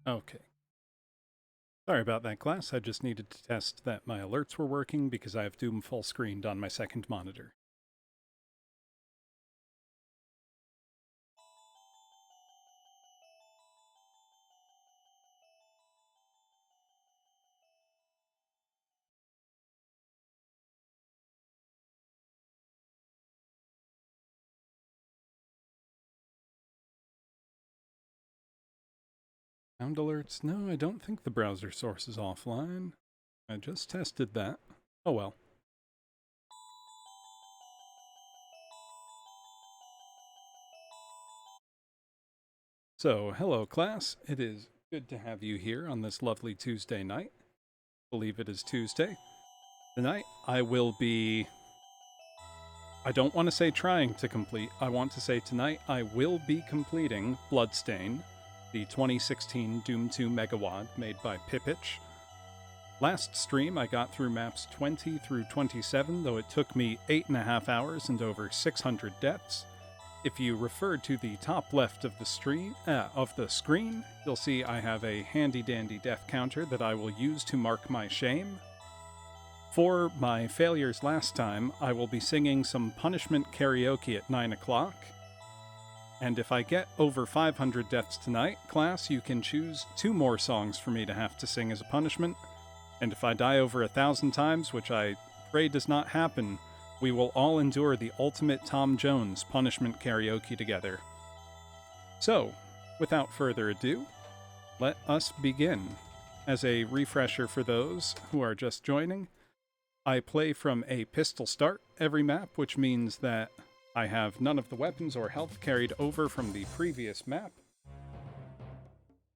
Okay. Sorry about that, class. I just needed to test that my alerts were working because I have Doom full screened on my second monitor. Sound alerts? No, I don't think the browser source is offline. I just tested that. Oh well. So, hello class. It is good to have you here on this lovely Tuesday night. I believe it is Tuesday. Tonight I will be... I don't want to say trying to complete. I want to say tonight I will be completing Bloodstain, the 2016 Doom 2 Megawad made by Pipitch. Last stream, I got through maps 20 through 27, though it took me 8.5 hours and over 600 deaths. If you refer to the top left of the screen, you'll see I have a handy-dandy death counter that I will use to mark my shame. For my failures last time, I will be singing some punishment karaoke at 9 o'clock. And if I get over 500 deaths tonight, class, you can choose 2 more songs for me to have to sing as a punishment. And if I die over 1,000 times, which I pray does not happen, we will all endure the ultimate Tom Jones punishment karaoke together. So, without further ado, let us begin. As a refresher for those who are just joining, I play from a pistol start every map, which means that I have none of the weapons or health carried over from the previous map.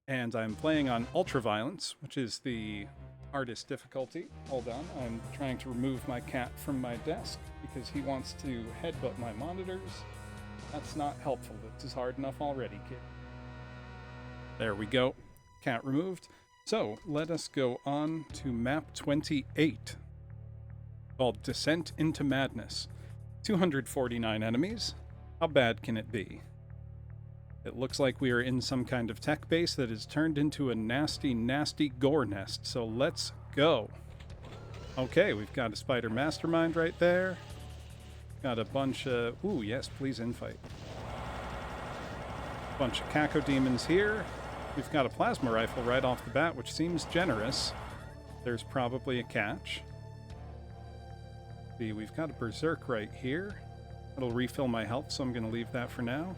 And I'm playing on Ultraviolence, which is the hardest difficulty. Hold on, I'm trying to remove my cat from my desk because he wants to headbutt my monitors. That's not helpful. This is hard enough already, kid. There we go. Cat removed. So, let us go on to map 28, called Descent into Madness. 249 enemies. How bad can it be? It looks like we are in some kind of tech base that is turned into a nasty, nasty gore nest, so let's go. Okay, we've got a spider mastermind right there. Got a bunch of... Ooh, yes, please infight. Bunch of Caco demons here. We've got a plasma rifle right off the bat, which seems generous. There's probably a catch. See, we've got a berserk right here. It'll refill my health, so I'm going to leave that for now.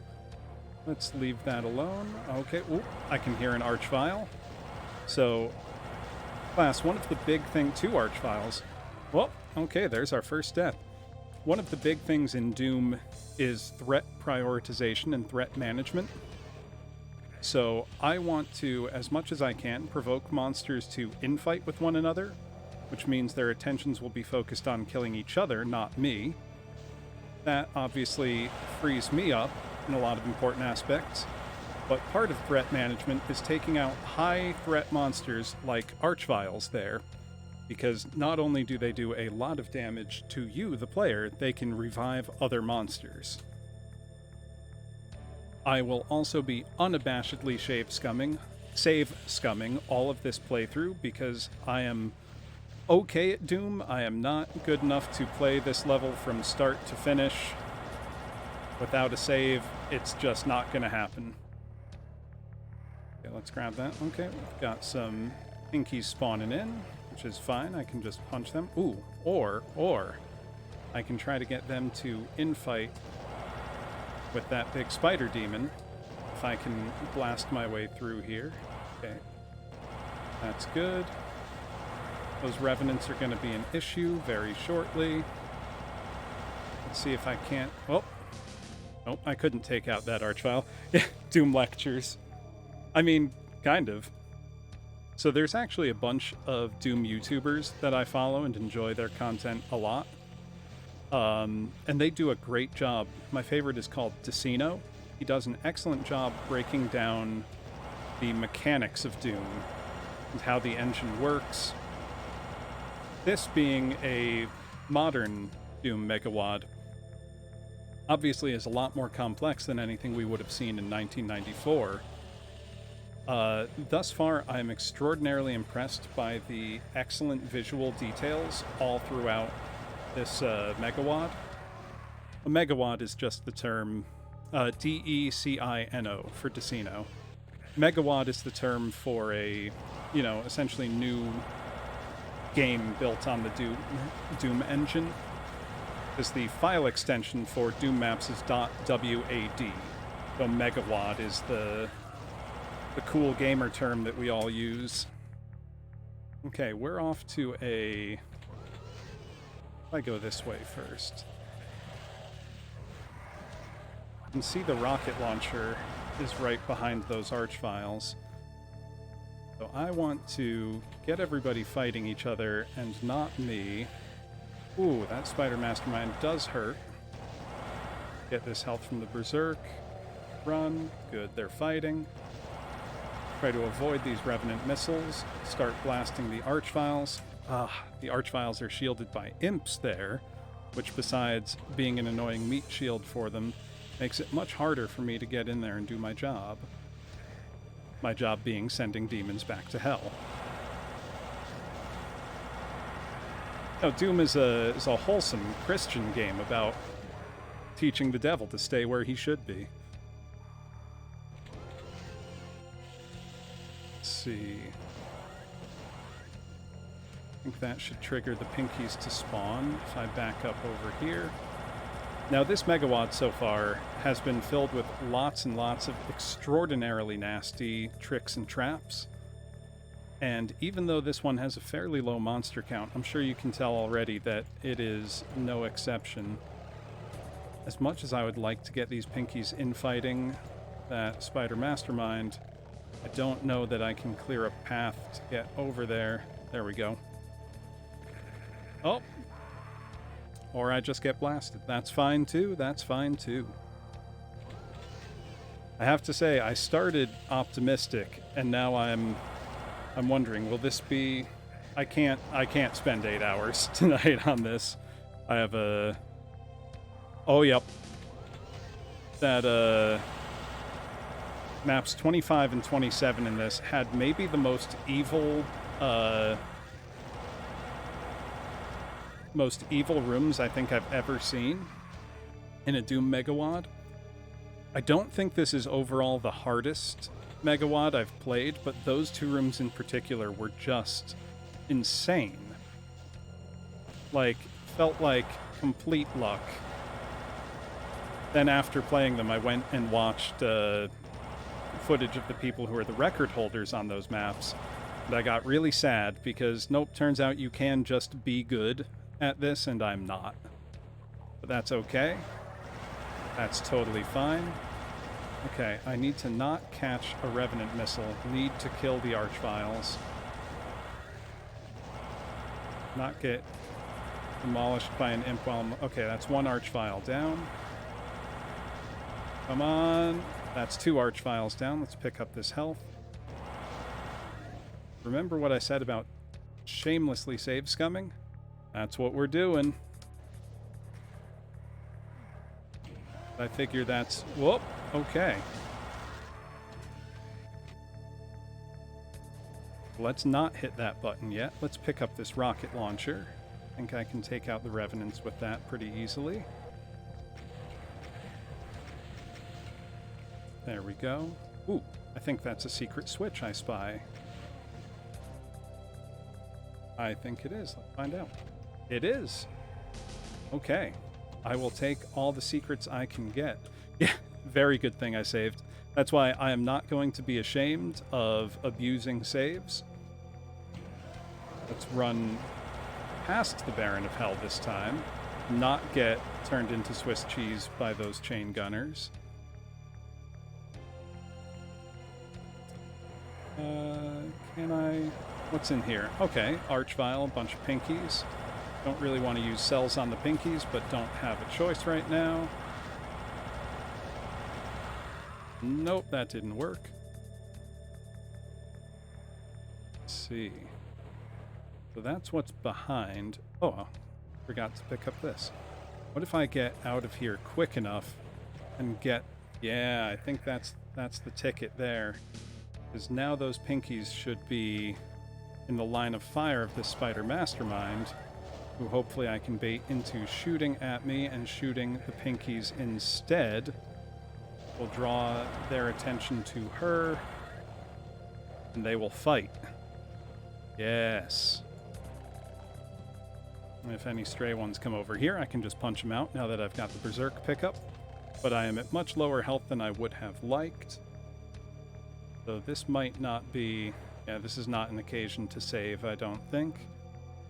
Let's leave that alone. Okay, ooh, I can hear an archvile. So, class, one of the big things... 2 archviles. Well, okay, there's our first death. One of the big things in Doom is threat prioritization and threat management. So, I want to, as much as I can, provoke monsters to infight with one another, which means their attentions will be focused on killing each other, not me. That obviously frees me up in a lot of important aspects, but part of threat management is taking out high threat monsters like archviles there, because not only do they do a lot of damage to you, the player, they can revive other monsters. I will also be unabashedly save scumming all of this playthrough because I am okay at Doom. I am not good enough to play this level from start to finish without a save. It's just not going to happen. Okay, let's grab that. Okay, we've got some pinkies spawning in, which is fine. I can just punch them. Ooh, or I can try to get them to infight with that big spider demon if I can blast my way through here. Okay, that's good. Those revenants are going to be an issue very shortly. Let's see if I can't... Oh, nope, I couldn't take out that archvile. Doom lectures. I mean, kind of. So there's actually a bunch of Doom YouTubers that I follow and enjoy their content a lot. And they do a great job. My favorite is called Decino. He does an excellent job breaking down the mechanics of Doom and how the engine works. This being a modern Doom Megawad obviously is a lot more complex than anything we would have seen in 1994. Thus far, I'm extraordinarily impressed by the excellent visual details all throughout this megawad. A megawad is just the term DECINO for Decino. Megawad is the term for a, essentially new game built on the Doom engine. Because the file extension for Doom maps is .wad. So megawad is the cool gamer term that we all use. Okay, we're off to a... If I go this way first. You can see the rocket launcher is right behind those archviles. So I want to get everybody fighting each other and not me. Ooh, that spider mastermind does hurt. Get this health from the berserk. Run. Good, they're fighting. Try to avoid these revenant missiles. Start blasting the archviles. The archviles are shielded by imps there, which besides being an annoying meat shield for them, makes it much harder for me to get in there and do my job. My job being sending demons back to hell. Now, Doom is a wholesome Christian game about teaching the devil to stay where he should be. Let's see. I think that should trigger the pinkies to spawn if I back up over here. Now, this megawad so far has been filled with lots and lots of extraordinarily nasty tricks and traps. And even though this one has a fairly low monster count, I'm sure you can tell already that it is no exception. As much as I would like to get these pinkies infighting that spider mastermind, I don't know that I can clear a path to get over there. There we go. Oh! Or I just get blasted. That's fine too, that's fine too. I have to say, I started optimistic, and now I'm wondering, will this be... I can't spend 8 hours tonight on this. I have a... Oh, yep. That, maps 25 and 27 in this had maybe the most evil rooms I think I've ever seen in a Doom megawad. I don't think this is overall the hardest megawad I've played, but those two rooms in particular were just insane. Like, felt like complete luck. Then after playing them, I went and watched footage of the people who are the record holders on those maps, and I got really sad because, nope, turns out you can just be good at this, and I'm not. But that's okay. That's totally fine. Okay, I need to not catch a Revenant missile. Need to kill the Archviles. Not get demolished by an imp while I'm... Okay, that's one Archvile down. Come on. That's two Archviles down. Let's pick up this health. Remember what I said about shamelessly save scumming? That's what we're doing. I figure that's... Whoop! Okay. Let's not hit that button yet. Let's pick up this rocket launcher. I think I can take out the Revenants with that pretty easily. There we go. Ooh, I think that's a secret switch I spy. I think it is. Let's find out. It is. Okay. I will take all the secrets I can get. Yeah, very good thing I saved. That's why I am not going to be ashamed of abusing saves. Let's run past the Baron of Hell this time. Not get turned into Swiss cheese by those chain gunners. Can I... What's in here? Okay, Archvile, a bunch of pinkies. Don't really want to use cells on the pinkies, but don't have a choice right now. Nope, that didn't work. Let's see. So that's what's behind. Oh, I forgot to pick up this. What if I get out of here quick enough and get... Yeah, I think that's the ticket there. Because now those pinkies should be in the line of fire of this spider mastermind, who hopefully I can bait into shooting at me, and shooting the pinkies instead will draw their attention to her, and they will fight. Yes. And if any stray ones come over here, I can just punch them out now that I've got the Berserk pickup. But I am at much lower health than I would have liked. So this might not be... Yeah, this is not an occasion to save, I don't think.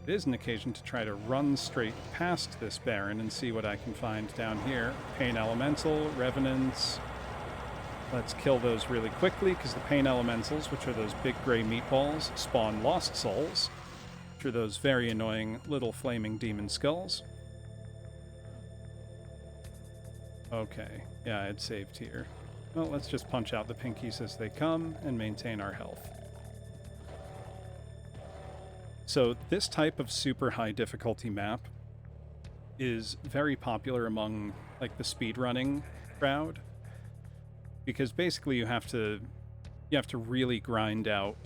It is an occasion to try to run straight past this Baron and see what I can find down here. Pain Elemental, Revenants. Let's kill those really quickly, because the Pain Elementals, which are those big gray meatballs, spawn Lost Souls, which are those very annoying little flaming demon skulls. Okay, yeah, I had saved here. Well, let's just punch out the pinkies as they come and maintain our health. So this type of super high difficulty map is very popular among, like, the speedrunning crowd, because basically you have to really grind out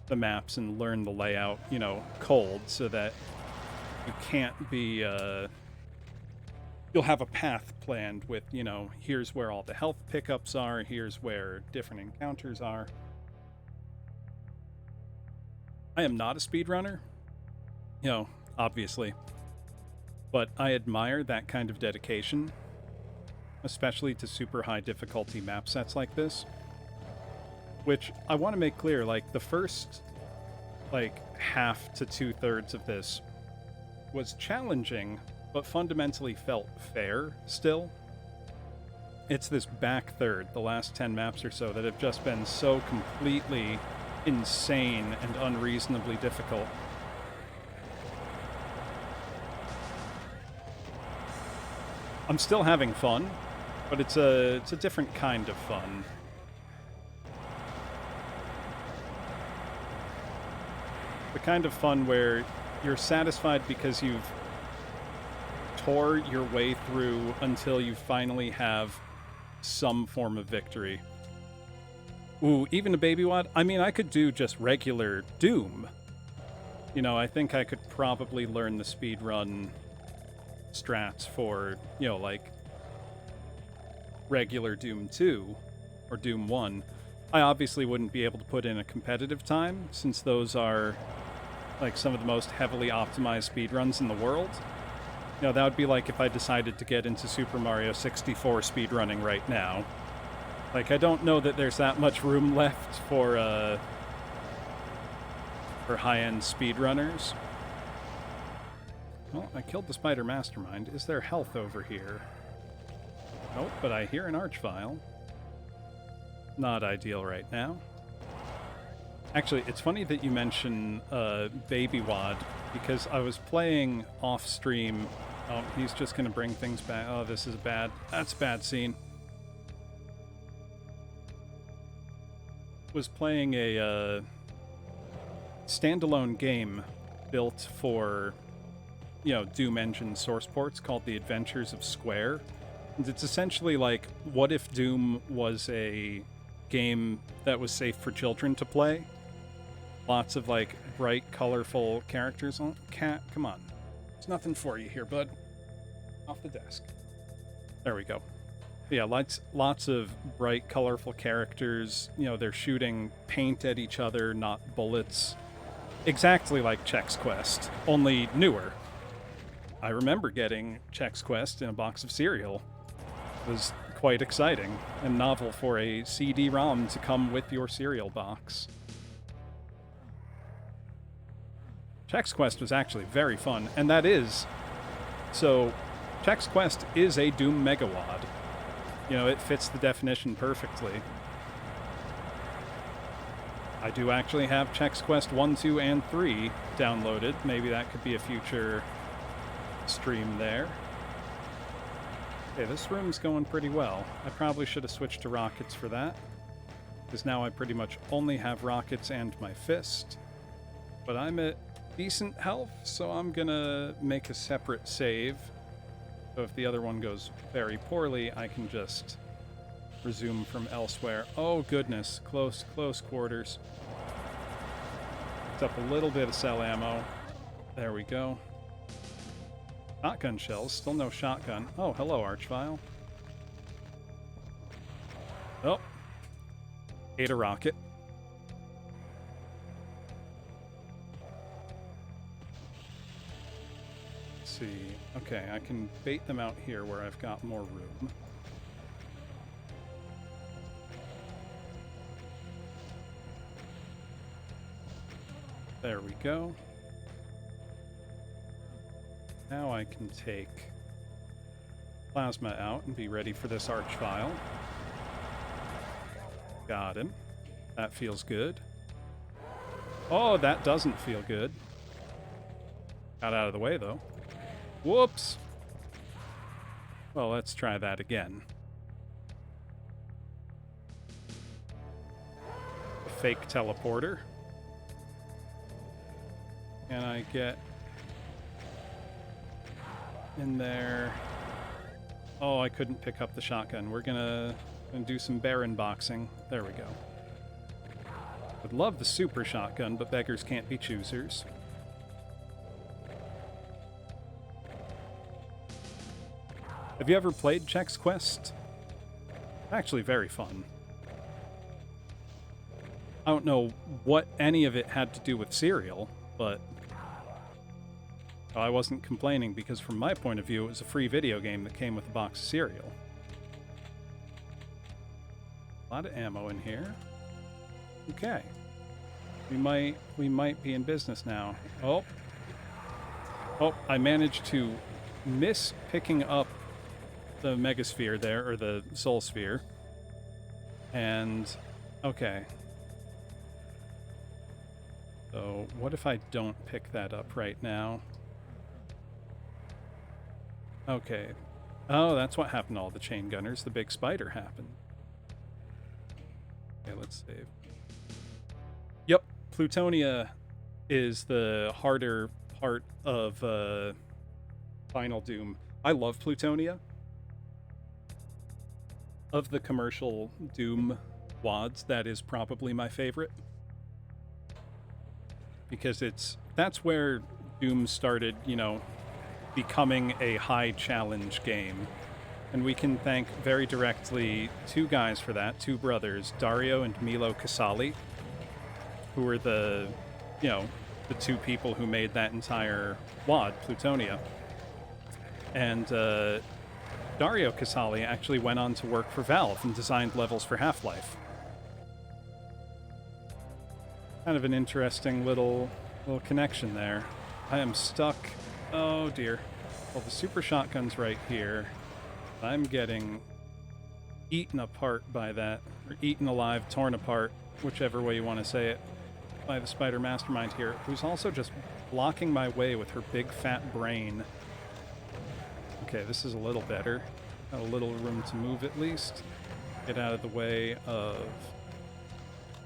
the maps and learn the layout, you know, cold, so that you can't be you'll have a path planned with, you know, here's where all the health pickups are, here's where different encounters are. I am not a speedrunner, you know, obviously, but I admire that kind of dedication, especially to super high difficulty map sets like this, which I want to make clear, like, the first, like, half to 2/3 of this was challenging, but fundamentally felt fair still. It's this back third, the last 10 maps or so, that have just been so completely insane and unreasonably difficult. I'm still having fun, but it's a different kind of fun. The kind of fun where you're satisfied because you've tore your way through until you finally have some form of victory. Ooh, even a baby wad? I mean, I could do just regular Doom. You know, I think I could probably learn the speedrun strats for, you know, like, regular Doom 2 or Doom 1. I obviously wouldn't be able to put in a competitive time, since those are, like, some of the most heavily optimized speedruns in the world. You know, that would be like if I decided to get into Super Mario 64 speedrunning right now. Like, I don't know that there's that much room left for high-end speedrunners. Well, I killed the spider mastermind. Is there health over here? Nope, but I hear an archvile. Not ideal right now. Actually, it's funny that you mention Baby Wad, because I was playing off-stream. Oh, he's just going to bring things back. Oh, this is bad. That's a bad scene. Was playing a standalone game built for, you know, Doom Engine source ports called The Adventures of Square. And it's essentially like, what if Doom was a game that was safe for children to play? Lots of, like, bright, colorful characters. Oh, cat, come on. There's nothing for you here, bud. Off the desk. There we go. Yeah, lots of bright, colorful characters. You know, they're shooting paint at each other, not bullets. Exactly like Chex Quest, only newer. I remember getting Chex Quest in a box of cereal. It was quite exciting and novel for a CD-ROM to come with your cereal box. Chex Quest was actually very fun, and that is... So, Chex Quest is a Doom Megawad. You know, it fits the definition perfectly. I do actually have Chex Quest 1, 2, and 3 downloaded. Maybe that could be a future stream there. Okay, this room's going pretty well. I probably should have switched to rockets for that, because now I pretty much only have rockets and my fist. But I'm at decent health, so I'm gonna make a separate save. So if the other one goes very poorly, I can just resume from elsewhere. Oh, goodness. Close quarters. Picked up a little bit of cell ammo. There we go. Shotgun shells. Still no shotgun. Oh, hello, Archvile. Oh. Ate a rocket. Let's see. Okay, I can bait them out here where I've got more room. There we go. Now I can take plasma out and be ready for this Archvile. Got him. That feels good. Oh, that doesn't feel good. Got out of the way, though. Whoops! Well, let's try that again. A fake teleporter. Can I get in there? Oh, I couldn't pick up the shotgun. We're gonna do some Baron boxing. There we go. Would love the super shotgun, but beggars can't be choosers. Have you ever played Chex Quest? Actually, very fun. I don't know what any of it had to do with cereal, but I wasn't complaining because from my point of view, it was a free video game that came with a box of cereal. A lot of ammo in here. Okay. We might be in business now. Oh, I managed to miss picking up the Megasphere there, or the Soul Sphere. And, okay. So, what if I don't pick that up right now? Okay. Oh, that's what happened to all the chain gunners. The big spider happened. Okay, let's save. Yep, Plutonia is the harder part of Final Doom. I love Plutonia. Of the commercial Doom WADs, that is probably my favorite. Because that's where Doom started, you know, becoming a high challenge game. And we can thank very directly two guys for that, two brothers, Dario and Milo Casali, who were the two people who made that entire WAD, Plutonia. And Dario Casali actually went on to work for Valve and designed levels for Half-Life. Kind of an interesting little connection there. I am stuck. Oh dear. Well, the super shotgun's right here. I'm getting eaten apart by that, or eaten alive, torn apart, whichever way you want to say it, by the Spider Mastermind here, who's also just blocking my way with her big fat brain. Okay, this is a little better. Got a little room to move at least. Get out of the way of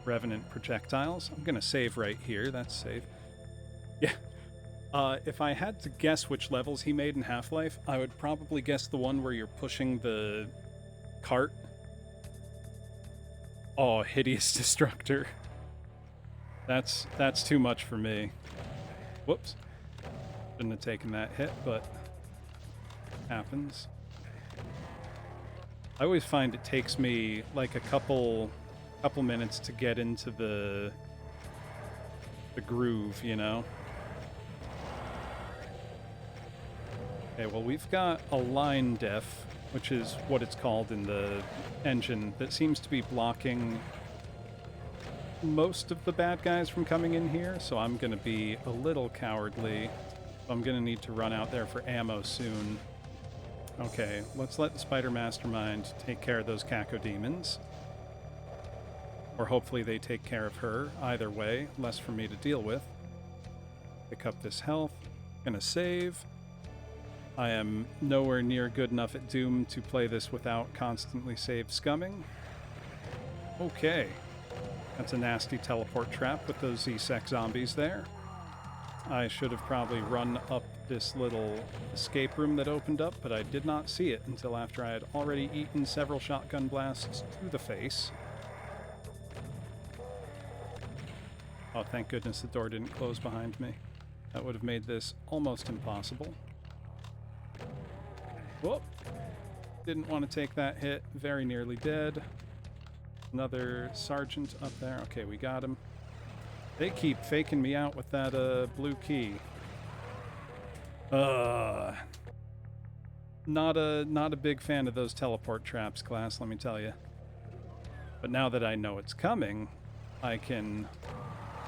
Revenant projectiles. I'm gonna save right here. That's safe. Yeah. If I had to guess which levels he made in Half-Life, I would probably guess the one where you're pushing the cart. Oh, Hideous Destructor. That's too much for me. Whoops. Shouldn't have taken that hit, but happens. I always find it takes me like a couple minutes to get into the groove, you know? Okay, well, we've got a line def, which is what it's called in the engine, that seems to be blocking most of the bad guys from coming in here, so I'm going to be a little cowardly. I'm going to need to run out there for ammo soon. Okay, let's let the Spider Mastermind take care of those cacodemons. Or hopefully they take care of her. Either way, less for me to deal with. Pick up this health. Gonna save. I am nowhere near good enough at Doom to play this without constantly save scumming. Okay. That's a nasty teleport trap with those Z-Sec zombies there. I should have probably run up this little escape room that opened up, but I did not see it until after I had already eaten several shotgun blasts to the face. Oh, thank goodness the door didn't close behind me. That would have made this almost impossible. Whoop! Didn't want to take that hit. Very nearly dead. Another sergeant up there. Okay, we got him. They keep faking me out with that blue key. Not a big fan of those teleport traps, class, let me tell you. But now that I know it's coming, I can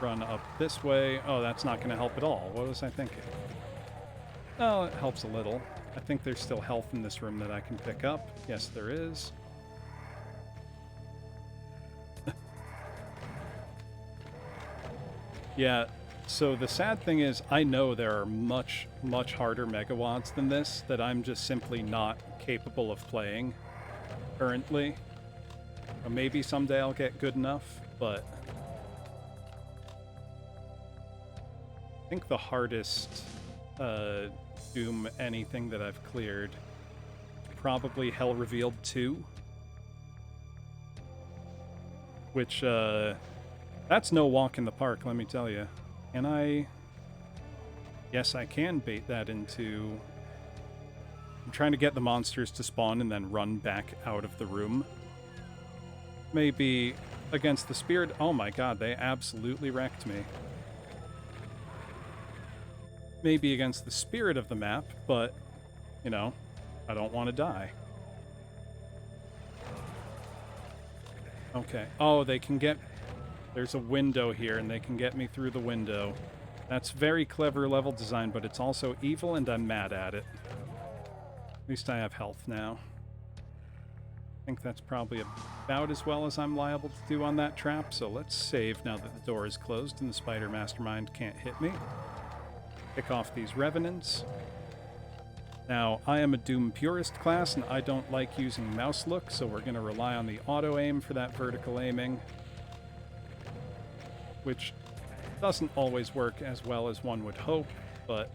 run up this way. Oh, that's not going to help at all. What was I thinking? Oh, it helps a little. I think there's still health in this room that I can pick up. Yes, there is. Yeah, so the sad thing is I know there are much, much harder megawads than this that I'm just simply not capable of playing currently. Or maybe someday I'll get good enough, but I think the hardest Doom anything that I've cleared is probably Hell Revealed 2. Which, that's no walk in the park, let me tell you. Can I... Yes, I can bait that into... I'm trying to get the monsters to spawn and then run back out of the room. Maybe against the spirit... Oh my god, they absolutely wrecked me. Maybe against the spirit of the map, but, you know, I don't want to die. Okay. Oh, they can get... There's a window here, and they can get me through the window. That's very clever level design, but it's also evil, and I'm mad at it. At least I have health now. I think that's probably about as well as I'm liable to do on that trap, so let's save now that the door is closed and the spider mastermind can't hit me. Pick off these revenants. Now, I am a Doom purist class, and I don't like using mouse look, so we're going to rely on the auto-aim for that vertical aiming, which doesn't always work as well as one would hope, but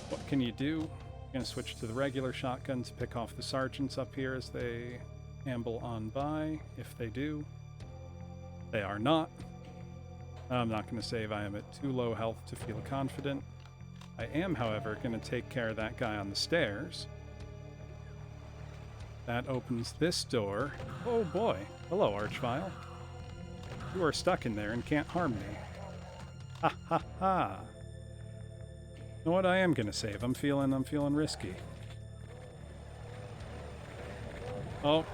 what can you do? I'm going to switch to the regular shotgun to pick off the sergeants up here as they amble on by, if they do. They are not. I'm not going to save. I am at too low health to feel confident. I am, however, going to take care of that guy on the stairs. That opens this door. Oh boy. Hello, Archvile. You are stuck in there and can't harm me. Ha ha ha. You know what? I am going to save. I'm feeling risky. Oh.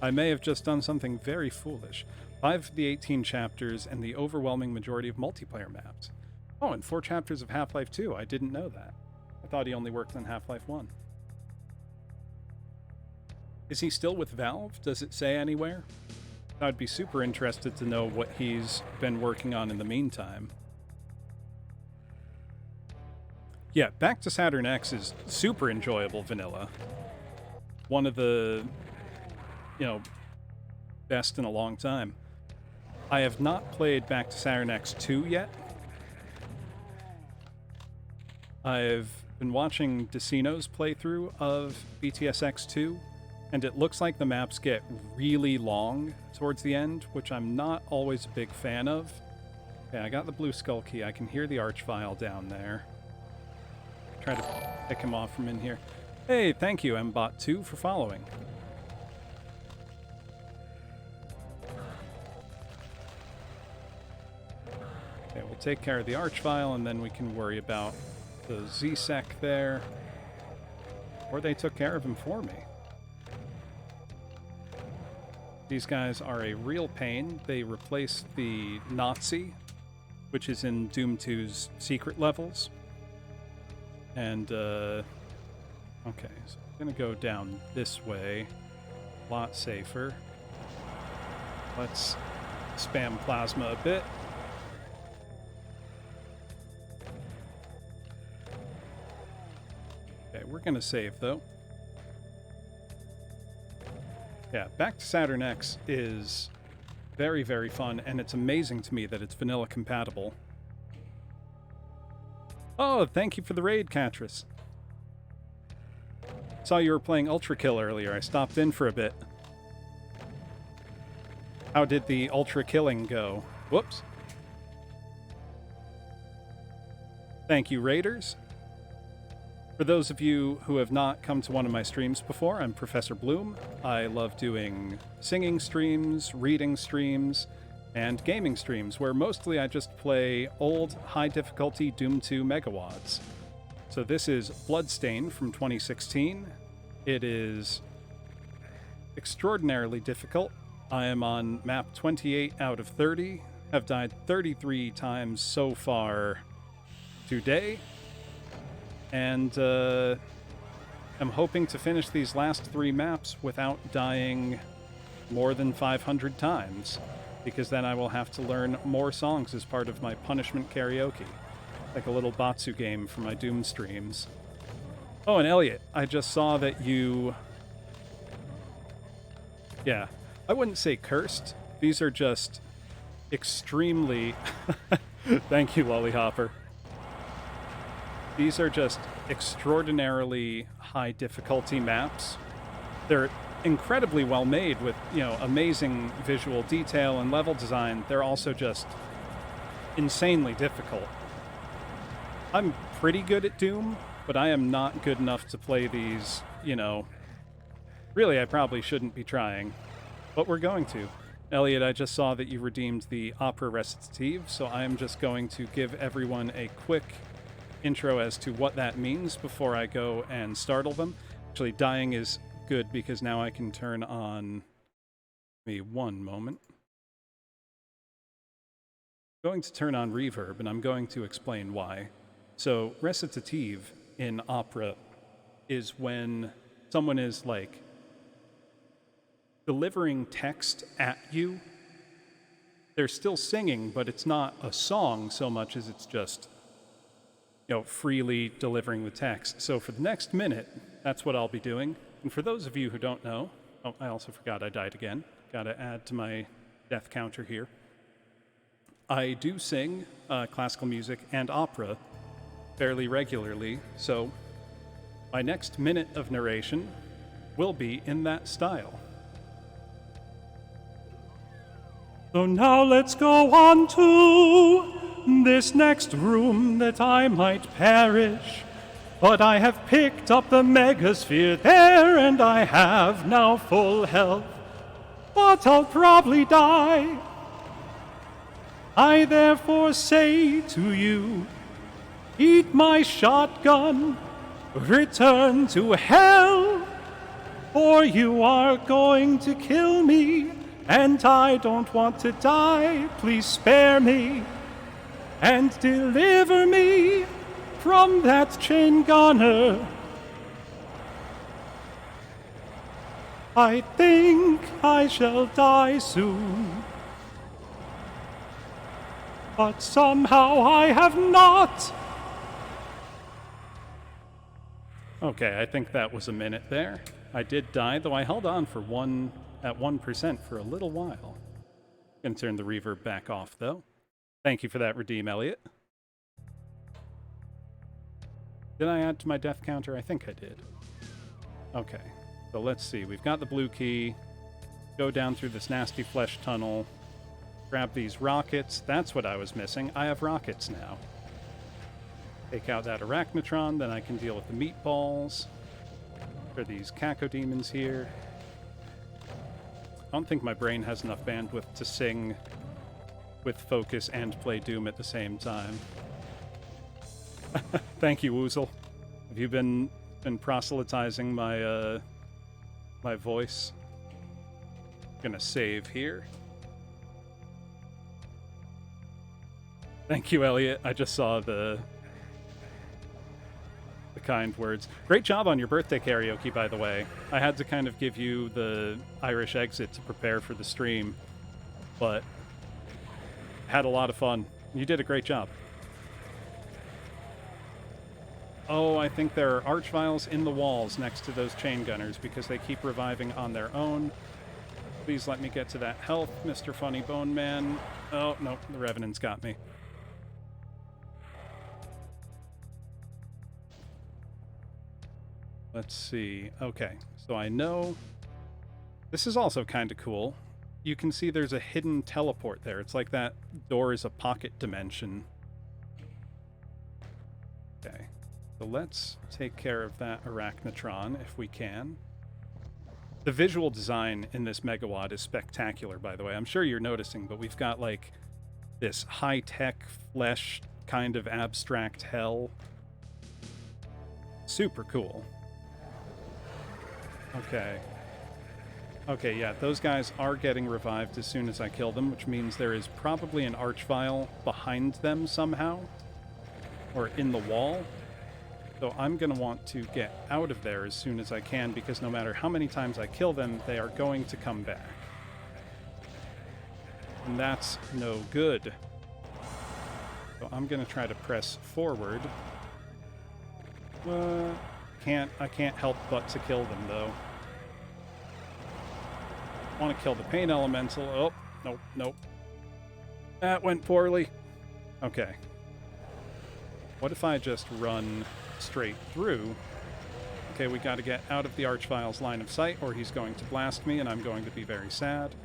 I may have just done something very foolish. 5 of the 18 chapters and the overwhelming majority of multiplayer maps. Oh, and 4 chapters of Half-Life 2. I didn't know that. I thought he only worked on Half-Life 1. Is he still with Valve? Does it say anywhere? I'd be super interested to know what he's been working on in the meantime. Yeah, Back to Saturn X is super enjoyable vanilla. One of the, best in a long time. I have not played Back to Saturn X 2 yet. I've been watching Decino's playthrough of BTSX 2, and it looks like the maps get really long towards the end, which I'm not always a big fan of. Okay, I got the blue skull key. I can hear the Archvile down there. Try to pick him off from in here. Hey, thank you, mbot2, for following. Okay, we'll take care of the Archvile, and then we can worry about the Z-Sec there. Or they took care of him for me. These guys are a real pain. They replaced the Nazi, which is in Doom 2's secret levels. And, okay, so I'm gonna go down this way. A lot safer. Let's spam plasma a bit. Okay, we're gonna save, though. Yeah, Back to Saturn X is very, very fun, and it's amazing to me that it's vanilla compatible. Oh, thank you for the raid, Catrus. Saw you were playing Ultra Kill earlier. I stopped in for a bit. How did the Ultra Killing go? Whoops. Thank you, Raiders. For those of you who have not come to one of my streams before, I'm Professor Bloom. I love doing singing streams, reading streams, and gaming streams, where mostly I just play old, high-difficulty Doom 2 Megawads. So this is Bloodstain from 2016. It is extraordinarily difficult. I am on map 28 out of 30, have died 33 times so far today, and I'm hoping to finish these last 3 maps without dying more than 500 times, because then I will have to learn more songs as part of my punishment karaoke, like a little Batsu game for my Doom streams. Oh, and Elliot, I just saw that you... Yeah, I wouldn't say cursed. These are just extremely... Thank you, Lollyhopper. These are just extraordinarily high difficulty maps. They're incredibly well made with, you know, amazing visual detail and level design. They're also just insanely difficult. I'm pretty good at Doom, but I am not good enough to play these, you know... Really, I probably shouldn't be trying, but we're going to. Elliot, I just saw that you redeemed the opera recitative, so I am just going to give everyone a quick intro as to what that means before I go and startle them. Actually, dying is good because now I can turn on... Give me one moment. I'm going to turn on reverb, and I'm going to explain why. So, recitative in opera is when someone is, like, delivering text at you. They're still singing, but it's not a song so much as it's just, you know, freely delivering the text. So for the next minute, that's what I'll be doing. And for those of you who don't know, oh, I also forgot I died again. Gotta add to my death counter here. I do sing classical music and opera fairly regularly, so my next minute of narration will be in that style. So now let's go on to this next room that I might perish. But I have picked up the megasphere there, and I have now full health. But I'll probably die. I therefore say to you, eat my shotgun, return to hell, for you are going to kill me, and I don't want to die. Please spare me and deliver me from that chain gunner. I think I shall die soon, but somehow I have not. Okay, I think that was a minute there. I did die, though I held on for at 1% for a little while. Gonna turn the reverb back off, though. Thank you for that redeem, Elliot. Did I add to my death counter? I think I did. Okay, so let's see. We've got the blue key. Go down through this nasty flesh tunnel. Grab these rockets. That's what I was missing. I have rockets now. Take out that arachnotron, then I can deal with the meatballs. For these cacodemons here. I don't think my brain has enough bandwidth to sing with focus and play Doom at the same time. Thank you, Woozle. Have you been proselytizing my my voice? Gonna save here. Thank you, Elliot. I just saw the kind words. Great job on your birthday karaoke, by the way. I had to kind of give you the Irish exit to prepare for the stream, but had a lot of fun. You did a great job. Oh, I think there are archviles in the walls next to those chain gunners because they keep reviving on their own. Please let me get to that health, Mr. Funny Bone Man. Oh, no, the Revenant's got me. Let's see. Okay, so I know... This is also kind of cool. You can see there's a hidden teleport there. It's like that door is a pocket dimension. Okay, so let's take care of that Arachnotron if we can. The visual design in this megawatt is spectacular, by the way. I'm sure you're noticing, but we've got like this high-tech flesh kind of abstract hell. Super cool. Okay. Okay, yeah, those guys are getting revived as soon as I kill them, which means there is probably an archvile behind them somehow, or in the wall. So I'm going to want to get out of there as soon as I can, because no matter how many times I kill them, they are going to come back. And that's no good. So I'm going to try to press forward. I can't help but to kill them, though. Want to kill the pain elemental. Oh, nope, nope. That went poorly. Okay. What if I just run straight through? Okay, we got to get out of the Archvile's line of sight, or he's going to blast me, and I'm going to be very sad.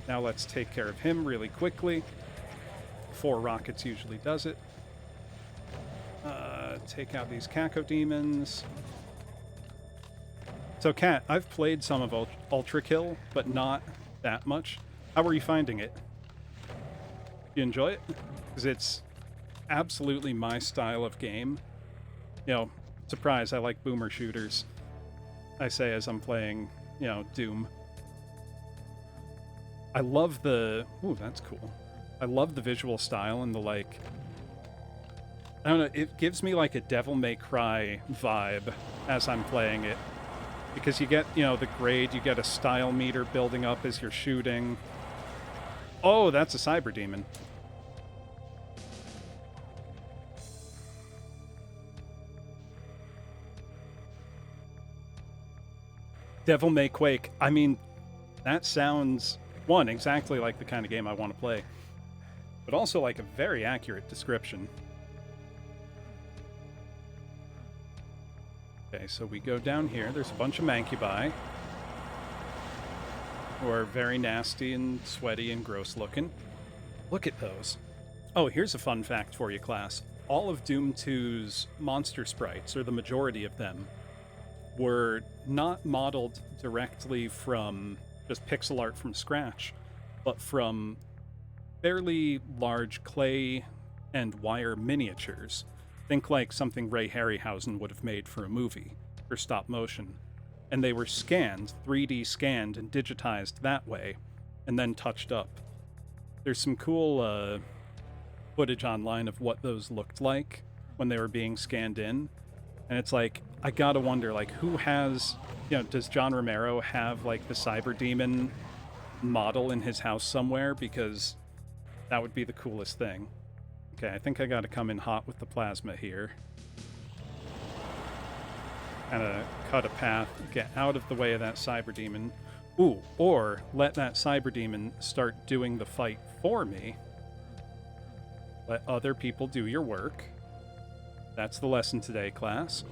Now let's take care of him really quickly. 4 rockets usually does it. Take out these Cacodemons. So, Kat, I've played some of Ultra Kill, but not that much. How are you finding it? You enjoy it? Because it's absolutely my style of game. You know, surprise, I like boomer shooters. I say as I'm playing, you know, Doom. I love the... Ooh, that's cool. I love the visual style and the, like... I don't know, it gives me, like, a Devil May Cry vibe as I'm playing it. Because you get, you know, the grade, you get a style meter building up as you're shooting. Oh, that's a Cyber Demon. Devil May Quake. I mean, that sounds, one, exactly like the kind of game I want to play. But also like a very accurate description. Okay, so we go down here. There's a bunch of Mancubi, who are very nasty and sweaty and gross looking. Look at those. Oh, here's a fun fact for you, class. All of Doom 2's monster sprites, or the majority of them, were not modeled directly from just pixel art from scratch, but from fairly large clay and wire miniatures. Think like something Ray Harryhausen would have made for a movie, for stop motion. And they were scanned, 3D scanned and digitized that way, and then touched up. There's some cool footage online of what those looked like when they were being scanned in. And it's like, I gotta wonder, like, who has, you know, does John Romero have, like, the Cyber Demon model in his house somewhere? Because that would be the coolest thing. Okay, I think I gotta come in hot with the plasma here. Kind of cut a path, get out of the way of that Cyber Demon. Ooh, or let that Cyber Demon start doing the fight for me. Let other people do your work. That's the lesson today, class.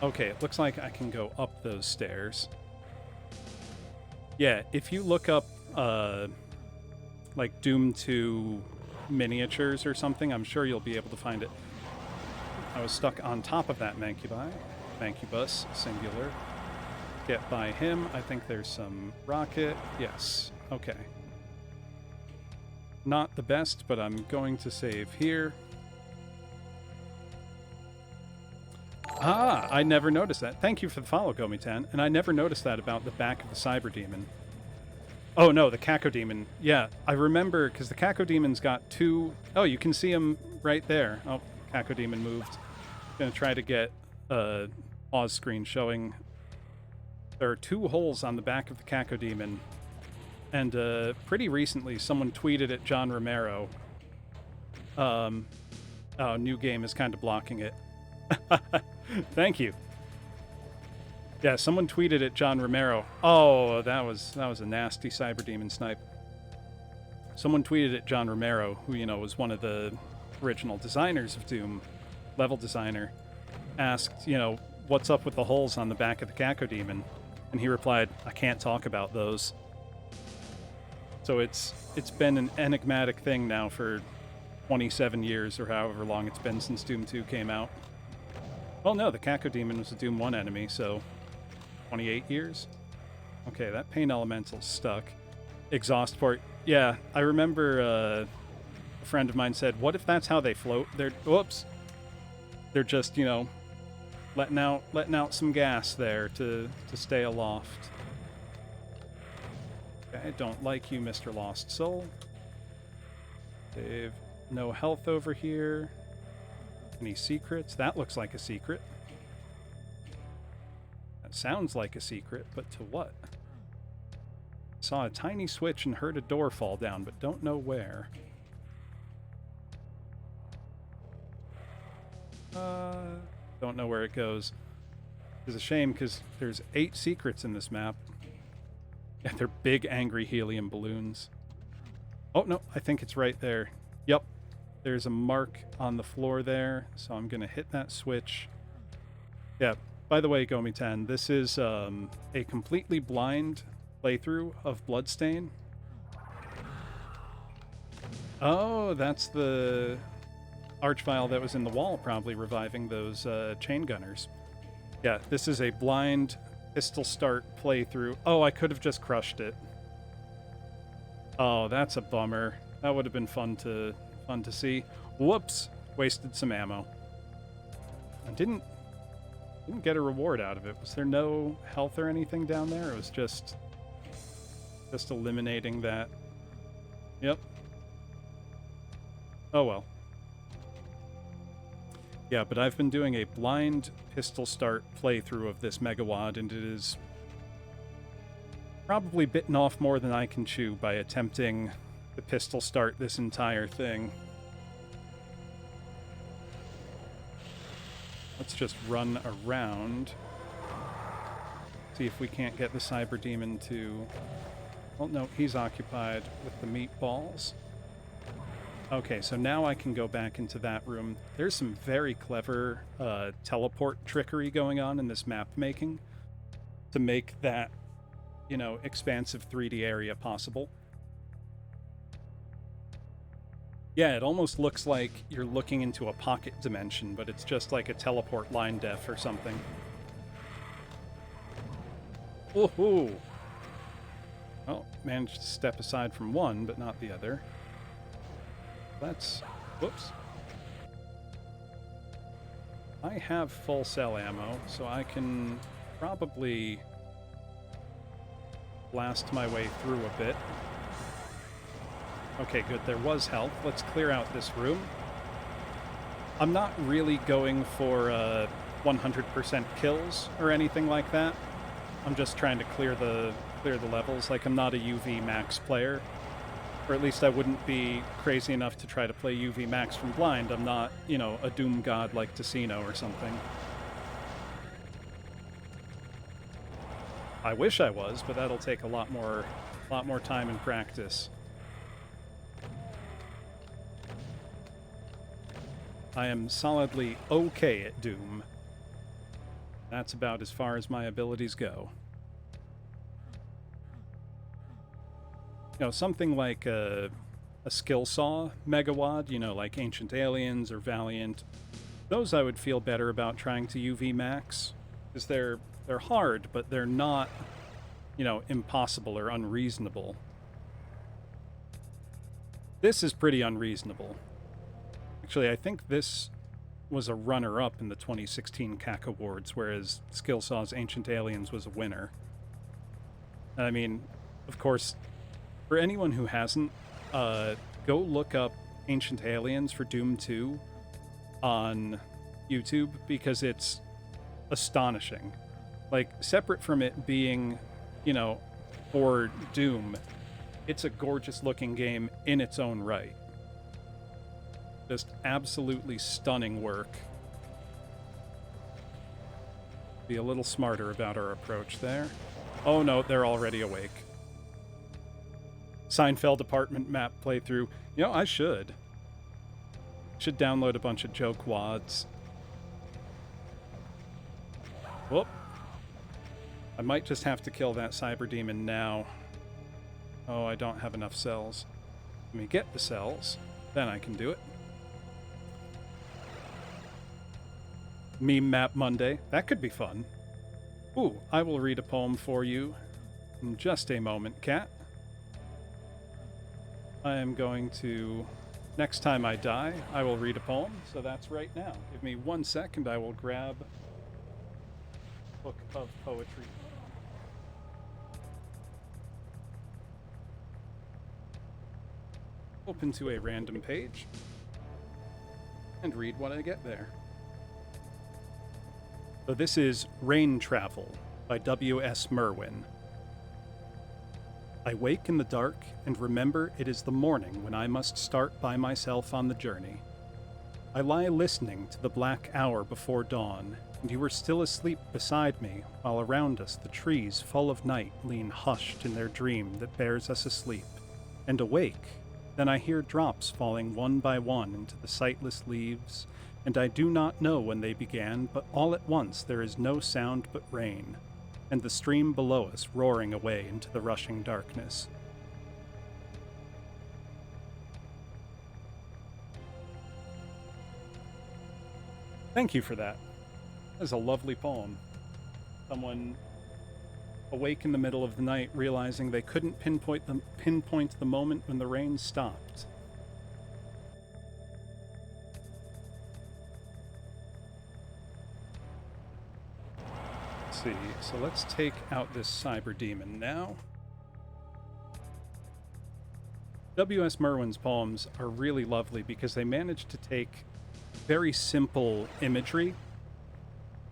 Okay, it looks like I can go up those stairs. Yeah, if you look up, like Doom 2 miniatures or something, I'm sure you'll be able to find it. I was stuck on top of that Mancubi. Mancubus, singular. Get by him. I think there's some rocket. Yes. Okay. Not the best, but I'm going to save here. Ah, I never noticed that. Thank you for the follow, Gomitan. And I never noticed that about the back of the Cyber Demon. Oh, no, the Cacodemon. Yeah, I remember, because the Cacodemon's got 2... Oh, you can see him right there. Oh, Cacodemon moved. Gonna try to get a pause screen showing there are 2 holes on the back of the Cacodemon. And pretty recently, someone tweeted at John Romero. Oh, new game is kind of blocking it. Thank you. Yeah, someone tweeted at John Romero. Oh, that was a nasty Cyber Demon snipe. Someone tweeted at John Romero, who, you know, was one of the original designers of Doom, level designer, asked, you know, what's up with the holes on the back of the Cacodemon? And he replied, I can't talk about those. So it's been an enigmatic thing now for 27 years or however long it's been since Doom 2 came out. Well, no, the Cacodemon was a Doom 1 enemy, so 28 years? Okay, that Pain Elemental's stuck. Exhaust port. Yeah, I remember a friend of mine said, what if that's how they float? Whoops. They're just, you know, letting out some gas there to stay aloft. Okay, I don't like you, Mr. Lost Soul. They've no health over here. Any secrets? That looks like a secret. That sounds like a secret, but to what? Saw a tiny switch and heard a door fall down, but don't know where. Don't know where it goes. It's a shame because there's 8 secrets in this map. Yeah, they're big, angry helium balloons. Oh, no, I think it's right there. Yep. There's a mark on the floor there, so I'm going to hit that switch. Yeah, by the way, Gomi-tan, this is a completely blind playthrough of Bloodstain. Oh, that's the archvile that was in the wall, probably reviving those chain gunners. Yeah, this is a blind pistol start playthrough. Oh, I could have just crushed it. Oh, that's a bummer. That would have been fun to see. Whoops, wasted some ammo. I didn't get a reward out of it. Was there no health or anything down there? It was just eliminating that. Yep. Oh well. Yeah, but I've been doing a blind pistol start playthrough of this Megawad, and it is probably bitten off more than I can chew by attempting to pistol start this entire thing. Let's just run around. See if we can't get the Cyber Demon to... Well, no, he's occupied with the meatballs. Okay, so now I can go back into that room. There's some very clever teleport trickery going on in this map making to make that, you know, expansive 3D area possible. Yeah, it almost looks like you're looking into a pocket dimension, but it's just like a teleport line def or something. Woohoo! Oh, managed to step aside from one, but not the other. Let's... Whoops. I have full cell ammo, so I can probably blast my way through a bit. Okay, good. There was health. Let's clear out this room. I'm not really going for 100% kills or anything like that. I'm just trying to clear the levels. Like, I'm not a UV max player. Or at least I wouldn't be crazy enough to try to play UV max from blind. I'm not, you know, a Doom god like Ticino or something. I wish I was, but that'll take a lot more time and practice. I am solidly okay at Doom. That's about as far as my abilities go. You know, something like a skill saw Megawad, you know, like Ancient Aliens or Valiant, those I would feel better about trying to UV max, because they're hard, but they're not, you know, impossible or unreasonable. This is pretty unreasonable. Actually, I think this was a runner-up in the 2016 CAC Awards, whereas Skillsaw's Ancient Aliens was a winner. I mean, of course, for anyone who hasn't, go look up Ancient Aliens for Doom 2 on YouTube, because it's astonishing. Like, separate from it being, you know, for Doom, it's a gorgeous-looking game in its own right. Just absolutely stunning work. Be a little smarter about our approach there. Oh no, they're already awake. Seinfeld apartment map playthrough. You know, I should Should download a bunch of joke wads. Whoop. I might just have to kill that cyber demon now. Oh, I don't have enough cells. Let me get the cells, then I can do it. Meme Map Monday. That could be fun. Ooh, I will read a poem for you in just a moment, Cat. I am going to... Next time I die, I will read a poem, so that's right now. Give me 1 second, I will grab a book of poetry. Open to a random page, and read what I get there. So this is Rain Travel by W.S. Merwin. I wake in the dark and remember it is the morning when I must start by myself on the journey. I lie listening to the black hour before dawn, and you are still asleep beside me, while around us the trees full of night lean hushed in their dream that bears us asleep. And awake, then I hear drops falling one by one into the sightless leaves, and I do not know when they began, but all at once there is no sound but rain, and the stream below us roaring away into the rushing darkness. Thank you for that. That is a lovely poem. Someone awake in the middle of the night realizing they couldn't pinpoint the moment when the rain stopped. See, so let's take out this cyber demon now. W.S. Merwin's poems are really lovely because they manage to take very simple imagery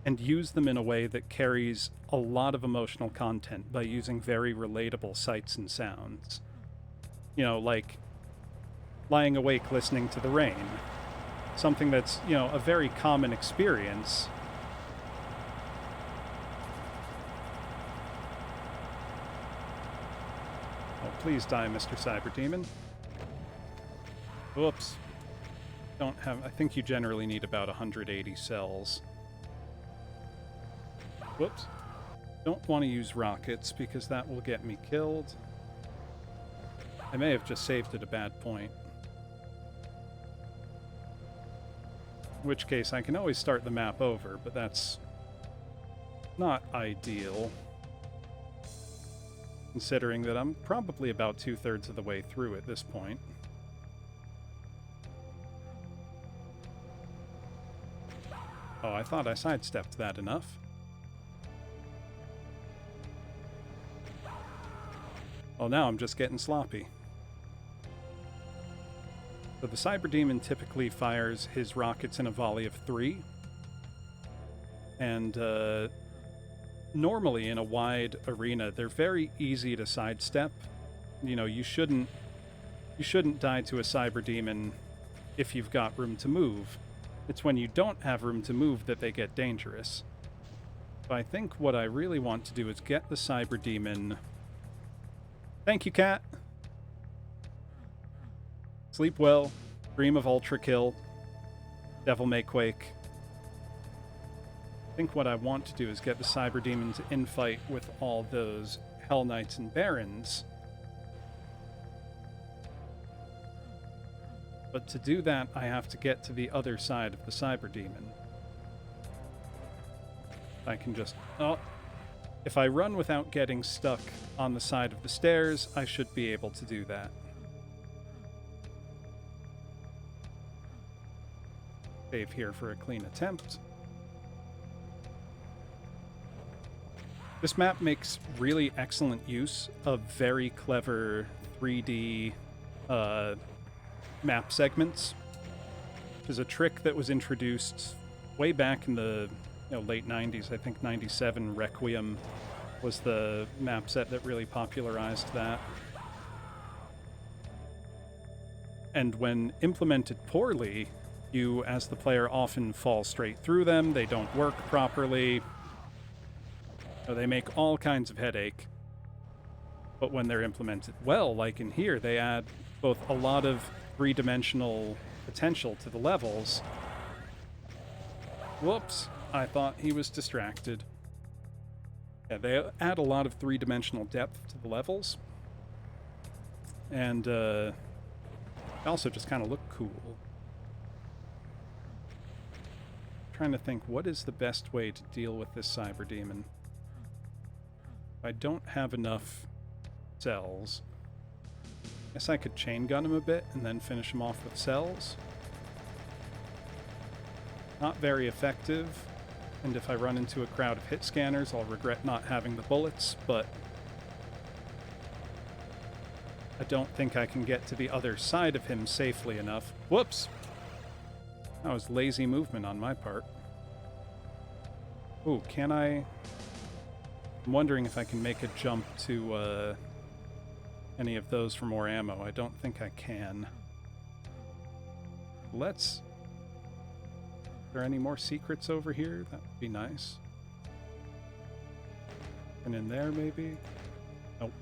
and use them in a way that carries a lot of emotional content by using very relatable sights and sounds. You know, like lying awake listening to the rain. Something that's, you know, a very common experience. Please die, Mr. Cyber Demon. Whoops. Don't have... I think you generally need about 180 cells. Whoops. Don't want to use rockets because that will get me killed. I may have just saved at a bad point. In which case, I can always start the map over, but that's not ideal. Considering that I'm probably about 2/3 of the way through at this point. Oh, I thought I sidestepped that enough. Oh, now I'm just getting sloppy. So the Cyber Demon typically fires his rockets in a volley of 3. And, normally in a wide arena, they're very easy to sidestep. You know, you shouldn't die to a cyber demon if you've got room to move. It's when you don't have room to move that they get dangerous. So I think what I really want to do is get the cyber demon. Thank you, cat. Sleep well. Dream of ultra kill. Devil may quake. I think what I want to do is get the Cyber Demon to infight with all those Hell Knights and Barons. But to do that, I have to get to the other side of the Cyber Demon. I can just... Oh! If I run without getting stuck on the side of the stairs, I should be able to do that. Save here for a clean attempt. This map makes really excellent use of very clever 3D map segments, which is a trick that was introduced way back in the late 90s. I think 97 Requiem was the map set that really popularized that. And when implemented poorly, you, as the player, often fall straight through them, they don't work properly. They make all kinds of headache. But when they're implemented well, like in here, they add both a lot of three-dimensional potential to the levels. Whoops, I thought he was distracted. Yeah, they add a lot of three-dimensional depth to the levels. And they also just kind of look cool. Trying to think, what is the best way to deal with this cyber demon? If I don't have enough cells, I guess I could chain gun him a bit and then finish him off with cells. Not very effective, and if I run into a crowd of hit scanners, I'll regret not having the bullets, but I don't think I can get to the other side of him safely enough. Whoops! That was lazy movement on my part. Ooh, can I... I'm wondering if I can make a jump to any of those for more ammo. I don't think I can. Let's... Are there any more secrets over here? That would be nice. And in there, maybe? Nope.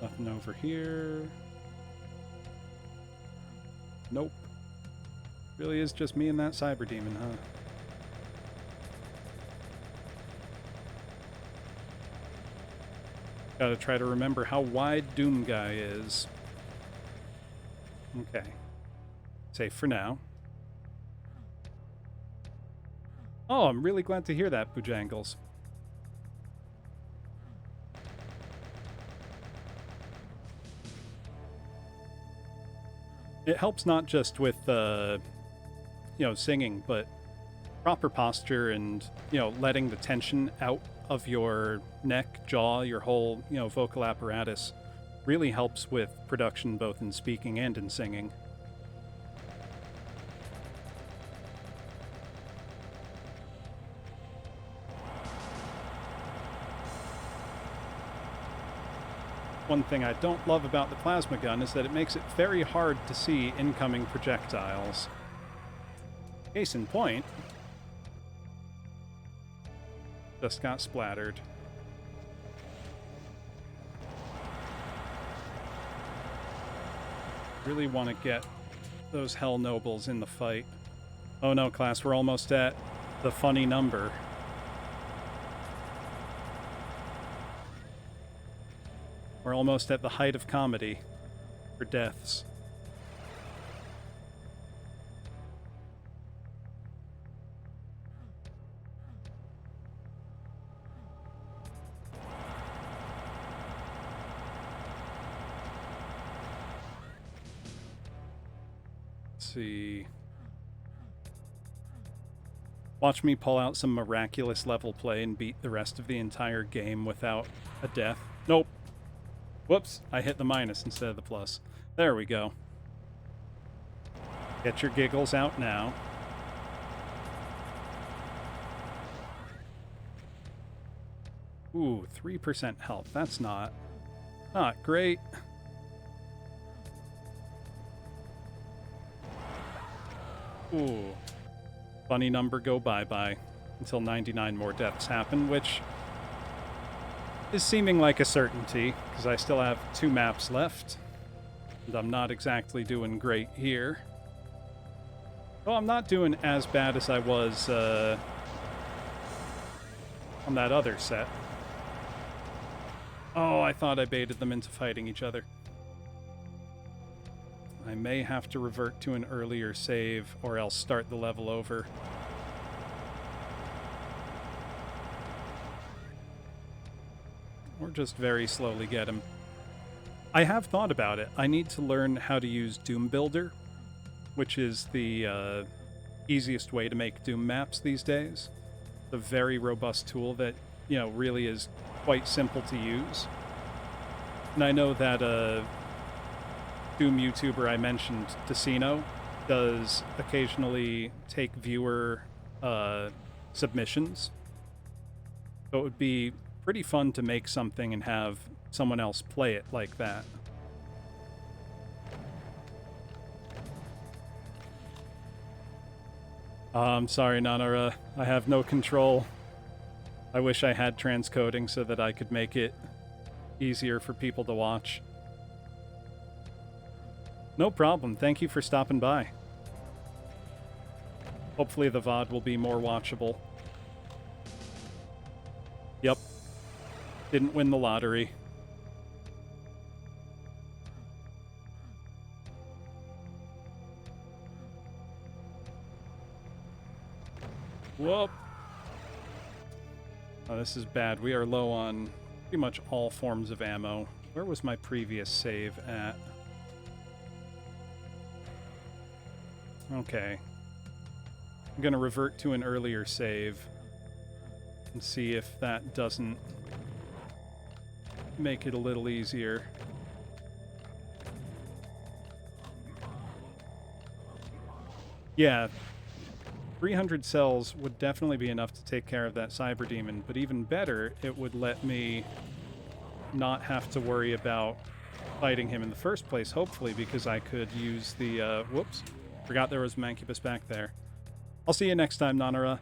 Nothing over here. Nope. Really is just me and that cyber demon, huh? Gotta try to remember how wide Doom Guy is. Okay. Safe for now. Oh, I'm really glad to hear that, Bojangles. It helps not just with, singing, but proper posture and, letting the tension out of your neck, jaw, your whole, vocal apparatus really helps with production both in speaking and in singing. One thing I don't love about the plasma gun is that it makes it very hard to see incoming projectiles. Case in point, just got splattered. Really want to get those Hell Nobles in the fight. Oh no, class, we're almost at the funny number. We're almost at the height of comedy for deaths. Let's see. Watch me pull out some miraculous level play and beat the rest of the entire game without a death. Nope. Whoops, I hit the minus instead of the plus. There we go. Get your giggles out now. Ooh, 3% health. That's not great. Ooh. Funny number go bye-bye until 99 more deaths happen, which is seeming like a certainty, because I still have 2 maps left, and I'm not exactly doing great here. Well, I'm not doing as bad as I was on that other set. Oh, I thought I baited them into fighting each other. I may have to revert to an earlier save, or else start the level over. Or just very slowly get him. I have thought about it. I need to learn how to use Doom Builder, which is the easiest way to make Doom maps these days. It's a very robust tool that, really is quite simple to use. And I know that Doom YouTuber I mentioned, Decino, does occasionally take viewer submissions. So it would be pretty fun to make something and have someone else play it like that. I'm sorry, Nanara. I have no control. I wish I had transcoding so that I could make it easier for people to watch. No problem. Thank you for stopping by. Hopefully the VOD will be more watchable. Yep. Didn't win the lottery. Whoop. Oh, this is bad. We are low on pretty much all forms of ammo. Where was my previous save at? Okay. I'm gonna revert to an earlier save and see if that doesn't make it a little easier. Yeah, 300 cells would definitely be enough to take care of that cyber demon, but even better, it would let me not have to worry about fighting him in the first place, hopefully, because I could use the, whoops, forgot there was Mancubus back there. I'll see you next time, Nanara.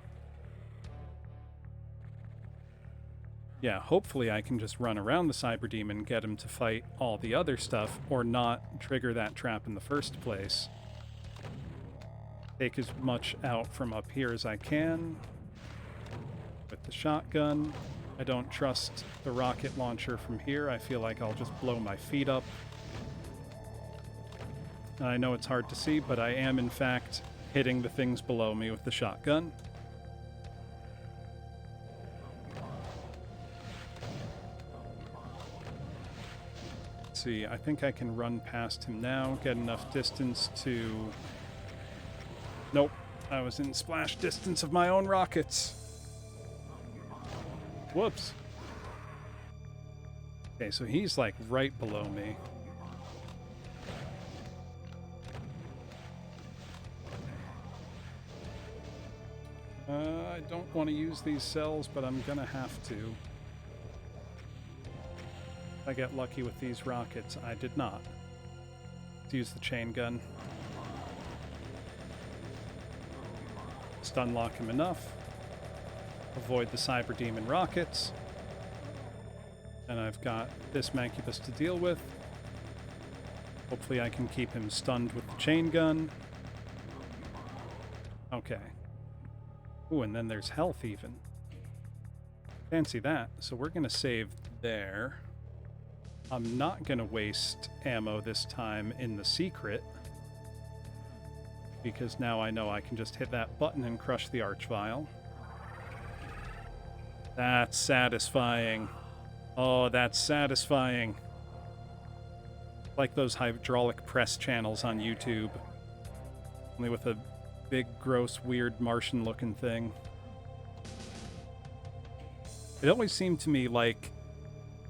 Yeah, hopefully I can just run around the cyber demon, get him to fight all the other stuff, or not trigger that trap in the first place. Take as much out from up here as I can with the shotgun. I don't trust the rocket launcher from here. I feel like I'll just blow my feet up. And I know it's hard to see, but I am in fact hitting the things below me with the shotgun. Let's see, I think I can run past him now, get enough distance to... Nope, I was in splash distance of my own rockets. Whoops. Okay, so he's like right below me. I don't want to use these cells, but I'm gonna have to. If I get lucky with these rockets, I did not. Let's use the chain gun. Stun lock him enough. Avoid the cyber demon rockets. And I've got this Mancubus to deal with. Hopefully I can keep him stunned with the chain gun. Okay. Ooh, and then there's health even. Fancy that. So we're going to save there. I'm not going to waste ammo this time in the secret, because now I know I can just hit that button and crush the Archvile. That's satisfying. Oh, that's satisfying. Like those hydraulic press channels on YouTube. Only with a big, gross, weird Martian-looking thing. It always seemed to me like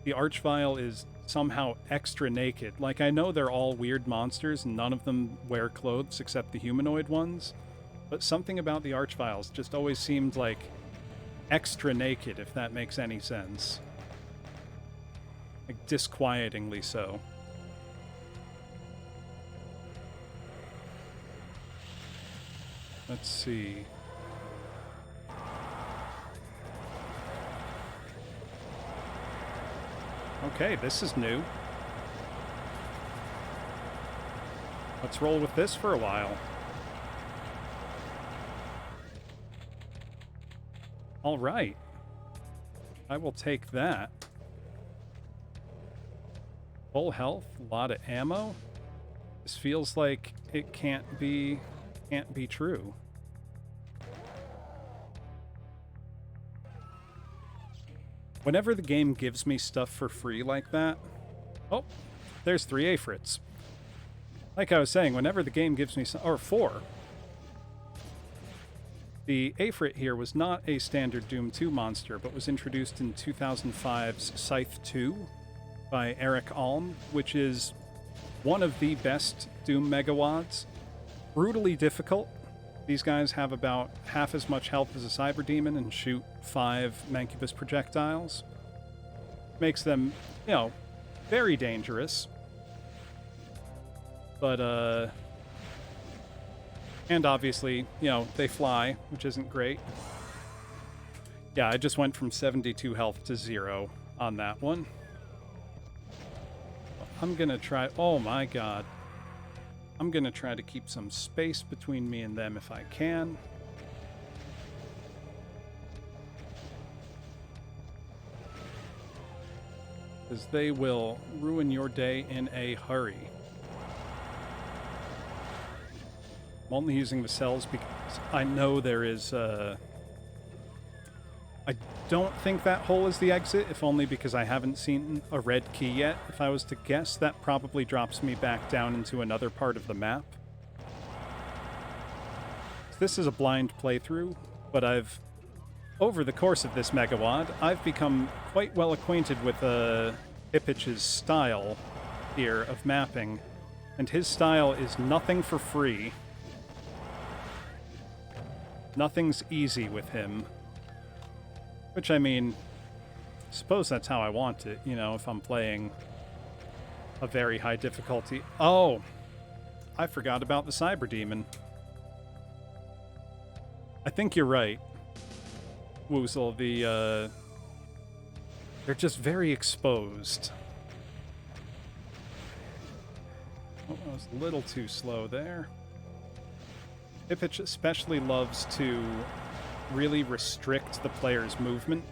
the Archvile is somehow extra naked. Like, I know they're all weird monsters and none of them wear clothes except the humanoid ones, but something about the Archviles just always seemed like extra naked, if that makes any sense. Like, disquietingly so. Let's see. Okay, this is new. Let's roll with this for a while. All right. I will take that. Full health, a lot of ammo. This feels like it can't be true. Whenever the game gives me stuff for free like that... Oh, there's 3 Aphrits. Like I was saying, whenever the game gives me... Or 4. The Aphrit here was not a standard Doom 2 monster, but was introduced in 2005's Scythe 2 by Eric Alm, which is one of the best Doom megawads. Brutally difficult. These guys have about half as much health as a cyber demon and shoot 5 Mancubus projectiles. Makes them, you know, very dangerous. But, and obviously, you know, they fly, which isn't great. Yeah, I just went from 72 health to 0 on that one. I'm gonna try... Oh my god. I'm going to try to keep some space between me and them if I can. Because they will ruin your day in a hurry. I'm only using the cells because I know there is I don't think that hole is the exit, if only because I haven't seen a red key yet. If I was to guess, that probably drops me back down into another part of the map. This is a blind playthrough, but over the course of this Megawad, I've become quite well acquainted with Ipich's style here of mapping, and his style is nothing for free. Nothing's easy with him. Which, I mean, I suppose that's how I want it, you know, if I'm playing a very high difficulty. Oh! I forgot about the Cyber Demon. I think you're right, Woozle. They're just very exposed. Oh, I was a little too slow there. Ipich especially loves to really restrict the player's movement.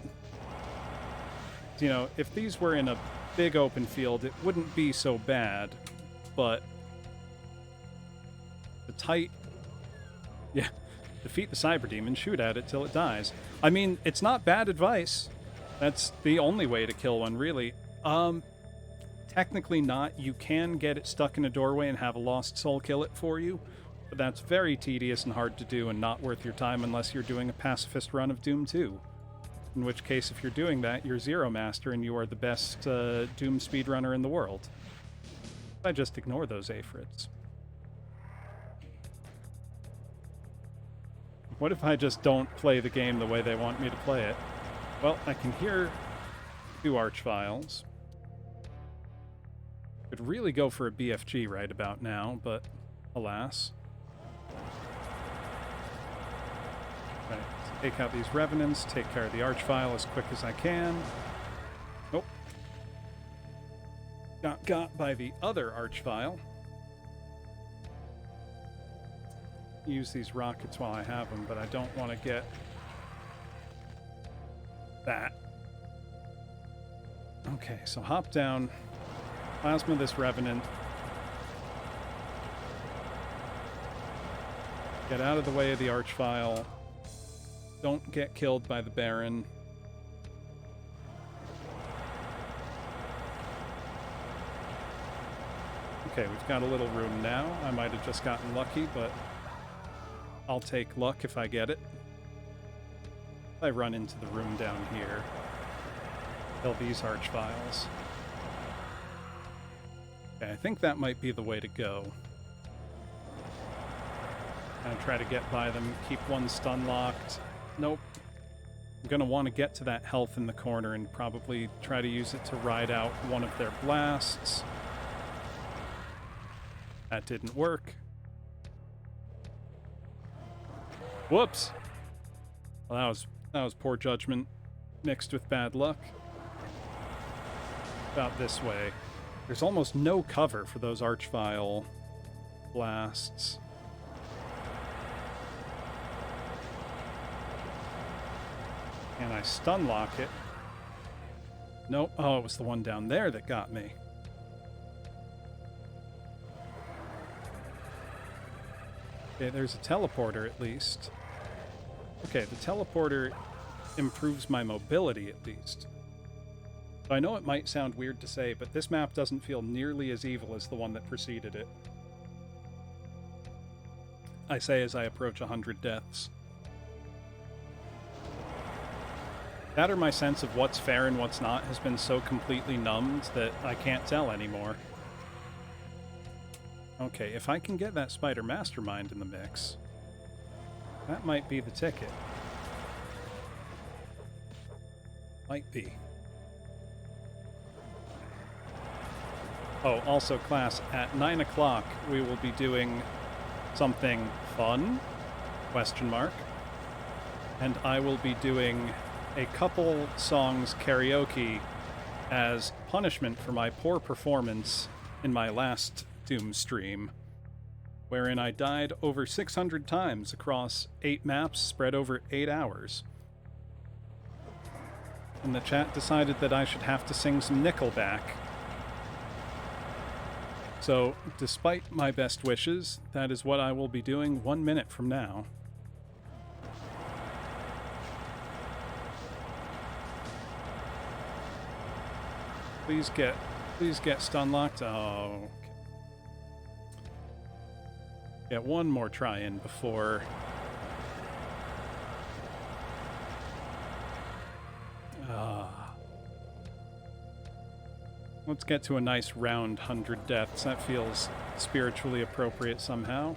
You know, if these were in a big open field, it wouldn't be so bad, but the tight... Yeah, defeat the Cyber Demon, shoot at it till it dies. I mean, it's not bad advice. That's the only way to kill one, really. Technically not. You can get it stuck in a doorway and have a Lost Soul kill it for you, but that's very tedious and hard to do and not worth your time unless you're doing a pacifist run of Doom 2. In which case, if you're doing that, you're Zero Master and you are the best Doom speedrunner in the world. I just ignore those Aphrits. What if I just don't play the game the way they want me to play it? Well, I can hear 2 Archviles. Could really go for a BFG right about now, but alas. Right, take out these Revenants, take care of the Archvile as quick as I can. Nope. Got by the other Archvile. Use these rockets while I have them, but I don't want to get that. Okay, so hop down, plasma this Revenant. Get out of the way of the Archvile. Don't get killed by the Baron. Okay, we've got a little room now. I might have just gotten lucky, but I'll take luck if I get it. I run into the room down here. Kill these Archviles. Okay, I think that might be the way to go. And try to get by them, keep one stun locked. Nope. I'm going to want to get to that health in the corner and probably try to use it to ride out one of their blasts. That didn't work. Whoops! Well, that was poor judgment mixed with bad luck. About this way. There's almost no cover for those Archvile blasts. And I stun lock it. Nope. Oh, it was the one down there that got me. Okay, there's a teleporter at least. Okay, the teleporter improves my mobility at least. So I know it might sound weird to say, but this map doesn't feel nearly as evil as the one that preceded it. I say as I approach 100 deaths. That or my sense of what's fair and what's not has been so completely numbed that I can't tell anymore. Okay, if I can get that Spider Mastermind in the mix, that might be the ticket. Might be. Oh, also class, at 9 o'clock we will be doing something fun, question mark, and I will be doing a couple songs karaoke as punishment for my poor performance in my last Doom stream. wherein I died over 600 times across 8 maps spread over 8 hours. And the chat decided that I should have to sing some Nickelback. So, despite my best wishes, that is what I will be doing 1 minute from now. Please get stun locked. Oh, okay. Get one more try in before. Let's get to a nice round 100 deaths. That feels spiritually appropriate somehow.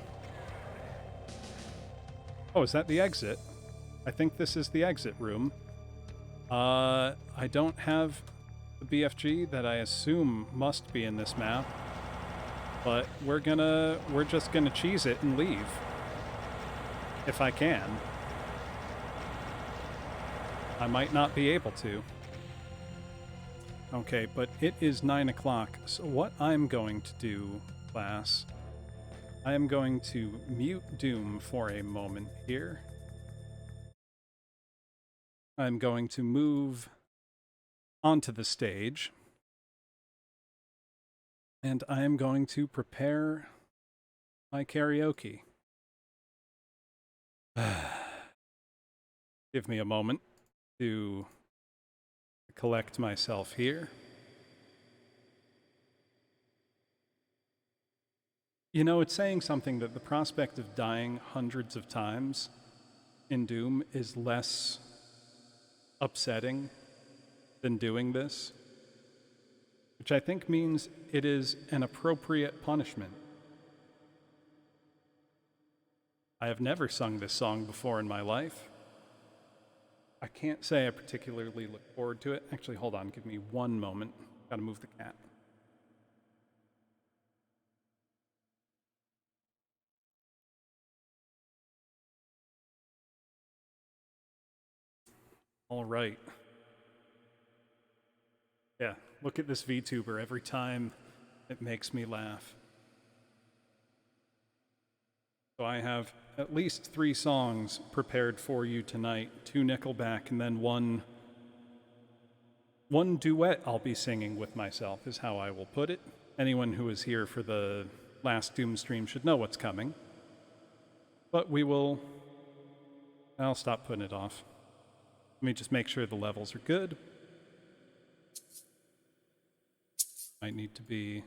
Oh, is that the exit? I think this is the exit room. I don't have the BFG that I assume must be in this map, but we're just gonna cheese it and leave. If I can. I might not be able to. Okay, but it is 9 o'clock, so what I'm going to do, class, I am going to mute Doom for a moment here. I'm going to move onto the stage, and I am going to prepare my karaoke. Give me a moment to collect myself here. You know, it's saying something that the prospect of dying hundreds of times in Doom is less upsetting than doing this, which I think means it is an appropriate punishment. I have never sung this song before in my life. I can't say I particularly look forward to it. Actually, hold on, give me one moment. Gotta move the cat. All right. Yeah, look at this VTuber every time it makes me laugh. So I have at least 3 songs prepared for you tonight. 2 Nickelback, and then one duet I'll be singing with myself, is how I will put it. Anyone who was here for the last Doom stream should know what's coming. But I'll stop putting it off. Let me just make sure the levels are good. Might need to be...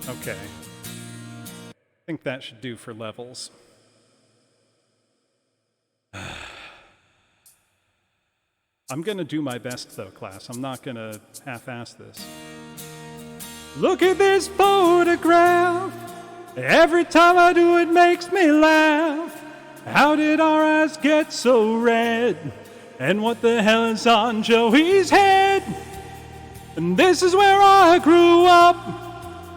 Okay. I think that should do for levels. I'm gonna do my best though, class. I'm not gonna half-ass this. Look at this photograph. Every time I do it makes me laugh. How did our eyes get so red? And what the hell is on Joey's head? And this is where I grew up.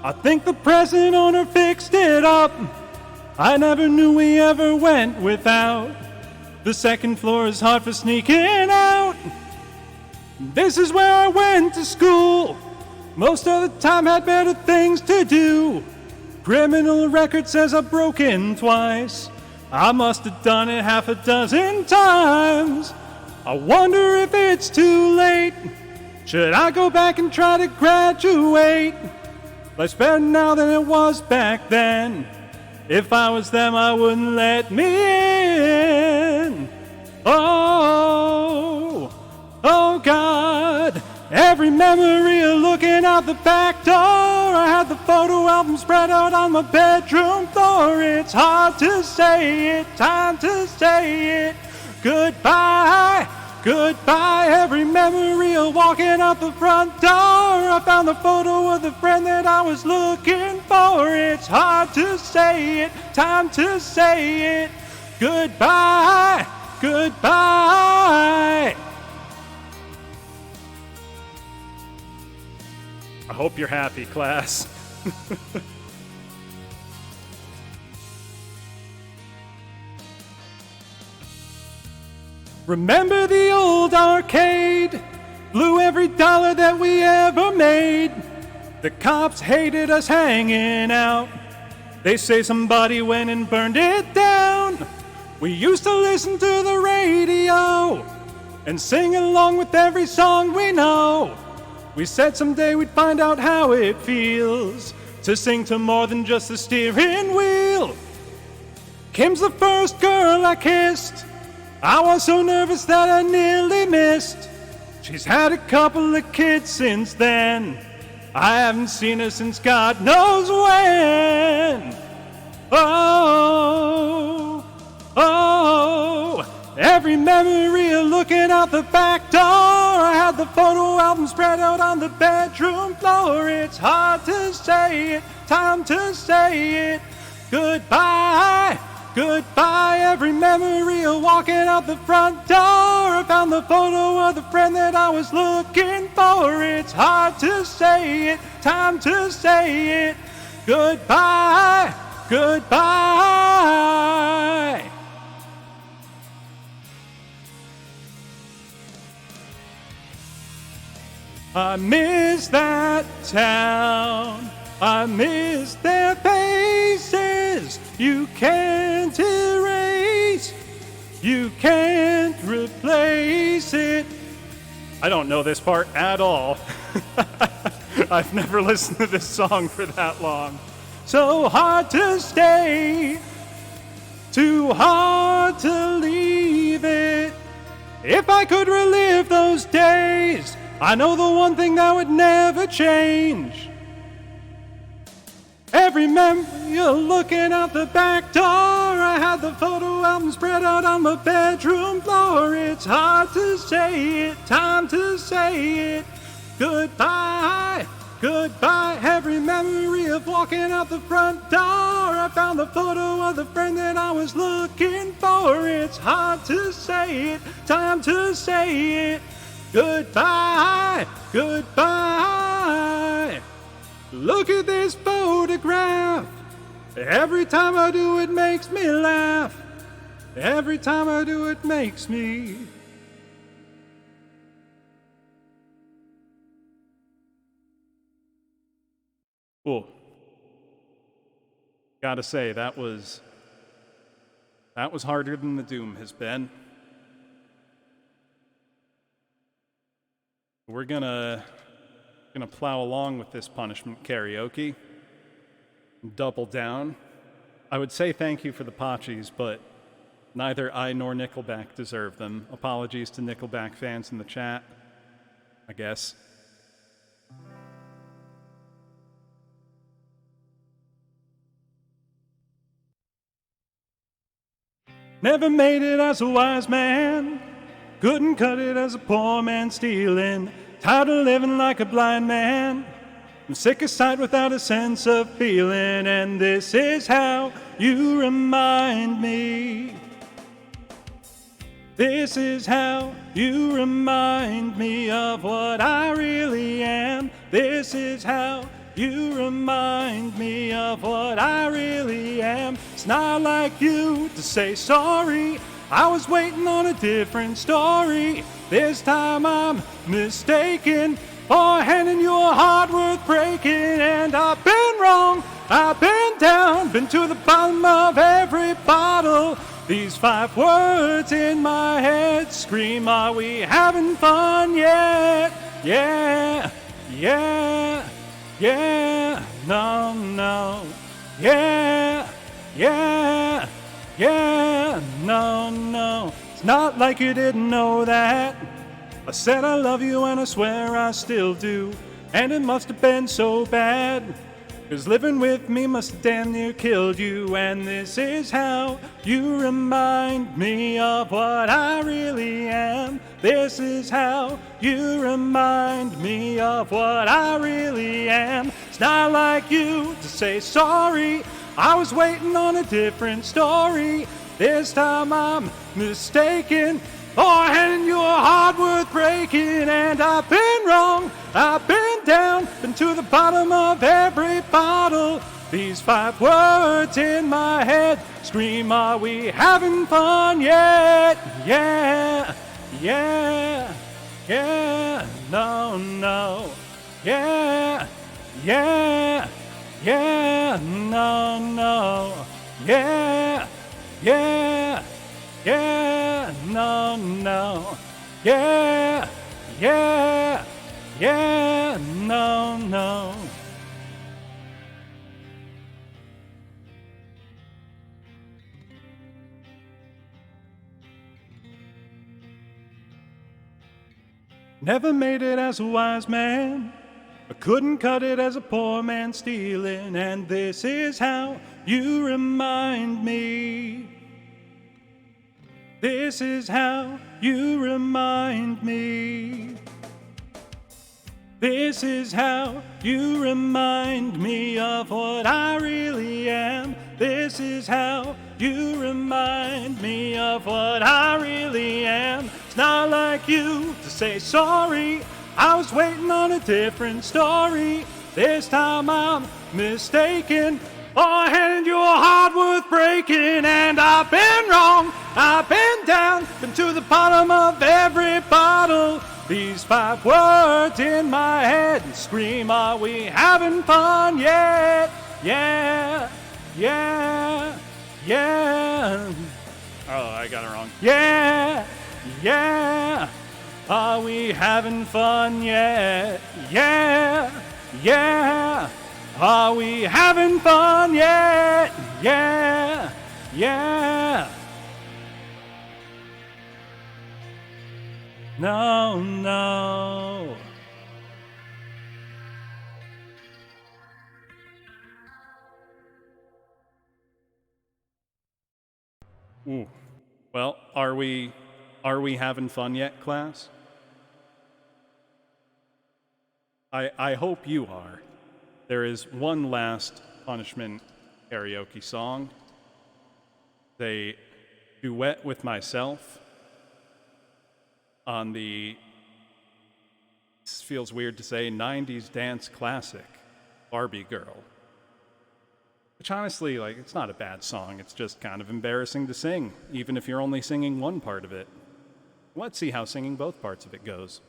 I think the present owner fixed it up. I never knew we ever went without. The second floor is hard for sneaking out. This is where I went to school. Most of the time had better things to do. Criminal record says I've broken twice. I must have done it half a dozen times. I wonder if it's too late. Should I go back and try to graduate? Life's better now than it was back then. If I was them, I wouldn't let me in. Oh, oh God. Every memory of looking out the back door. I had the photo album spread out on my bedroom floor. It's hard to say it, time to say it. Goodbye, goodbye. Every memory of walking out the front door. I found the photo of the friend that I was looking for. It's hard to say it, time to say it. Goodbye, goodbye. I hope you're happy, class. Remember the old arcade? blew every dollar that we ever made. The cops hated us hanging out. They say somebody went and burned it down. We used to listen to the radio and sing along with every song we know. We said someday we'd find out how it feels to sing to more than just the steering wheel. Kim's the first girl I kissed. I was so nervous that I nearly missed. She's had a couple of kids since then. I haven't seen her since God knows when. Oh, oh, every memory of looking out the back door. I had the photo album spread out on the bedroom floor. It's hard to say it, time to say it. Goodbye, goodbye, every memory of walking out the front door. I found the photo of the friend that I was looking for. It's hard to say it, time to say it. Goodbye, goodbye. I miss that town. I miss their faces. You can't erase. You can't replace it. I don't know this part at all. I've never listened to this song for that long. So hard to stay, too hard to leave it. If I could relive those days, I know the one thing that would never change. Every memory of looking out the back door. I had the photo album spread out on the bedroom floor. It's hard to say it, time to say it. Goodbye, goodbye. Every memory of walking out the front door. I found the photo of the friend that I was looking for. It's hard to say it, time to say it. Goodbye, goodbye. Look at this photograph. Every time I do it makes me laugh. Every time I do it makes me. Oh, gotta say, that was harder than the doom has been. We're gonna plow along with this punishment karaoke. Double down. I would say thank you for the Pachis, but neither I nor Nickelback deserve them. Apologies to Nickelback fans in the chat, I guess. Never made it as a wise man. Couldn't cut it as a poor man stealing. Tired of living like a blind man. I'm sick of sight without a sense of feeling. And this is how you remind me. This is how you remind me of what I really am. This is how you remind me of what I really am. It's not like you to say sorry. I was waiting on a different story. This time I'm mistaken for handing you a heart worth breaking. And I've been wrong, I've been down, been to the bottom of every bottle. These 5 words in my head scream, are we having fun yet? Yeah, yeah, yeah, no, no. Yeah, yeah, yeah, no, no. It's not like you didn't know that. I said I love you and I swear I still do. And it must have been so bad, 'cause living with me must have damn near killed you. And this is how you remind me of what I really am. This is how you remind me of what I really am. It's not like you to say sorry. I was waiting on a different story. This time I'm mistaken for handing you a heart worth breaking. And I've been wrong, I've been down, been to the bottom of every bottle. These 5 words in my head scream, are we having fun yet? Yeah, yeah, yeah. no, no. Yeah, yeah, yeah, no, no. Yeah, yeah, yeah, no, no. Yeah, yeah, yeah, no, no. Never made it as a wise man. I couldn't cut it as a poor man stealing. And this is how you remind me. This is how you remind me. This is how you remind me of what I really am. This is how you remind me of what I really am. It's not like you to say sorry. I was waiting on a different story. This time I'm mistaken. Oh, I handed you a heart worth breaking. And I've been wrong, I've been down, been to the bottom of every bottle. These 5 words in my head scream, are we having fun yet? Yeah, yeah, yeah. Oh, I got it wrong. Yeah, yeah. Are we having fun yet? Yeah, yeah. Are we having fun yet? Yeah, yeah. No, no. Ooh. Well, are we having fun yet, class? I hope you are. There is one last punishment karaoke song. They duet with myself on the, this feels weird to say, 90s dance classic, Barbie Girl. Which honestly, like, it's not a bad song, it's just kind of embarrassing to sing, even if you're only singing one part of it. Let's see how singing both parts of it goes.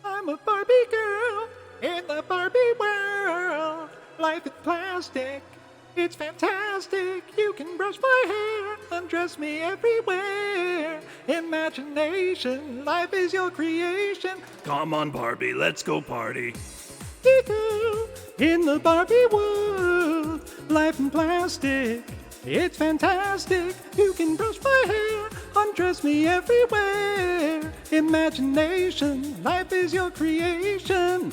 I'm a Barbie girl in the Barbie world. Life is plastic, it's fantastic. You can brush my hair, undress me everywhere. Imagination, life is your creation. Come on, Barbie, let's go party. In the Barbie world, life in plastic, it's fantastic. You can brush my hair, undress me everywhere. Imagination, life is your creation.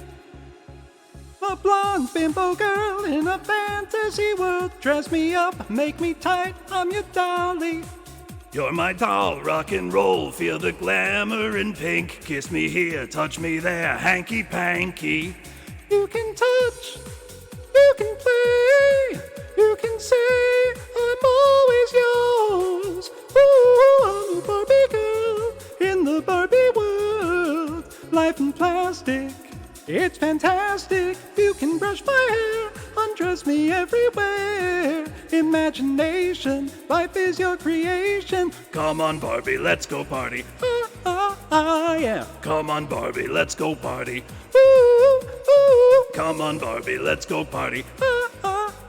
A blonde bimbo girl in a fantasy world. Dress me up, make me tight, I'm your dolly. You're my doll, rock and roll, feel the glamour in pink. Kiss me here, touch me there, hanky-panky. You can touch, you can play, you can say I'm always yours. Ooh, I'm a Barbie girl in the Barbie world. Life in plastic, it's fantastic. You can brush my hair, undress me everywhere. Imagination, life is your creation. Come on, Barbie, let's go party. Yeah. Come on, Barbie, let's go party. Ooh, ooh. Come on, Barbie, let's go party.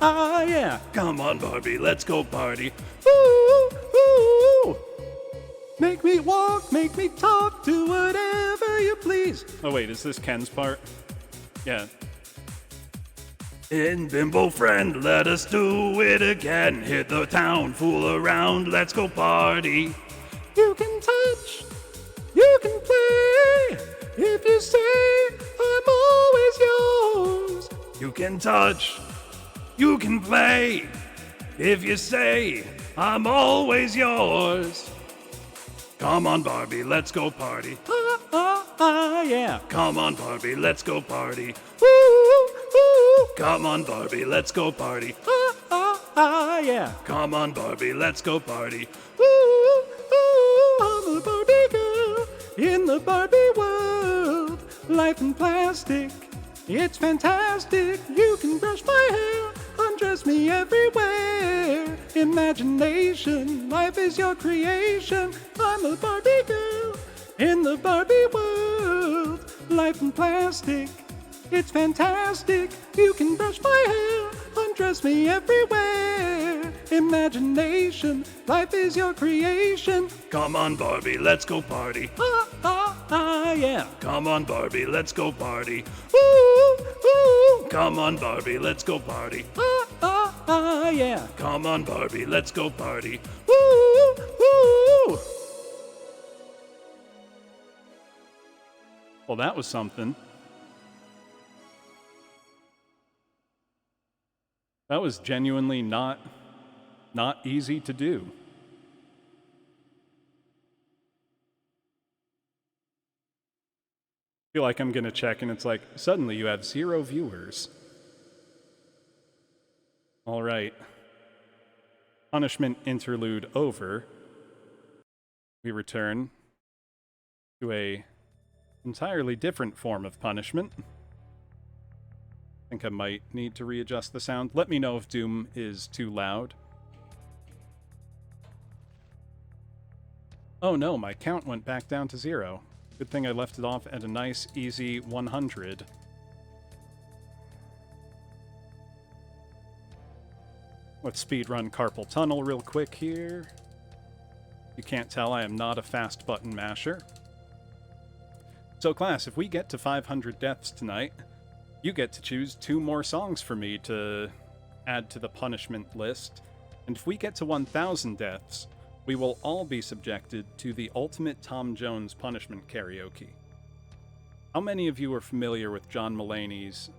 Yeah. Come on, Barbie, let's go party. Ooh, ooh. Make me walk, make me talk, do whatever you please. Oh wait, is this Ken's part? Yeah. In Bimbo Friend, let us do it again. Hit the town, fool around, let's go party. You can touch, you can play. If you say I'm always yours. You can touch, you can play. If you say I'm always yours. Come on, Barbie, let's go party. Yeah. Come on, Barbie, let's go party. Ooh, ooh. Come on, Barbie, let's go party. Yeah. Come on, Barbie, let's go party. Ooh, ooh. I'm a Barbie girl in the Barbie world. Life in plastic, It's fantastic. You can brush my hair, undress me everywhere. Imagination, life is your creation. I'm a Barbie girl in the Barbie world. Life in plastic, it's fantastic. You can brush my hair, undress me everywhere. Imagination, life is your creation. Come on, Barbie, let's go party. Yeah. Come on, Barbie, let's go party. Ooh, ooh. Come on, Barbie, let's go party. Yeah. Come on, Barbie, let's go party. Ooh, ooh. Well, that was something. That was genuinely not easy to do. I feel like I'm gonna check and it's like, suddenly you have 0 viewers. All right. Punishment interlude over. We return to a entirely different form of punishment. I think I might need to readjust the sound. Let me know if Doom is too loud. Oh no, my count went back down to 0. Good thing I left it off at a nice, easy 100. Let's speedrun Carpal Tunnel real quick here. You can't tell I am not a fast button masher. So class, if we get to 500 deaths tonight, you get to choose 2 more songs for me to add to the punishment list. And if we get to 1,000 deaths, we will all be subjected to the ultimate Tom Jones punishment karaoke. How many of you are familiar with John Mulaney's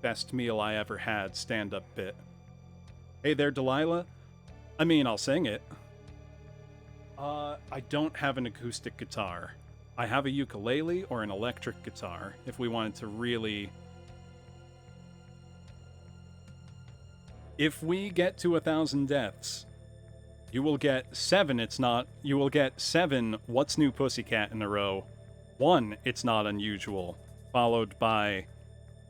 Best Meal I Ever Had stand-up bit? Hey there, Delilah. I mean, I'll sing it. I don't have an acoustic guitar. I have a ukulele or an electric guitar, if we wanted to really... If we get to 1,000 deaths, you will get 7, you will get 7 What's New Pussycat in a row. 1, It's Not Unusual, followed by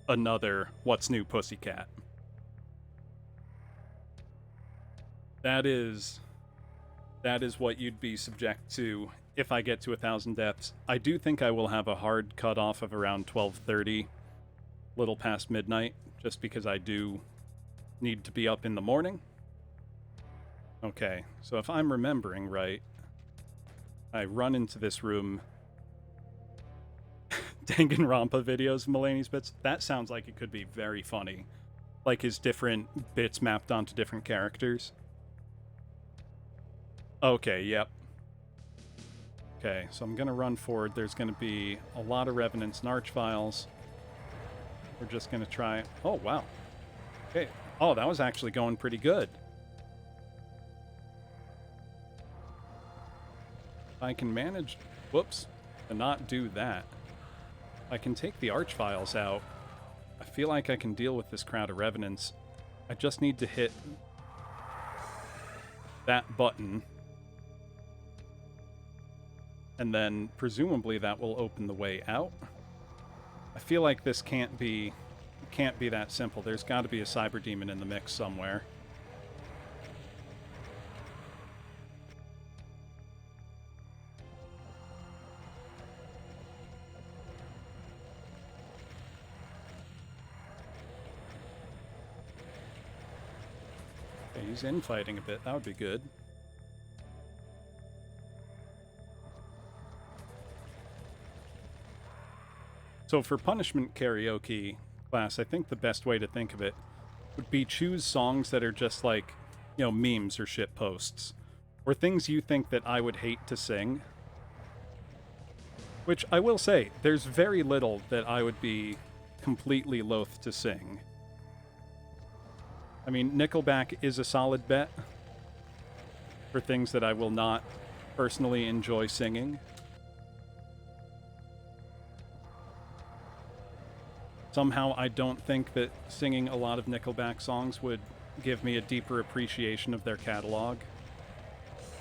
another What's New Pussycat. That is what you'd be subject to if I get to 1,000 deaths. I do think I will have a hard cutoff of around 12:30, little past midnight, just because I do need to be up in the morning. Okay, so if I'm remembering right, I run into this room. Danganronpa videos of Mulaney's bits. That sounds like it could be very funny. Like his different bits mapped onto different characters. Okay, yep. Okay, so I'm gonna run forward. There's gonna be a lot of Revenants and Archviles. We're just gonna try... Oh, wow. Okay. Oh, that was actually going pretty good. I can manage... Whoops. To not do that. I can take the Archviles out. I feel like I can deal with this crowd of Revenants. I just need to hit that button. And then, presumably, that will open the way out. I feel like this can't be that simple. There's got to be a cyber demon in the mix somewhere. Okay, he's infighting a bit. That would be good. So for punishment karaoke class, I think the best way to think of it would be choose songs that are just like, you know, memes or shit posts. Or things you think that I would hate to sing. Which I will say, there's very little that I would be completely loath to sing. I mean, Nickelback is a solid bet for things that I will not personally enjoy singing. Somehow I don't think that singing a lot of Nickelback songs would give me a deeper appreciation of their catalog.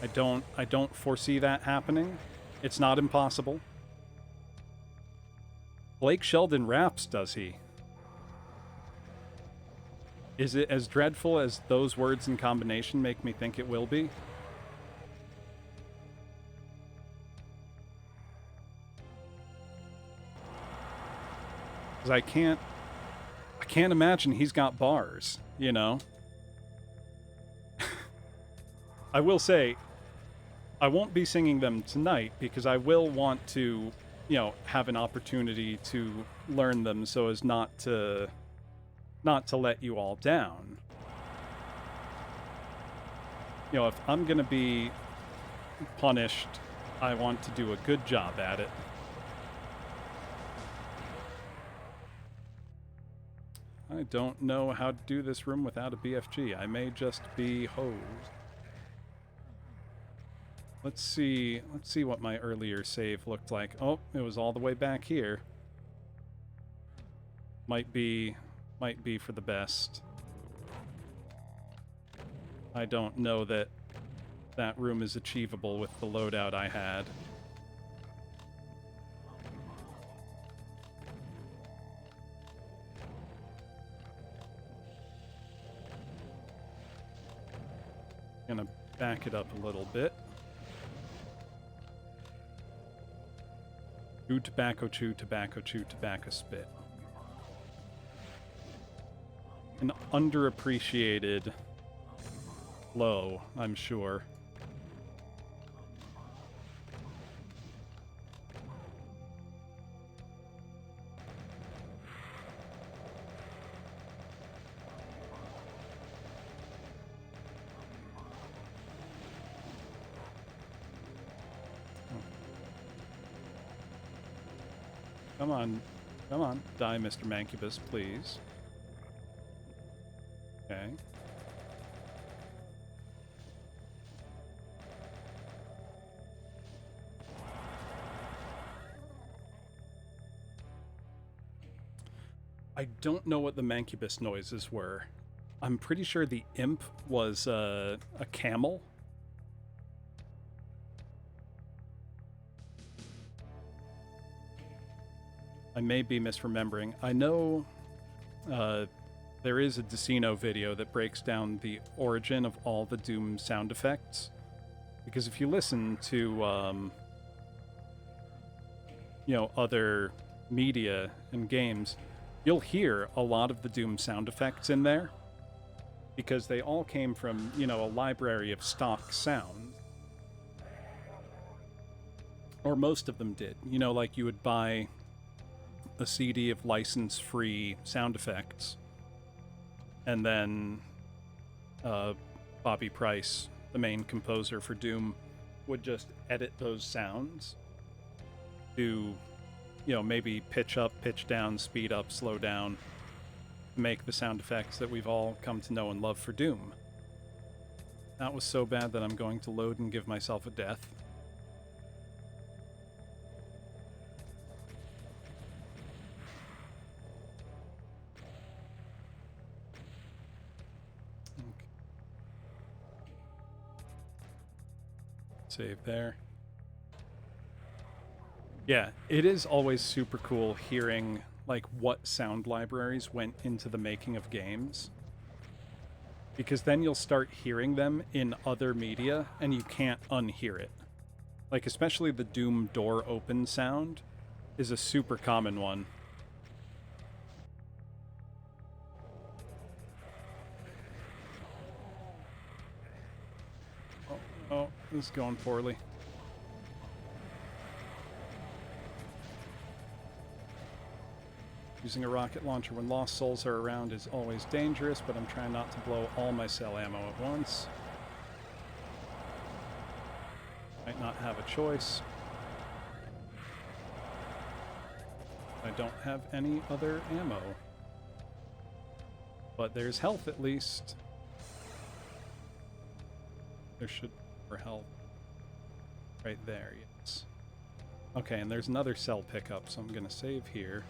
I don't foresee that happening. It's not impossible. Blake Sheldon raps, does he? Is it as dreadful as those words in combination make me think it will be? Because I can't imagine he's got bars, you know? I will say, I won't be singing them tonight because I will want to, you know, have an opportunity to learn them so as not to let you all down. You know, if I'm gonna be punished, I want to do a good job at it. I don't know how to do this room without a BFG. I may just be hosed. Let's see what my earlier save looked like. Oh, it was all the way back here. Might be for the best. I don't know that that room is achievable with the loadout I had. Gonna back it up a little bit. Chew, tobacco, tobacco spit. An underappreciated low, I'm sure. Come on, die, Mr. Mancubus, please. Okay. I don't know what the Mancubus noises were. I'm pretty sure the imp was a camel. I may be misremembering. I know there is a Decino video that breaks down the origin of all the Doom sound effects. Because if you listen to, you know, other media and games, you'll hear a lot of the Doom sound effects in there. Because they all came from, you know, a library of stock sound. Or most of them did. You know, like you would buy a CD of license-free sound effects, and then Bobby Price, the main composer for Doom, would just edit those sounds to, you know, maybe pitch up, pitch down, speed up, slow down, make the sound effects that we've all come to know and love for Doom. That was so bad that I'm going to load and give myself a death. Save there. Yeah, it is always super cool hearing like what sound libraries went into the making of games. Because then you'll start hearing them in other media and you can't unhear it. Like especially the Doom door open sound is a super common one. Oh, this is going poorly. Using a rocket launcher when lost souls are around is always dangerous, but I'm trying not to blow all my cell ammo at once. Might not have a choice. I don't have any other ammo. But there's health at least. There should be more health. Right there, yes. Okay, and there's another cell pickup, so I'm gonna save here.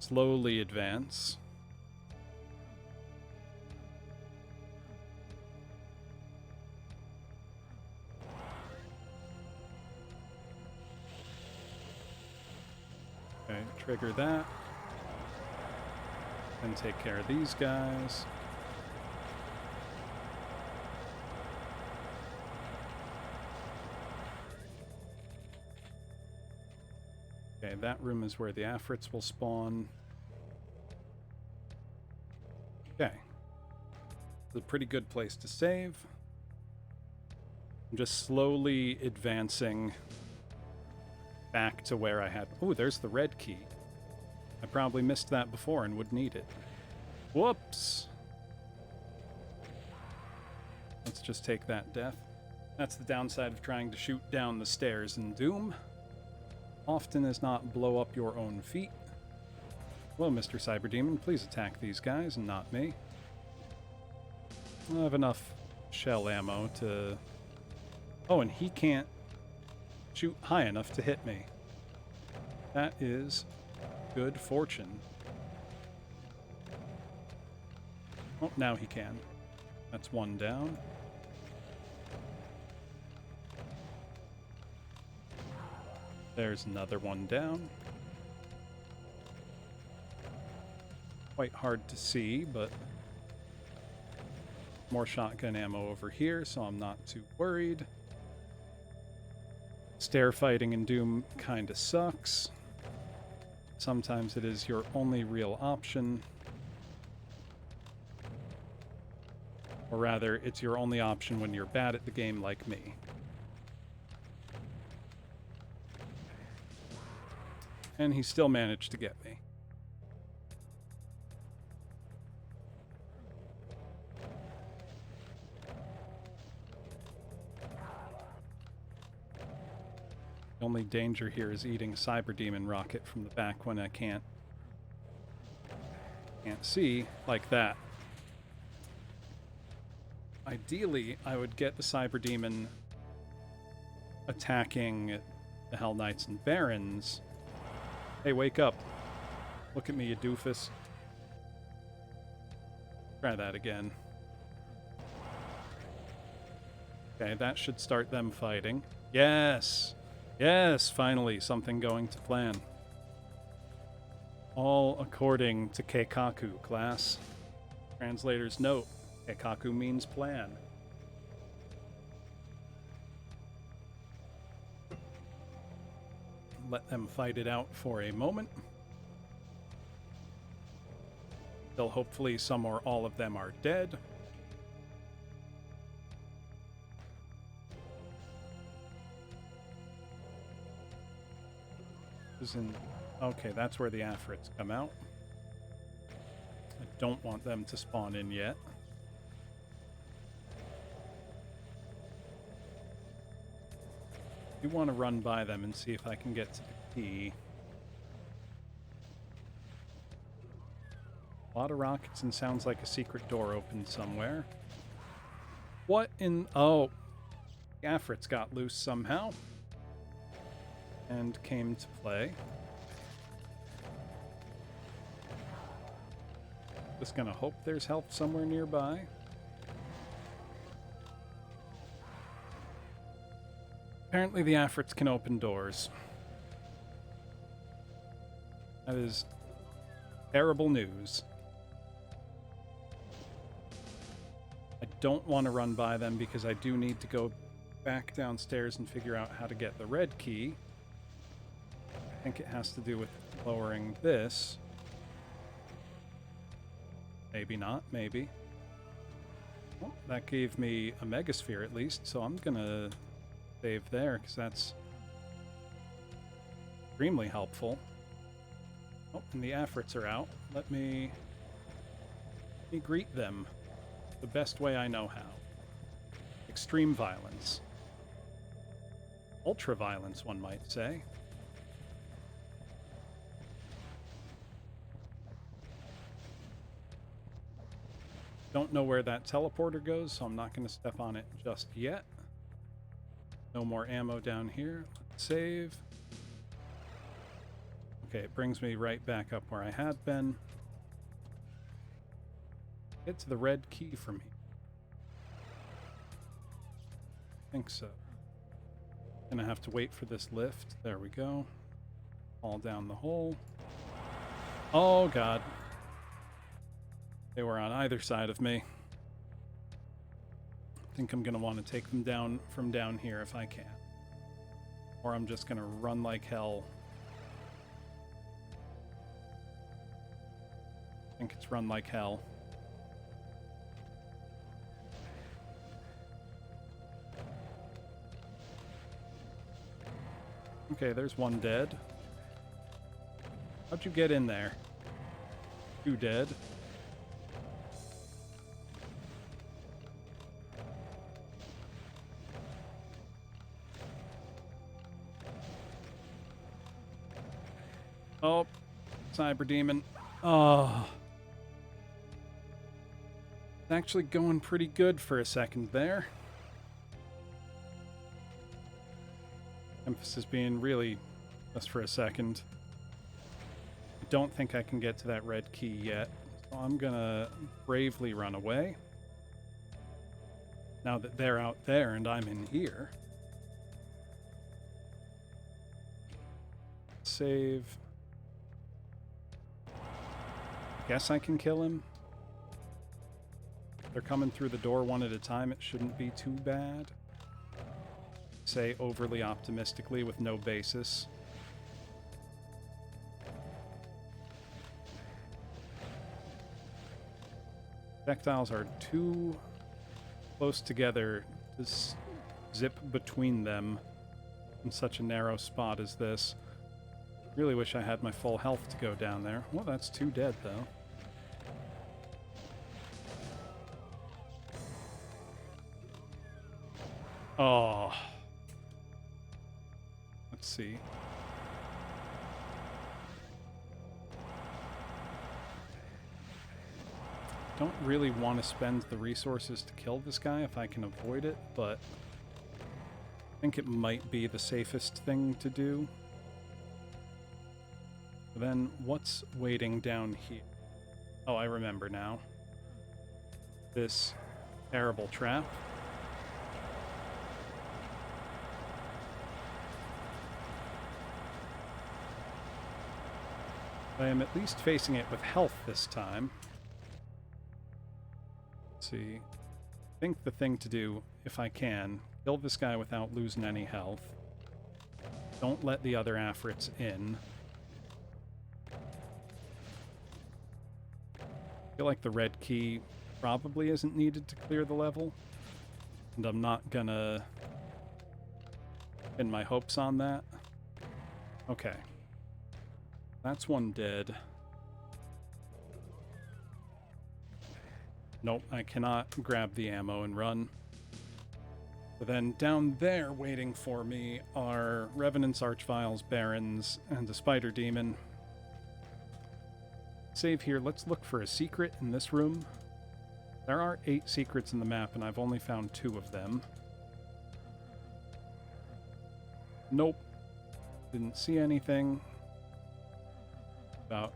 Slowly advance. Okay, trigger that. And take care of these guys. Okay, that room is where the Afrits will spawn. Okay. It's a pretty good place to save. I'm just slowly advancing back to where I had... Oh, there's the red key. I probably missed that before and would need it. Whoops! Let's just take that death. That's the downside of trying to shoot down the stairs in Doom. Often as not, blow up your own feet. Hello, Mr. Cyberdemon. Please attack these guys and not me. I have enough shell ammo to... Oh, and he can't shoot high enough to hit me. That is good fortune. Oh, now he can. That's one down. There's another one down. Quite hard to see, but more shotgun ammo over here, so I'm not too worried. Stair fighting in Doom kinda sucks. Sometimes it is your only real option. Or rather, it's your only option when you're bad at the game like me. And he still managed to get me. The only danger here is eating a Cyberdemon rocket from the back when I can't see like that. Ideally, I would get the Cyberdemon attacking the Hell Knights and Barons. Hey, wake up. Look at me, you doofus. Try that again. Okay, that should start them fighting. Yes! Yes, finally, something going to plan. All according to Keikaku, class. Translator's note. Keikaku means plan. Let them fight it out for a moment. Till hopefully some or all of them are dead. Okay, that's where the Afrits come out. I don't want them to spawn in yet. I want to run by them and see if I can get to the key. A lot of rockets and sounds like a secret door opened somewhere. What in... Oh, the Afrits got loose somehow. And came to play. Just gonna hope there's help somewhere nearby. Apparently the Afrits can open doors. That is terrible news. I don't want to run by them because I do need to go back downstairs and figure out how to get the red key. I think it has to do with lowering this. Maybe not, maybe. Well, that gave me a megasphere at least, so I'm gonna save there, because that's extremely helpful. Oh, and the Afrits are out. Let me greet them the best way I know how. Extreme violence. Ultra violence, one might say. Don't know where that teleporter goes, so I'm not going to step on it just yet. No more ammo down here. Let's save. Okay, it brings me right back up where I had been. Get to the red key from here. I think so. Gonna have to wait for this lift. There we go. Fall down the hole. Oh god. They were on either side of me. I think I'm going to want to take them down from down here if I can. Or I'm just going to run like hell. I think it's run like hell. Okay, there's one dead. How'd you get in there? Two dead. Oh, Cyber Demon. Oh. It's actually going pretty good for a second there. Emphasis being really just for a second. I don't think I can get to that red key yet, so I'm gonna bravely run away. Now that they're out there and I'm in here. Save. Guess I can kill him. They're coming through the door one at a time. It shouldn't be too bad. Say overly optimistically with no basis. Projectiles are too close together to zip between them in such a narrow spot as this. Really wish I had my full health to go down there. Well, that's two dead, though. Oh. Let's see. Don't really want to spend the resources to kill this guy if I can avoid it, but I think it might be the safest thing to do. Then what's waiting down here? Oh, I remember now. This terrible trap. I am at least facing it with health this time. Let's see. I think the thing to do, if I can, kill this guy without losing any health. Don't let the other Afrits in. I feel like the red key probably isn't needed to clear the level, and I'm not gonna pin my hopes on that. Okay. That's one dead. Nope, I cannot grab the ammo and run. But then down there waiting for me are Revenants, Archviles, Barons, and a Spider Demon. Save here. Let's look for a secret in this room. There are 8 secrets in the map, and I've only found 2 of them. Nope. Didn't see anything. About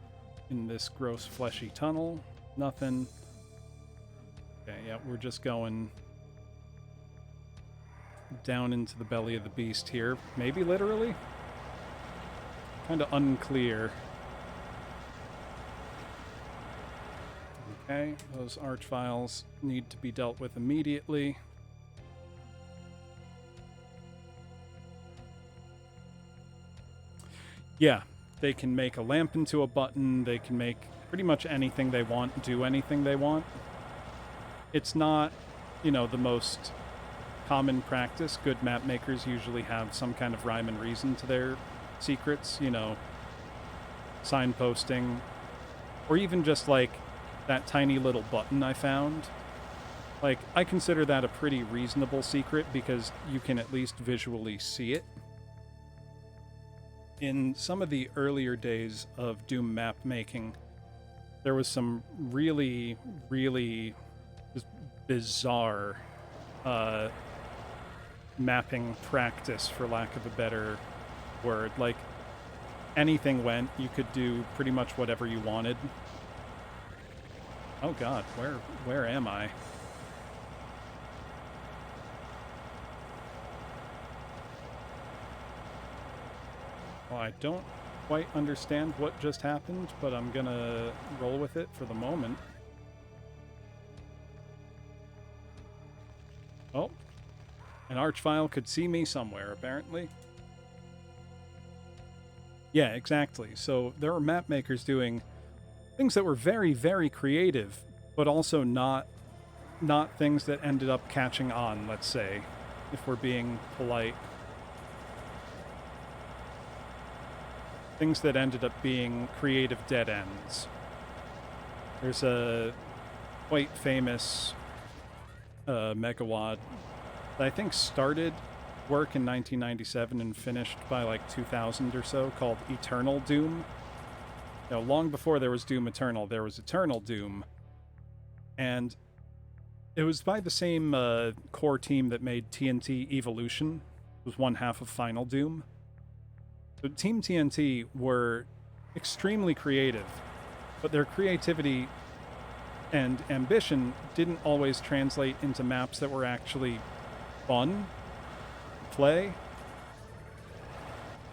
in this gross fleshy tunnel. Nothing. Okay, yeah, we're just going down into the belly of the beast here. Maybe literally? Kind of unclear. Okay, those Archviles need to be dealt with immediately. Yeah, they can make a lamp into a button, they can make pretty much anything they want, do anything they want. It's not, you know, the most common practice. Good map makers usually have some kind of rhyme and reason to their secrets, you know, signposting, or even just like that tiny little button I found. Like, I consider that a pretty reasonable secret because you can at least visually see it. In some of the earlier days of Doom map making, there was some really, really just bizarre mapping practice, for lack of a better word. Like, anything went. You could do pretty much whatever you wanted. Oh god, where am I? Well, I don't quite understand what just happened, but I'm gonna roll with it for the moment. An archvile could see me somewhere, apparently. Yeah, exactly. So there were map makers doing things that were very, very creative, but also not things that ended up catching on, let's say, if we're being polite. Things that ended up being creative dead ends. There's a quite famous megawad that I think started work in 1997 and finished by like 2000 or so, called Eternal Doom. You know, long before there was Doom Eternal, there was Eternal Doom. And it was by the same core team that made TNT Evolution. It was one half of Final Doom. So Team TNT were extremely creative, but their creativity and ambition didn't always translate into maps that were actually fun to play.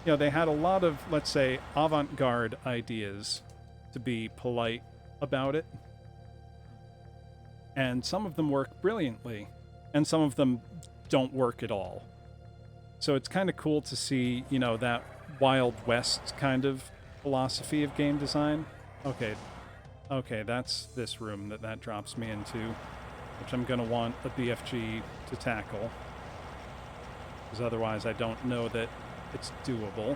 You know, they had a lot of, let's say, avant-garde ideas, to be polite about it. And some of them work brilliantly, and some of them don't work at all. So it's kind of cool to see, you know, that Wild West kind of philosophy of game design. Okay, that's this room that drops me into, which I'm going to want a BFG to tackle, because otherwise I don't know that it's doable.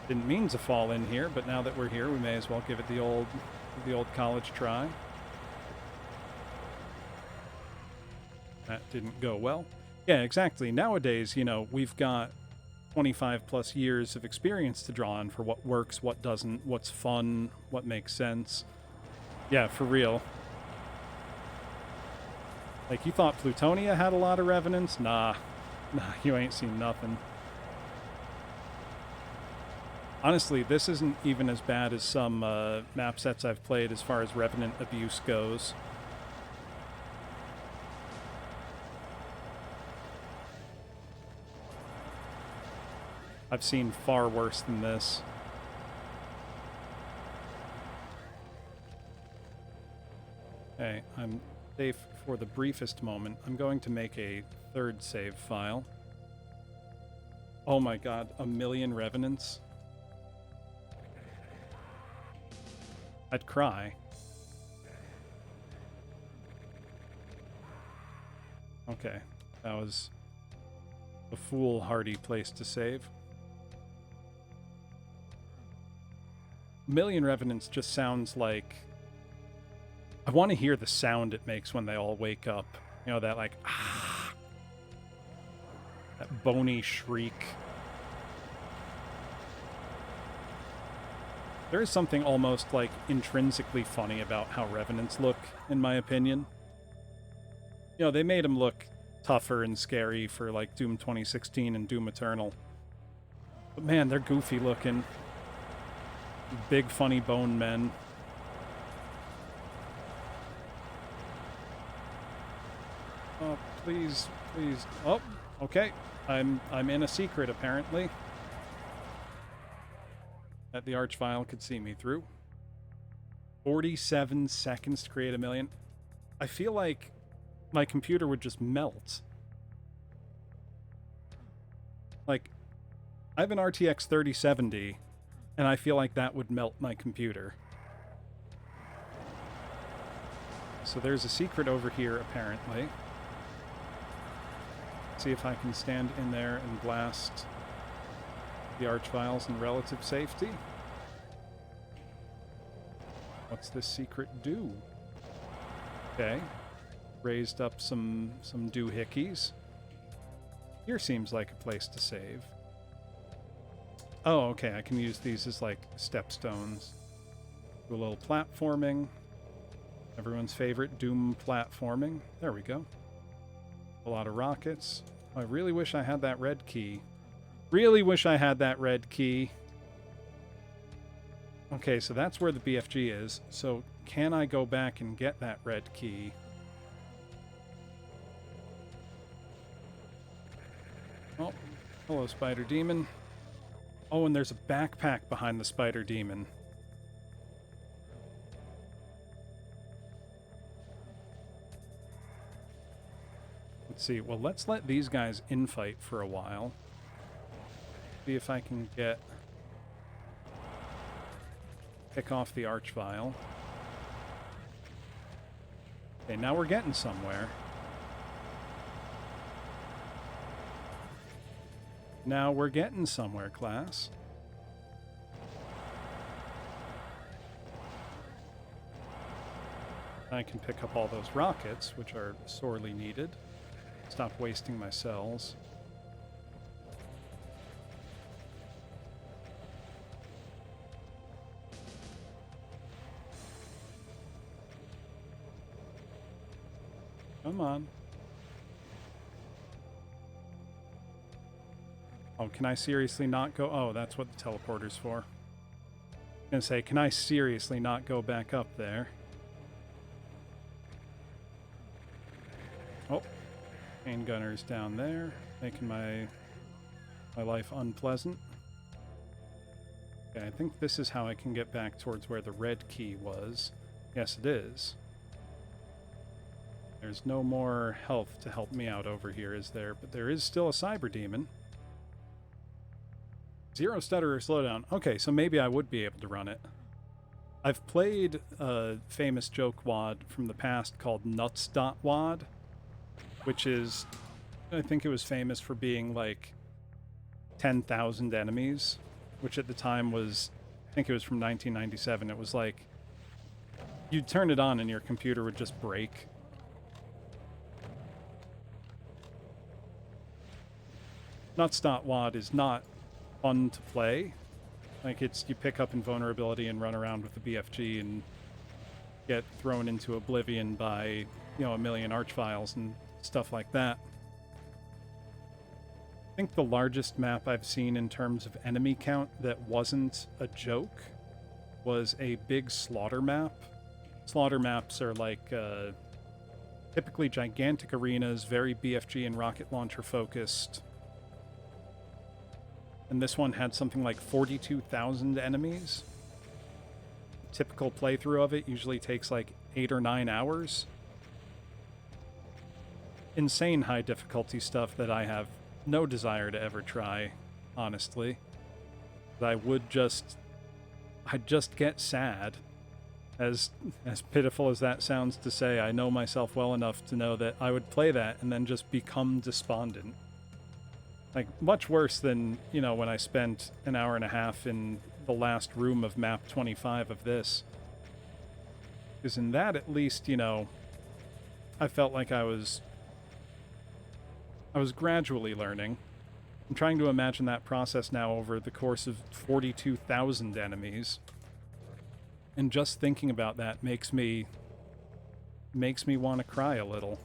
Didn't mean to fall in here, but now that we're here, we may as well give it the old college try. That didn't go well. Yeah, exactly. Nowadays, you know, we've got 25 plus years of experience to draw on for what works, what doesn't, what's fun, what makes sense. Yeah, for real. Like, you thought Plutonia had a lot of revenants? Nah, you ain't seen nothing. Honestly, this isn't even as bad as some map sets I've played as far as revenant abuse goes. I've seen far worse than this. Okay, I'm safe for the briefest moment. I'm going to make a third save file. Oh my god, 1,000,000 revenants? I'd cry. Okay, that was a foolhardy place to save. 1,000,000 revenants just sounds like... I want to hear the sound it makes when they all wake up. You know, that like, ah, that bony shriek. There is something almost like intrinsically funny about how revenants look, in my opinion. You know, they made them look tougher and scary for like Doom 2016 and Doom Eternal. But man, they're goofy looking. Big funny bone men. Oh, please, please. Oh, okay. I'm in a secret apparently. That the archvile could see me through. 47 seconds to create 1,000,000. I feel like my computer would just melt. Like, I have an RTX 3070, and I feel like that would melt my computer. So there's a secret over here, apparently. See if I can stand in there and blast the archviles in relative safety. What's this secret do? Okay. Raised up some doohickeys. Here seems like a place to save. Oh, okay, I can use these as like stepstones. Do a little platforming. Everyone's favorite Doom platforming. There we go. A lot of rockets. I really wish I had that red key. Really wish I had that red key. Okay, so that's where the BFG is. So can I go back and get that red key? Oh, hello, Spider Demon. Oh, and there's a backpack behind the Spider Demon. see, well, let's let these guys infight for a while. See if I can pick off the Archvile. Okay, now we're getting somewhere. Now we're getting somewhere, class. I can pick up all those rockets, which are sorely needed. Stop wasting my cells. Come on. Oh, can I seriously not go? Oh, that's what the teleporter's for. I'm gonna say, can I seriously not go back up there? Oh, main gunner's down there, making my life unpleasant. Okay, I think this is how I can get back towards where the red key was. Yes, it is. There's no more health to help me out over here, is there? But there is still a cyber demon. 0 stutter or slowdown. Okay, so maybe I would be able to run it. I've played a famous joke WAD from the past called Nuts.WAD, which is, I think it was famous for being like 10,000 enemies, which at the time was, I think it was from 1997. It was like, you'd turn it on and your computer would just break. Nuts.WAD is not fun to play. Like, it's, you pick up invulnerability and run around with the BFG and get thrown into oblivion by, you know, a million archviles and stuff like that. I think the largest map I've seen in terms of enemy count that wasn't a joke was a big slaughter map. Slaughter maps are like typically gigantic arenas, very BFG and rocket launcher focused. And this one had something like 42,000 enemies. Typical playthrough of it usually takes like 8 or 9 hours. Insane high difficulty stuff that I have no desire to ever try, honestly. I'd just get sad. As pitiful as that sounds to say, I know myself well enough to know that I would play that and then just become despondent. Like, much worse than, you know, when I spent an hour and a half in the last room of map 25 of this. Because in that, at least, you know, I felt like I was gradually learning. I'm trying to imagine that process now over the course of 42,000 enemies. And just thinking about that makes me want to cry a little.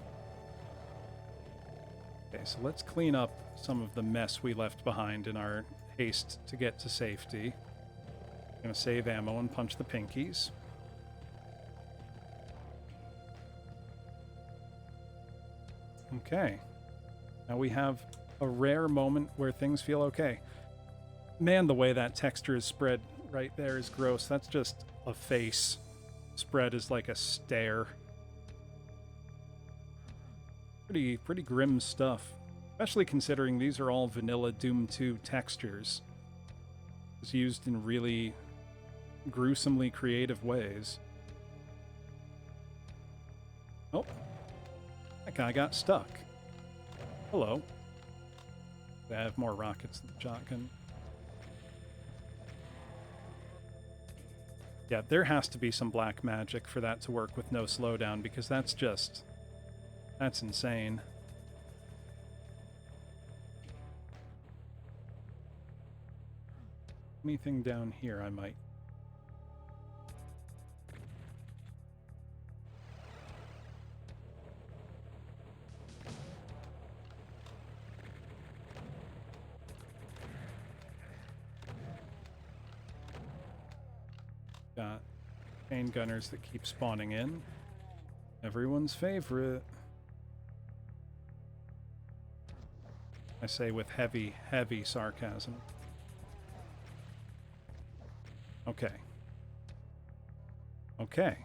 Okay, so let's clean up some of the mess we left behind in our haste to get to safety. I'm gonna save ammo and punch the pinkies. Okay. Now we have a rare moment where things feel okay. Man, the way that texture is spread right there is gross. That's just a face spread as like a stare. Pretty grim stuff. Especially considering these are all vanilla Doom 2 textures. It's used in really gruesomely creative ways. Oh. That guy got stuck. Hello. I have more rockets than the shotgun. Yeah, there has to be some black magic for that to work with no slowdown, because that's insane. Anything down here I might... Got chain gunners that keep spawning in. Everyone's favorite. I say with heavy, heavy sarcasm. Okay. Okay.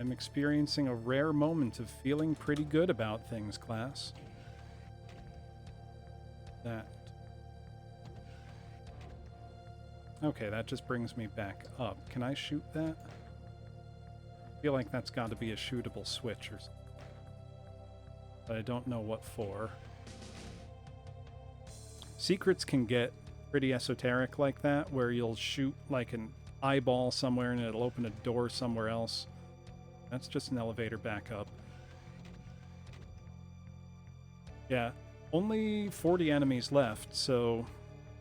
I'm experiencing a rare moment of feeling pretty good about things, class. That. Okay, that just brings me back up. Can I shoot that? I feel like that's got to be a shootable switch or something. But I don't know what for. Secrets can get pretty esoteric like that, where you'll shoot like an eyeball somewhere and it'll open a door somewhere else. That's just an elevator back up. Yeah, only 40 enemies left, so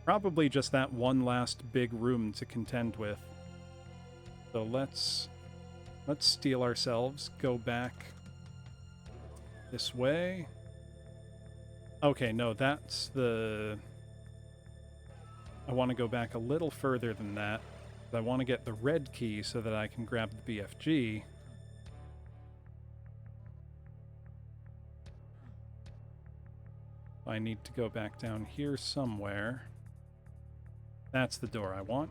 probably just that one last big room to contend with. So let's steel ourselves, go back this way. Okay, no, that's the... I want to go back a little further than that. I want to get the red key so that I can grab the BFG. I need to go back down here somewhere. That's the door I want.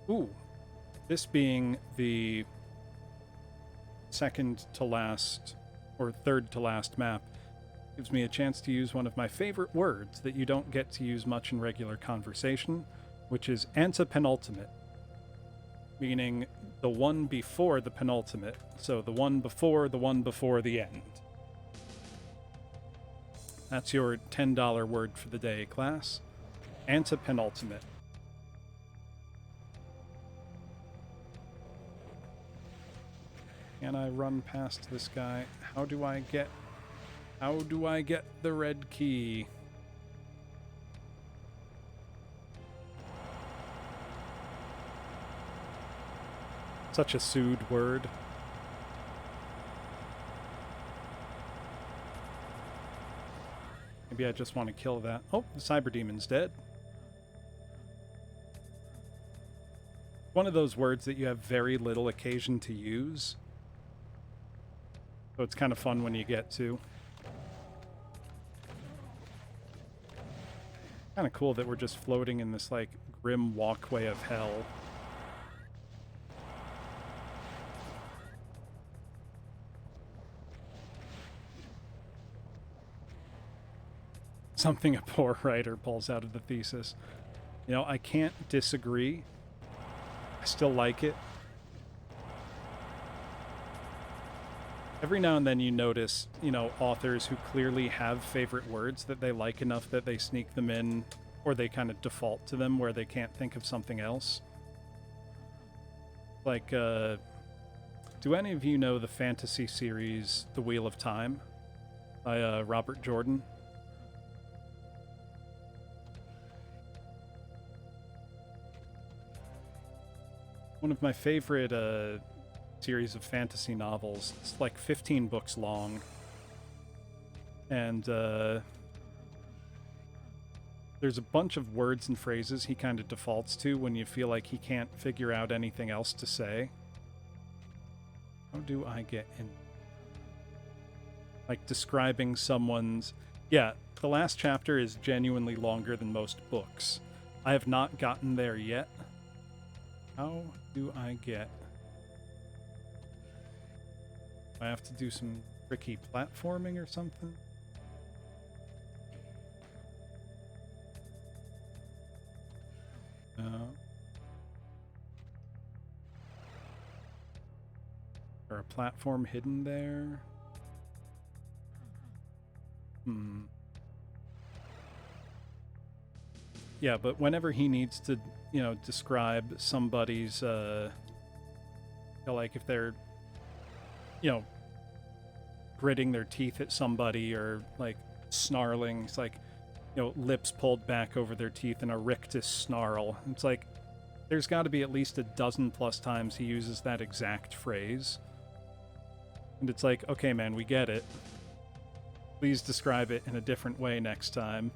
Ooh, this being the second to last, or third to last map, gives me a chance to use one of my favorite words that you don't get to use much in regular conversation, which is antepenultimate, meaning the one before the penultimate, so the one before the end. That's your $10 word for the day, class. Antepenultimate. Can I run past this guy? How do I get the red key? Such a sued word. Maybe I just want to kill that. Oh, the cyber demon's dead. One of those words that you have very little occasion to use. So it's kind of fun when you get to. Kind of cool that we're just floating in this, like, grim walkway of hell. Something a poor writer pulls out of the thesis. You know, I can't disagree. I still like it. Every now and then you notice, you know, authors who clearly have favorite words that they like enough that they sneak them in, or they kind of default to them where they can't think of something else. Like, do any of you know the fantasy series The Wheel of Time by Robert Jordan? One of my favorite series of fantasy novels. It's like 15 books long. And there's a bunch of words and phrases he kind of defaults to when you feel like he can't figure out anything else to say. How do I get in? Like describing someone's... Yeah, the last chapter is genuinely longer than most books. I have not gotten there yet. How do I get... I have to do some tricky platforming or something? Or a platform hidden there? Yeah, but whenever he needs to, you know, describe somebody's, like if they're, you know, gritting their teeth at somebody or like snarling, it's like, you know, lips pulled back over their teeth in a rictus snarl. It's like, there's got to be at least a dozen plus times he uses that exact phrase. And it's like, okay, man, we get it. Please describe it in a different way next time.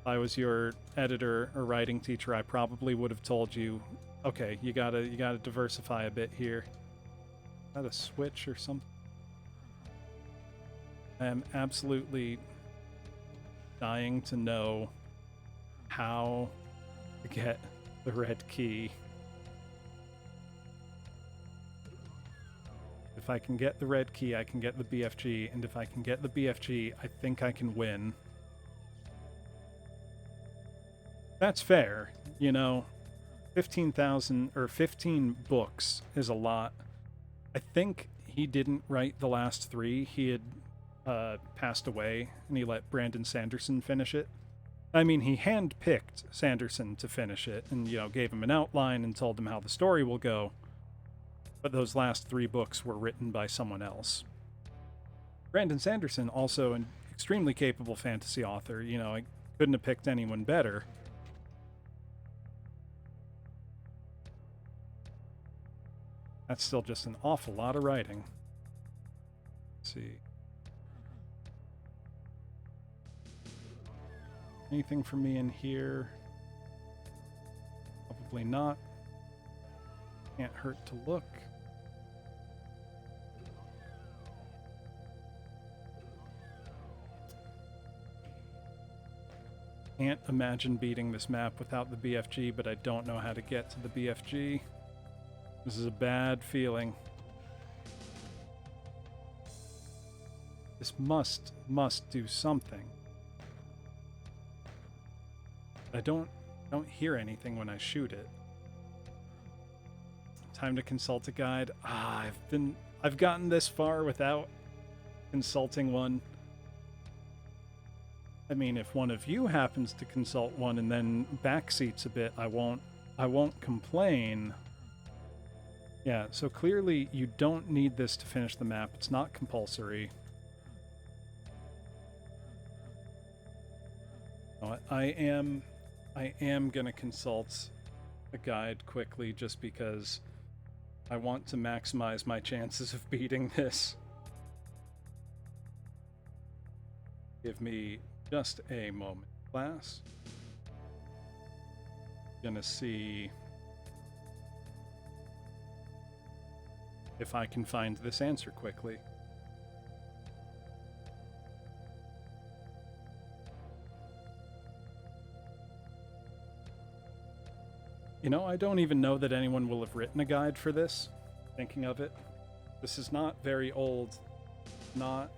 If I was your editor or writing teacher, I probably would have told you, okay, you gotta diversify a bit here. Is that a switch or something? I am absolutely dying to know how to get the red key. If I can get the red key, I can get the BFG, and if I can get the BFG, I think I can win. That's fair, you know. 15,000 or 15 books is a lot. I think he didn't write the last 3. He had passed away, and he let Brandon Sanderson finish it. I mean, he handpicked Sanderson to finish it, and gave him an outline and told him how the story will go. But those last 3 books were written by someone else. Brandon Sanderson, also an extremely capable fantasy author. I couldn't have picked anyone better. That's still just an awful lot of writing. Let's see. Anything for me in here? Probably not. Can't hurt to look. Can't imagine beating this map without the BFG, but I don't know how to get to the BFG. This is a bad feeling. This must do something. I don't hear anything when I shoot it. Time to consult a guide. I've gotten this far without consulting one. I mean, if one of you happens to consult one and then backseats a bit, I won't complain. Yeah, so clearly you don't need this to finish the map. It's not compulsory. I am gonna consult a guide quickly just because I want to maximize my chances of beating this. Give me just a moment, class. Gonna see if I can find this answer quickly. I don't even know that anyone will have written a guide for this, thinking of it. This is not very old, not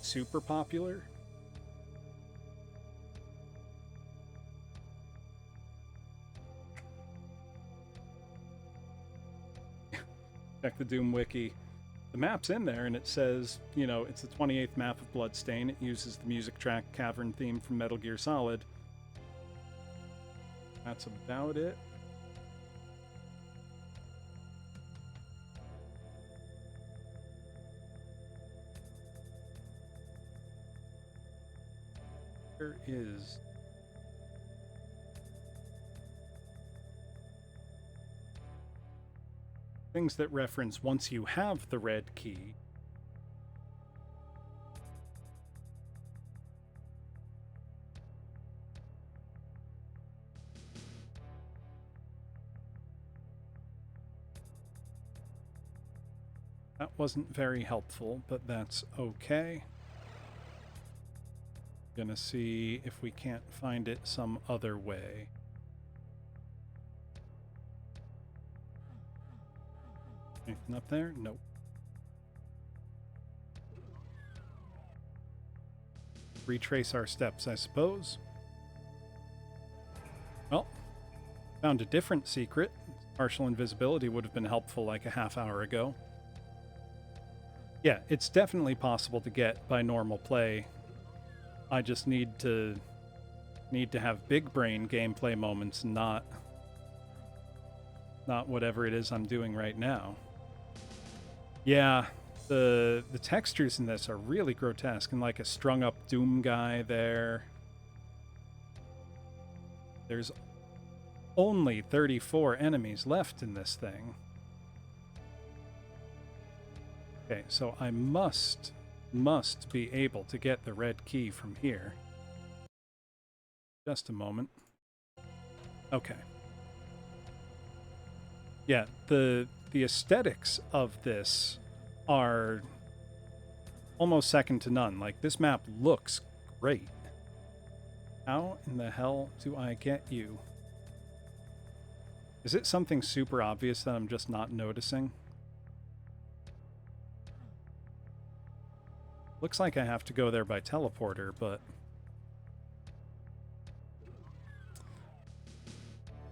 super popular. Check the Doom Wiki. The map's in there, and it says, it's the 28th map of Bloodstain. It uses the music track Cavern theme from Metal Gear Solid. That's about it. There is... things that reference once you have the red key. That wasn't very helpful, but that's okay. Gonna see if we can't find it some other way. Anything up there? Nope. Retrace our steps, I suppose. Well, found a different secret. Partial invisibility would have been helpful like a half hour ago. Yeah, it's definitely possible to get by normal play. I just need to have big brain gameplay moments, not whatever it is I'm doing right now. Yeah, the textures in this are really grotesque, and like a strung up Doom guy there. There's only 34 enemies left in this thing. Okay, so I must be able to get the red key from here. Just a moment. Okay. Yeah, the aesthetics of this are almost second to none. Like, this map looks great. How in the hell do I get you? Is it something super obvious that I'm just not noticing? Looks like I have to go there by teleporter, but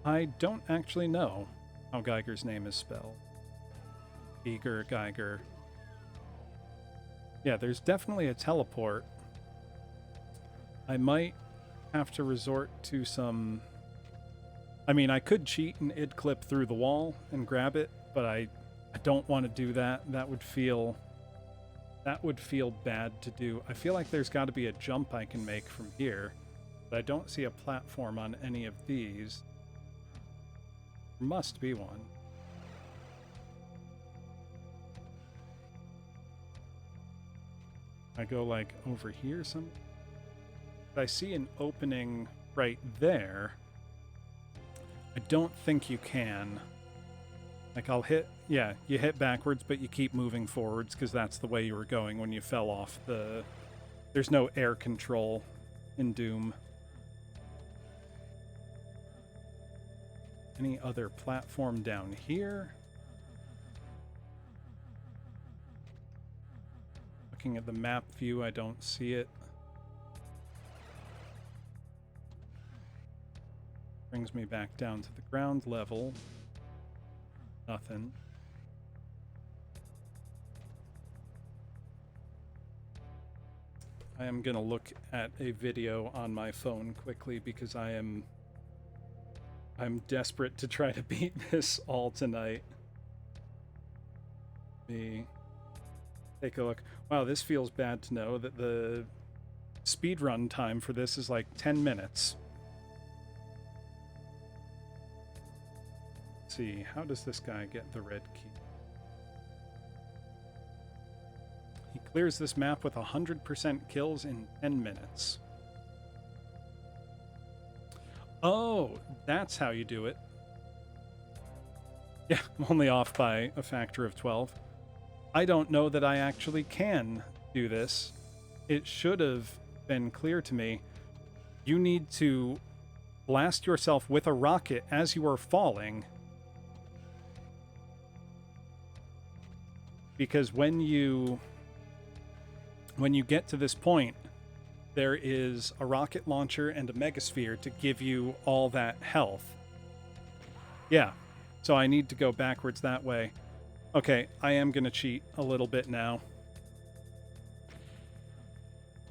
I don't actually know how Geiger's name is spelled. Eager, Geiger. Yeah, there's definitely a teleport. I might have to resort to some... I mean, I could cheat and id clip through the wall and grab it, but I don't want to do that. That would feel bad to do. I feel like there's got to be a jump I can make from here, but I don't see a platform on any of these. There must be one. I go like over here some. I see an opening right there. I don't think you can. Like I'll hit, yeah, you hit backwards, but you keep moving forwards because that's the way you were going when you fell off the... There's no air control in Doom. Any other platform down here? Looking at the map view, I don't see it. Brings me back down to the ground level. Nothing. I am gonna look at a video on my phone quickly because I'm desperate to try to beat this all tonight. Let me take a look. Wow, this feels bad to know that the speedrun time for this is like 10 minutes. Let's see, how does this guy get the red key? He clears this map with 100% kills in 10 minutes. Oh, that's how you do it. Yeah, I'm only off by a factor of 12. I don't know that I actually can do this. It should have been clear to me. You need to blast yourself with a rocket as you are falling. Because when you get to this point, there is a rocket launcher and a megasphere to give you all that health. Yeah, so I need to go backwards that way. Okay, I am going to cheat a little bit now.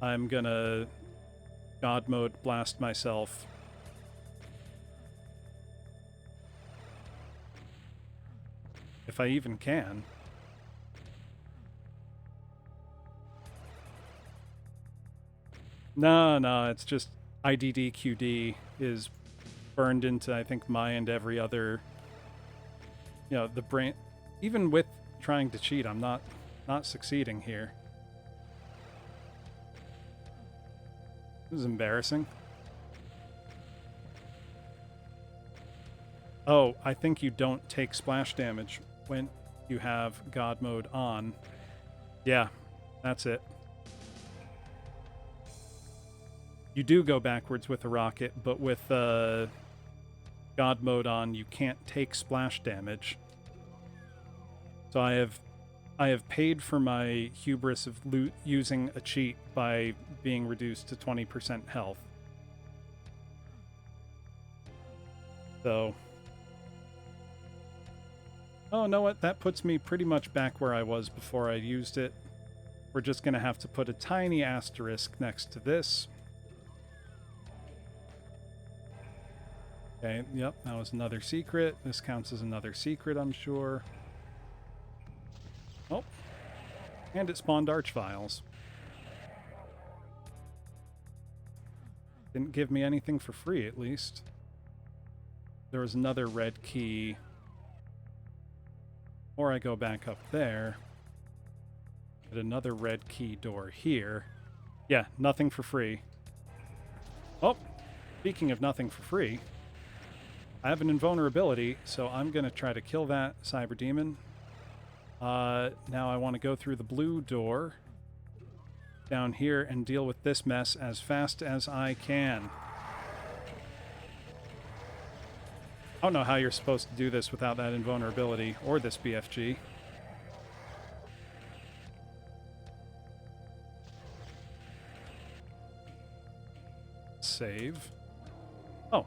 I'm going to God mode blast myself. If I even can. No, it's just IDDQD is burned into, I think, my and every other, the brain. Even with trying to cheat, I'm not succeeding here. This is embarrassing. Oh, I think you don't take splash damage when you have God mode on. Yeah, that's it. You do go backwards with a rocket, but with God mode on, you can't take splash damage. So I have paid for my hubris of using a cheat by being reduced to 20% health. So, oh, know what? That puts me pretty much back where I was before I used it. We're just gonna have to put a tiny asterisk next to this. Okay, yep, that was another secret. This counts as another secret, I'm sure. Oh, and it spawned arch files. Didn't give me anything for free, at least. There was another red key. Or I go back up there. Get another red key door here. Yeah, nothing for free. Oh, speaking of nothing for free, I have an invulnerability, so I'm going to try to kill that cyber demon. Now I want to go through the blue door down here and deal with this mess as fast as I can. I don't know how you're supposed to do this without that invulnerability or this BFG. save. Oh.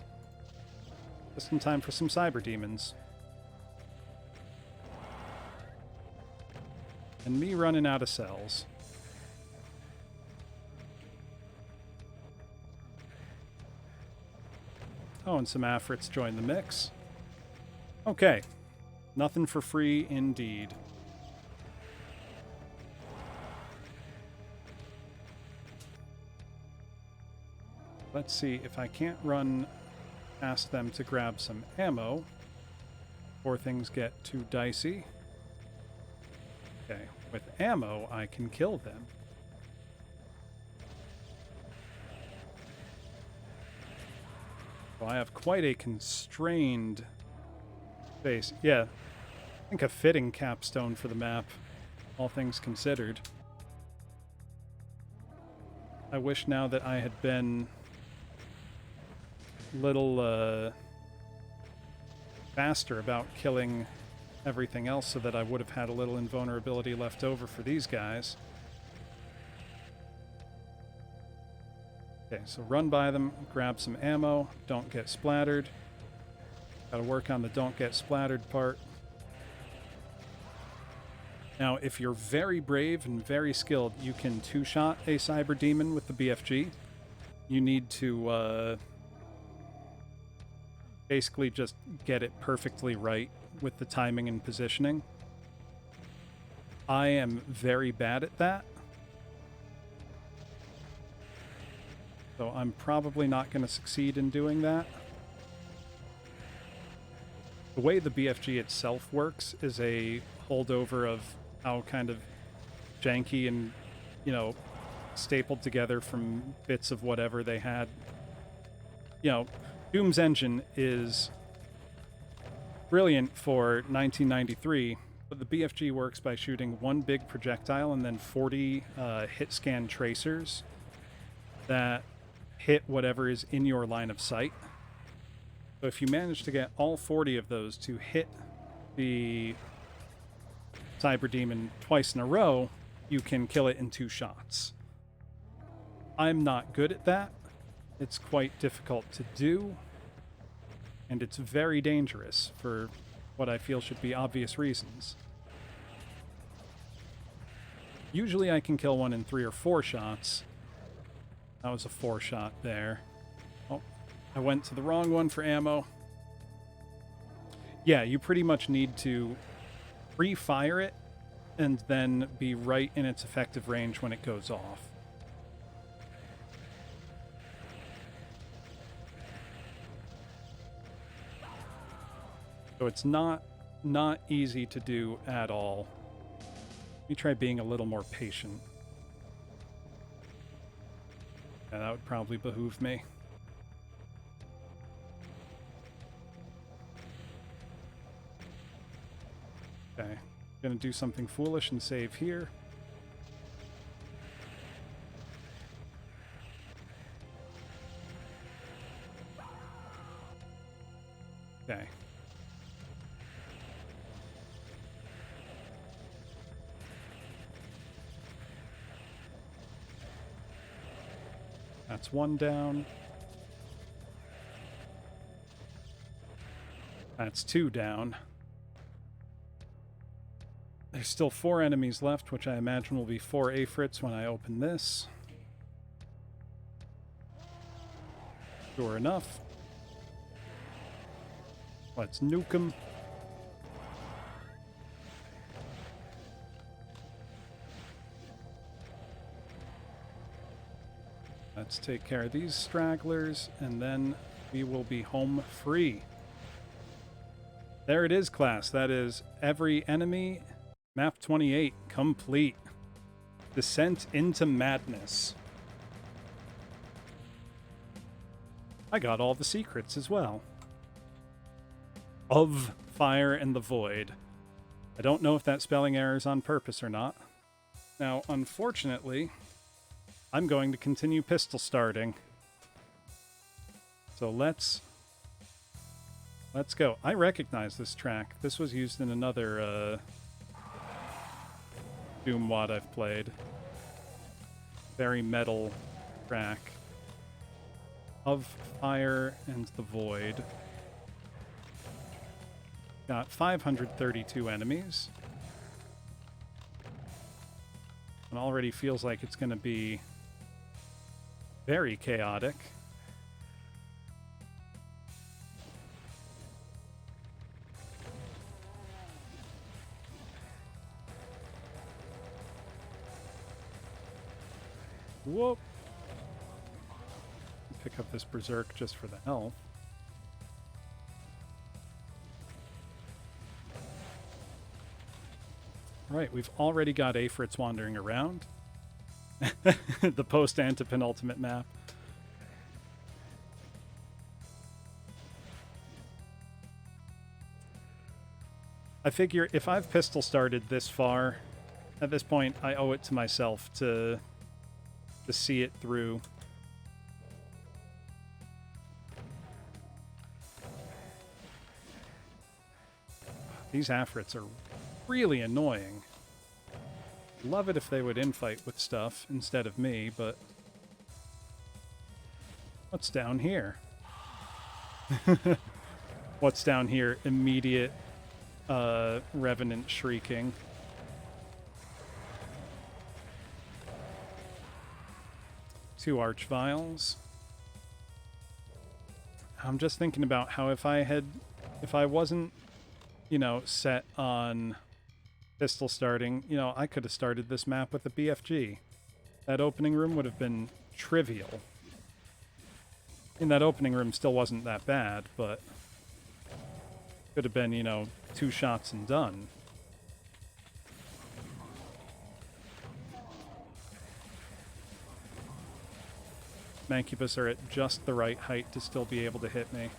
Just in time for some cyber demons. And me running out of cells. Oh, and some Afrits join the mix. Okay. Nothing for free indeed. Let's see if I can't run past them to grab some ammo before things get too dicey. Okay, with ammo, I can kill them. So I have quite a constrained space. Yeah, I think a fitting capstone for the map, all things considered. I wish now that I had been a little faster about killing everything else so that I would have had a little invulnerability left over for these guys. Okay, so run by them, grab some ammo, don't get splattered. Gotta work on the don't get splattered part. Now, if you're very brave and very skilled, you can two-shot a cyber demon with the BFG. You need to basically just get it perfectly right with the timing and positioning. I am very bad at that. So I'm probably not going to succeed in doing that. The way the BFG itself works is a holdover of how kind of janky and, you know, stapled together from bits of whatever they had. You know, Doom's engine is brilliant for 1993, but the BFG works by shooting one big projectile and then 40 hit scan tracers that hit whatever is in your line of sight. So if you manage to get all 40 of those to hit the cyber demon twice in a row, you can kill it in 2 shots. I'm not good at that. It's quite difficult to do, and it's very dangerous for what I feel should be obvious reasons. Usually I can kill one in 3 or 4 shots. That was a 4-shot there. Oh, I went to the wrong one for ammo. Yeah, you pretty much need to pre-fire it and then be right in its effective range when it goes off. So it's not easy to do at all. Let me try being a little more patient. Yeah, that would probably behoove me. Okay, gonna do something foolish and save here. Okay. That's 1 down. That's 2 down. There's still 4 enemies left, which I imagine will be 4 Afrits when I open this. Sure enough. Let's nuke them. Let's take care of these stragglers, and then we will be home free. There it is, class. That is every enemy. Map 28 complete. Descent into Madness. I got all the secrets as well. Of Fire and the Void. I don't know if that spelling error is on purpose or not. Now, unfortunately, I'm going to continue pistol starting. So let's go. I recognize this track. This was used in another Doom WAD I've played. Very metal track. of Fire and the Void. Got 532 enemies. It already feels like it's going to be very chaotic. Whoop. Pick up this Berserk just for the health. Right, we've already got Aphrits wandering around. The post-antepenultimate map. I figure if I've pistol started this far, at this point, I owe it to myself to see it through. These Aphrits are really annoying. Love it if they would infight with stuff instead of me, but what's down here? What's down here? Immediate Revenant shrieking. Two Archvials. I'm just thinking about how if I wasn't, you know, set on pistol starting, you know, I could have started this map with a BFG. That opening room would have been trivial. And that opening room still wasn't that bad, but could have been, you know, 2 shots and done. Mancubus are at just the right height to still be able to hit me.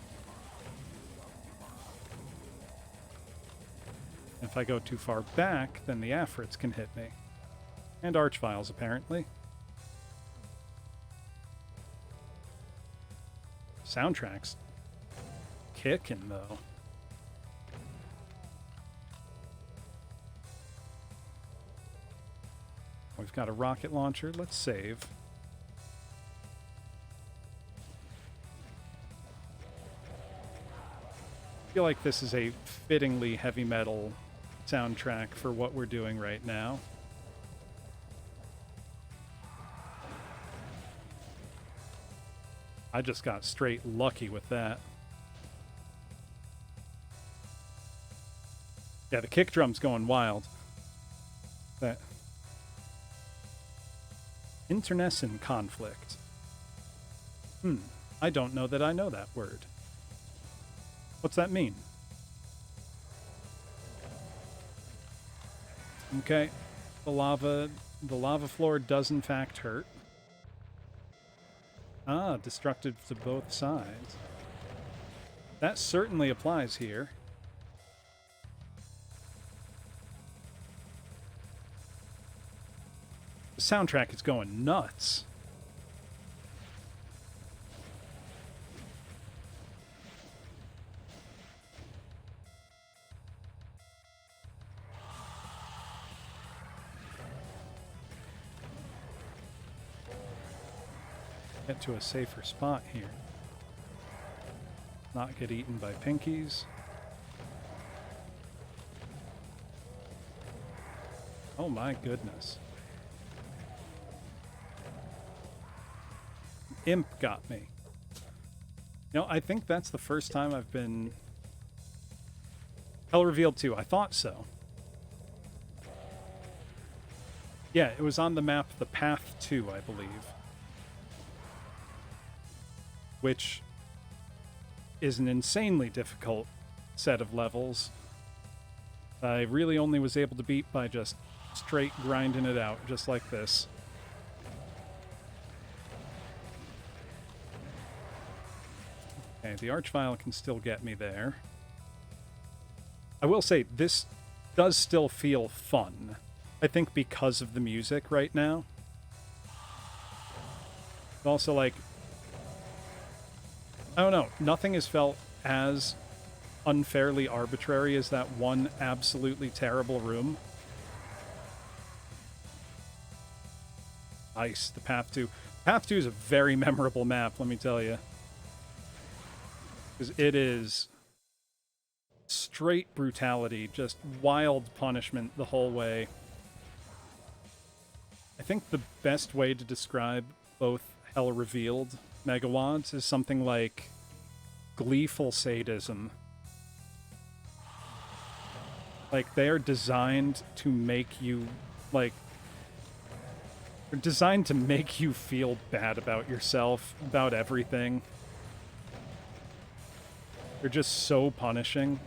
If I go too far back, then the Aphrits can hit me. And Archvials, apparently. Soundtrack's kicking, though. We've got a rocket launcher. Let's save. I feel like this is a fittingly heavy metal soundtrack for what we're doing right now. I just got straight lucky with that. Yeah, the kick drum's going wild. That internecine conflict. I don't know that I know that word. What's that mean? Okay, the lava floor does in fact hurt. Ah, destructive to both sides. That certainly applies here. The soundtrack is going nuts. Get to a safer spot here. Not get eaten by pinkies. Oh my goodness. Imp got me. You know, I think that's the first time I've been... Hell Revealed 2, I thought so. Yeah, it was on the map The Path 2, I believe. Which is an insanely difficult set of levels. I really only was able to beat by just straight grinding it out, just like this. Okay, the Archvile can still get me there. I will say, this does still feel fun. I think because of the music right now. Also, like, I don't know, nothing has felt as unfairly arbitrary as that one absolutely terrible room. Nice, the Path 2. Path 2 is a very memorable map, let me tell you. Because it is straight brutality, just wild punishment the whole way. I think the best way to describe both Hell Revealed Megawads is something like gleeful sadism. Like, they are designed to make you, like, they're designed to make you feel bad about yourself, about everything. They're just so punishing.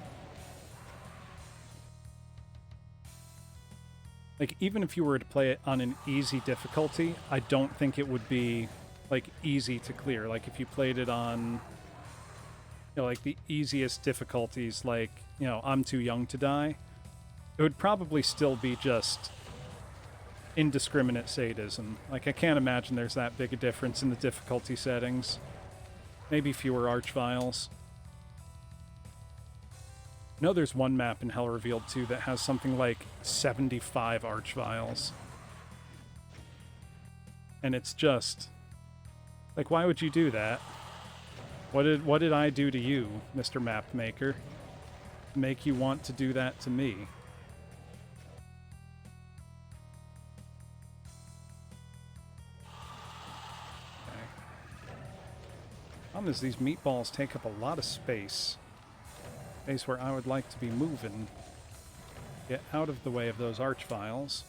Like, even if you were to play it on an easy difficulty, I don't think it would be, like, easy to clear. Like, if you played it on, you know, like, the easiest difficulties, like, you know, I'm Too Young to Die, it would probably still be just indiscriminate sadism. Like, I can't imagine there's that big a difference in the difficulty settings. Maybe fewer archviles. I know there's one map in Hell Revealed 2 that has something like 75 archviles. And it's just... like, why would you do that? What did I do to you, Mr. Map Maker? Make you want to do that to me? Problem is, these meatballs take up a lot of space. Space where I would like to be moving. Get out of the way of those archviles.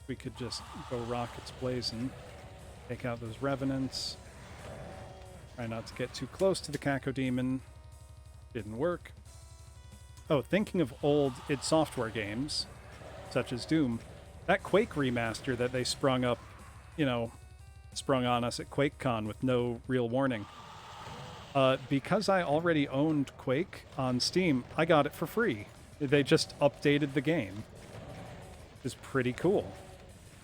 We could just go rockets blazing. Take out those revenants. Try not to get too close to the Cacodemon. Didn't work. Oh, thinking of old id Software games, such as Doom, that Quake remaster that they sprung up, you know, sprung on us at QuakeCon with no real warning. Because I already owned Quake on Steam, I got it for free. They just updated the game. It's pretty cool.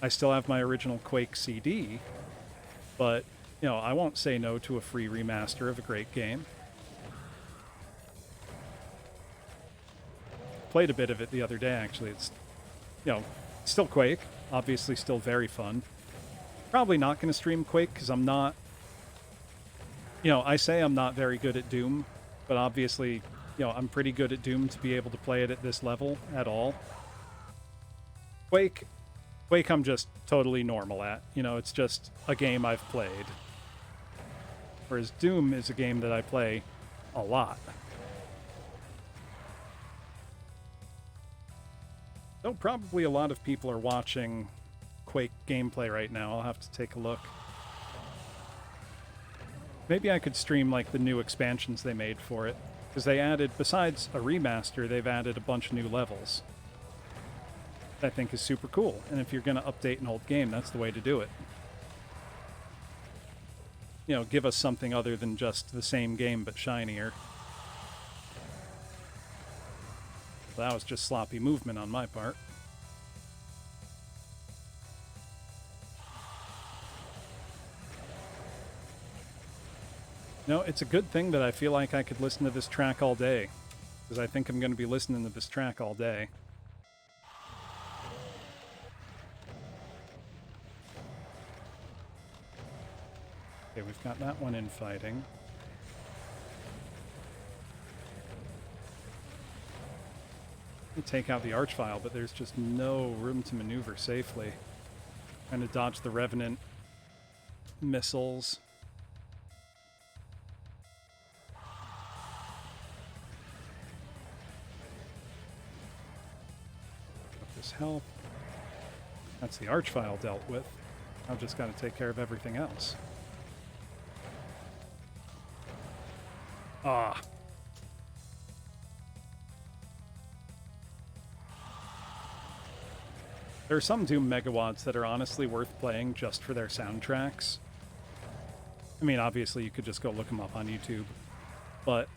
I still have my original Quake CD, but, you know, I won't say no to a free remaster of a great game. Played a bit of it the other day, actually. It's, you know, still Quake. Obviously still very fun. Probably not going to stream Quake because I'm not... you know, I say I'm not very good at Doom, but obviously, you know, I'm pretty good at Doom to be able to play it at this level at all. Quake I'm just totally normal at. You know, it's just a game I've played. Whereas Doom is a game that I play a lot. Though probably a lot of people are watching Quake gameplay right now. I'll have to take a look. Maybe I could stream, like, the new expansions they made for it. Because they added, besides a remaster, they've added a bunch of new levels. I think is super cool. And if you're going to update an old game, that's the way to do it. You know, give us something other than just the same game, but shinier. Well, that was just sloppy movement on my part. No, it's a good thing that I feel like I could listen to this track all day. Because I think I'm going to be listening to this track all day. Okay, we've got that one in fighting. We take out the Archvile, but there's just no room to maneuver safely. Trying to dodge the Revenant missiles. Help. That's the Archvile dealt with. I've just got to take care of everything else. Ah. There are some Doom Megawads that are honestly worth playing just for their soundtracks. I mean, obviously you could just go look them up on YouTube. But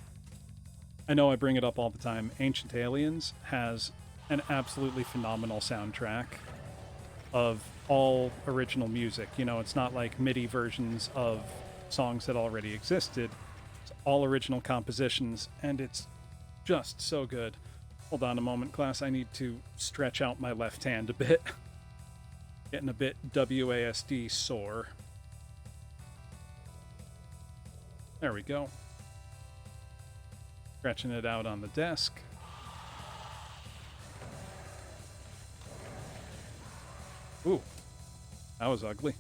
I know I bring it up all the time. Ancient Aliens has an absolutely phenomenal soundtrack of all original music. You know, it's not like MIDI versions of songs that already existed. It's all original compositions, and it's just so good. Hold on a moment, class. I need to stretch out my left hand a bit. Getting a bit WASD sore. There we go. Stretching it out on the desk. Ooh, that was ugly.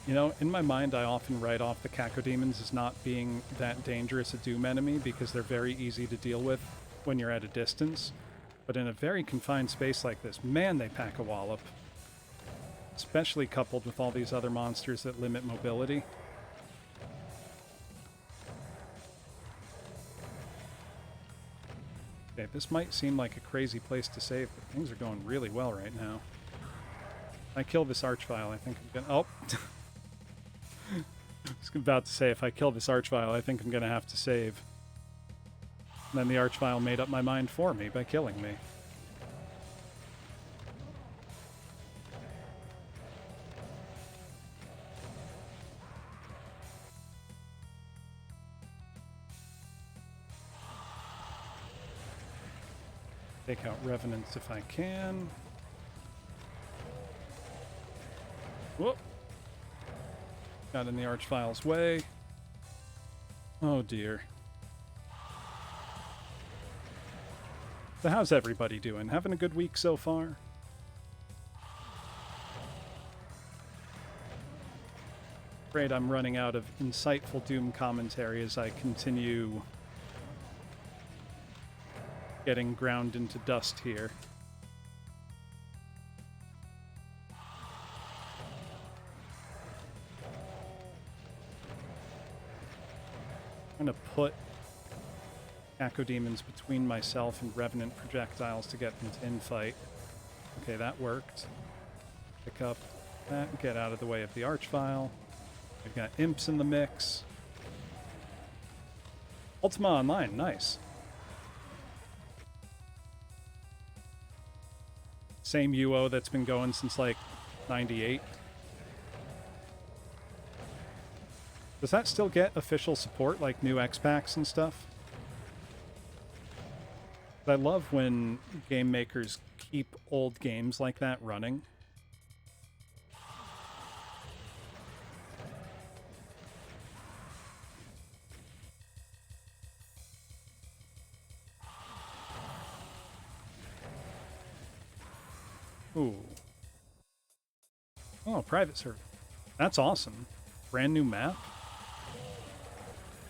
You know, in my mind, I often write off the cacodemons as not being that dangerous a Doom enemy because they're very easy to deal with when you're at a distance. But in a very confined space like this, man, they pack a wallop. Especially coupled with all these other monsters that limit mobility. Okay, this might seem like a crazy place to save, but things are going really well right now. If I kill this Archvile, I think I'm gonna... Oh! I was about to say, if I kill this Archvile, I think I'm gonna have to save. And then the Archvile made up my mind for me by killing me. Take out Revenants if I can. Whoop! Got in the Archvile's way. Oh dear. So how's everybody doing? Having a good week so far? Afraid I'm running out of insightful Doom commentary as I continue getting ground into dust here. I'm gonna put cacodemons between myself and Revenant projectiles to get them to infight. Okay, that worked. Pick up that, get out of the way of the Archvile. We've got imps in the mix. Ultima Online, nice. Same UO that's been going since like 98. Does that still get official support, like new X-Packs and stuff? I love when game makers keep old games like that running. Ooh. Oh, private server. That's awesome. Brand new map.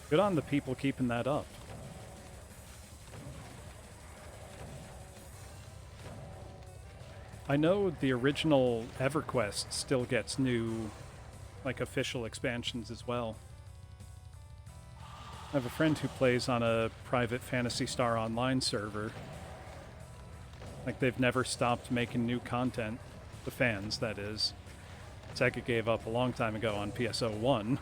Good on the people keeping that up. I know the original EverQuest still gets new, like, official expansions as well. I have a friend who plays on a private Phantasy Star Online server. Like, they've never stopped making new content. The fans, that is. Sega gave up a long time ago on PSO1.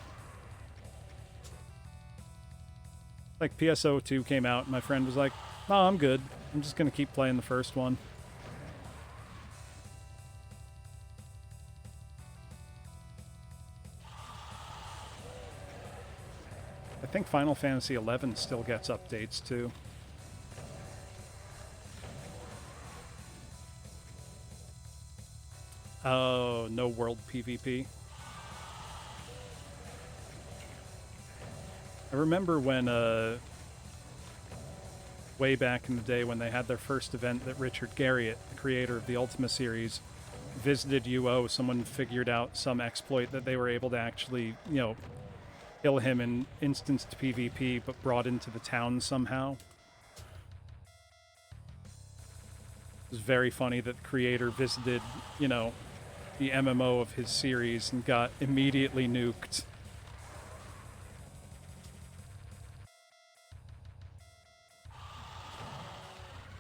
Like, PSO2 came out, and my friend was like, "Oh, I'm good. I'm just gonna keep playing the first one." I think Final Fantasy XI still gets updates, too. Oh, no world PvP. I remember when, way back in the day when they had their first event that Richard Garriott, the creator of the Ultima series, visited UO, someone figured out some exploit that they were able to actually, you know, kill him in instanced PvP, but brought into the town somehow. It was very funny that the creator visited, you know, the MMO of his series and got immediately nuked.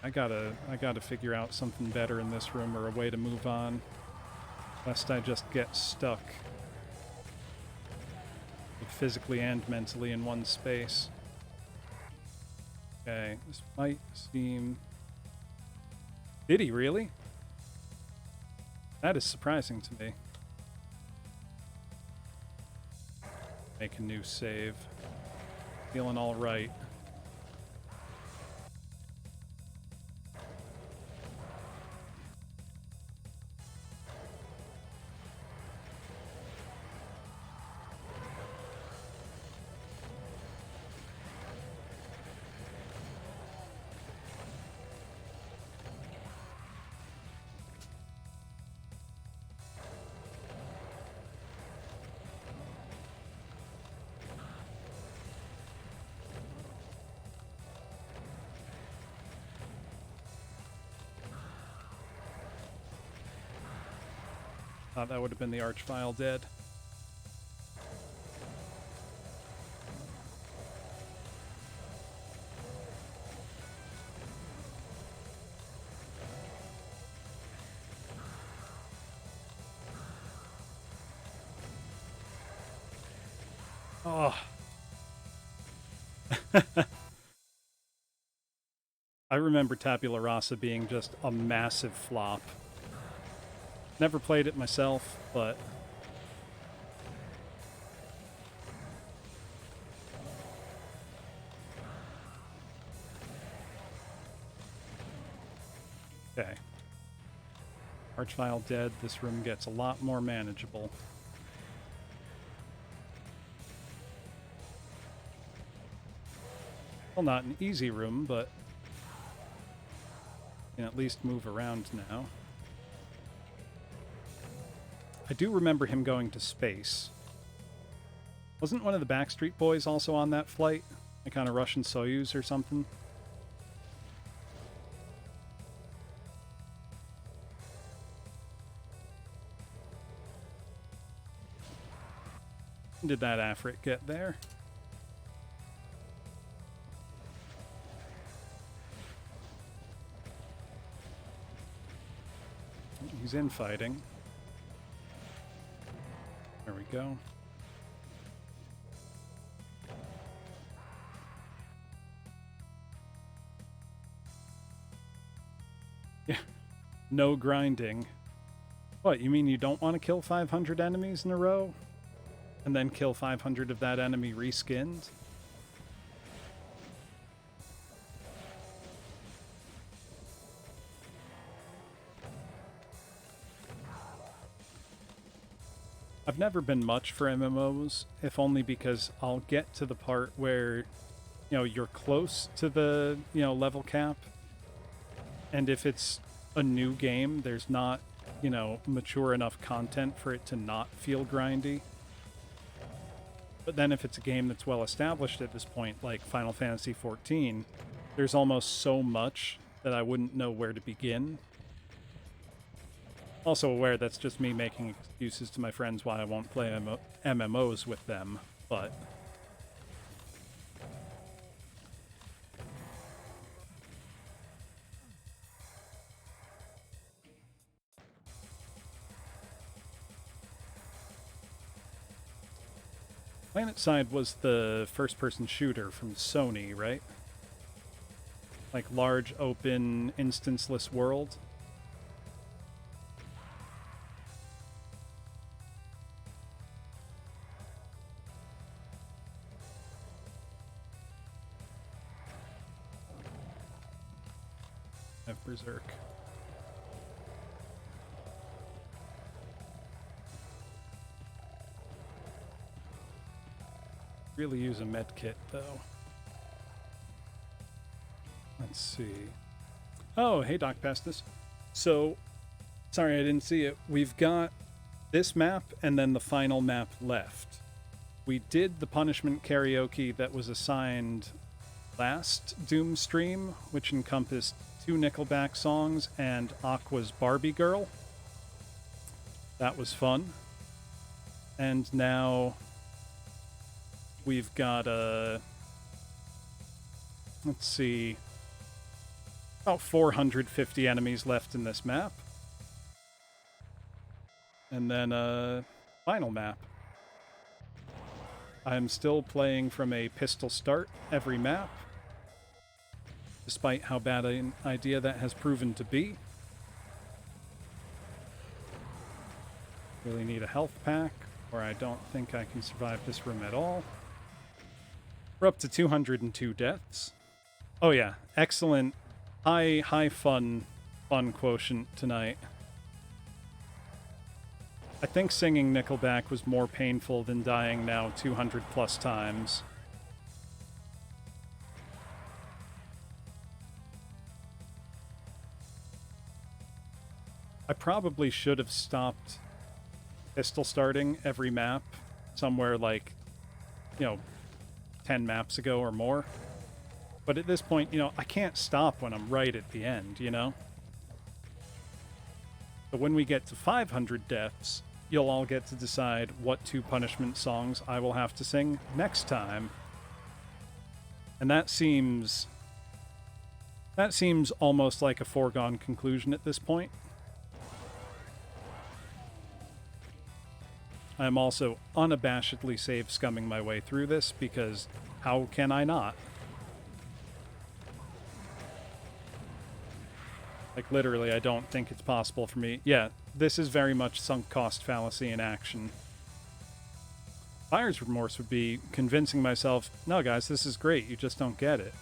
I gotta figure out something better in this room or a way to move on, lest I just get stuck physically and mentally in one space. Okay, this might seem... Did he really? That is surprising to me. Make a new save. Feeling all right. Thought that would have been the Archvile dead. Oh. I remember Tabula Rasa being just a massive flop. Never played it myself, but... Okay. Archvile dead, this room gets a lot more manageable. Well, not an easy room, but you can at least move around now. I do remember him going to space. Wasn't one of the Backstreet Boys also on that flight? A kind of Russian Soyuz or something? Did that Afrit get there? He's infighting. There we go. Yeah. No grinding. What, you mean you don't want to kill 500 enemies in a row? And then kill 500 of that enemy reskinned? I've never been much for MMOs, if only because I'll get to the part where, you're close to the, level cap. And if it's a new game, there's not, mature enough content for it to not feel grindy. But then if it's a game that's well established at this point, like Final Fantasy XIV, there's almost so much that I wouldn't know where to begin. Also aware that's just me making excuses to my friends why I won't play MMOs with them, but... PlanetSide was the first-person shooter from Sony, right? Like large, open, instanceless world. Have Berserk. Really use a med kit, though. Let's see. Oh, hey, Doc Pastis. So, sorry I didn't see it. We've got this map and then the final map left. We did the punishment karaoke that was assigned last Doom stream, which encompassed 2 Nickelback songs and Aqua's Barbie Girl. That was fun. And now we've got let's see, about 450 enemies left in this map. And then final map. I'm still playing from a pistol start every map, despite how bad an idea that has proven to be. Really need a health pack, or I don't think I can survive this room at all. We're up to 202 deaths. Oh yeah, excellent, high fun quotient tonight. I think singing Nickelback was more painful than dying now 200 plus times. I probably should have stopped pistol starting every map somewhere like, 10 maps ago or more. But at this point, I can't stop when I'm right at the end, So when we get to 500 deaths, you'll all get to decide what 2 punishment songs I will have to sing next time. And that seems almost like a foregone conclusion at this point. I'm also unabashedly save scumming my way through this, because how can I not? Like, literally, I don't think it's possible for me. Yeah, this is very much sunk cost fallacy in action. Buyer's remorse would be convincing myself, no, guys, this is great, you just don't get it.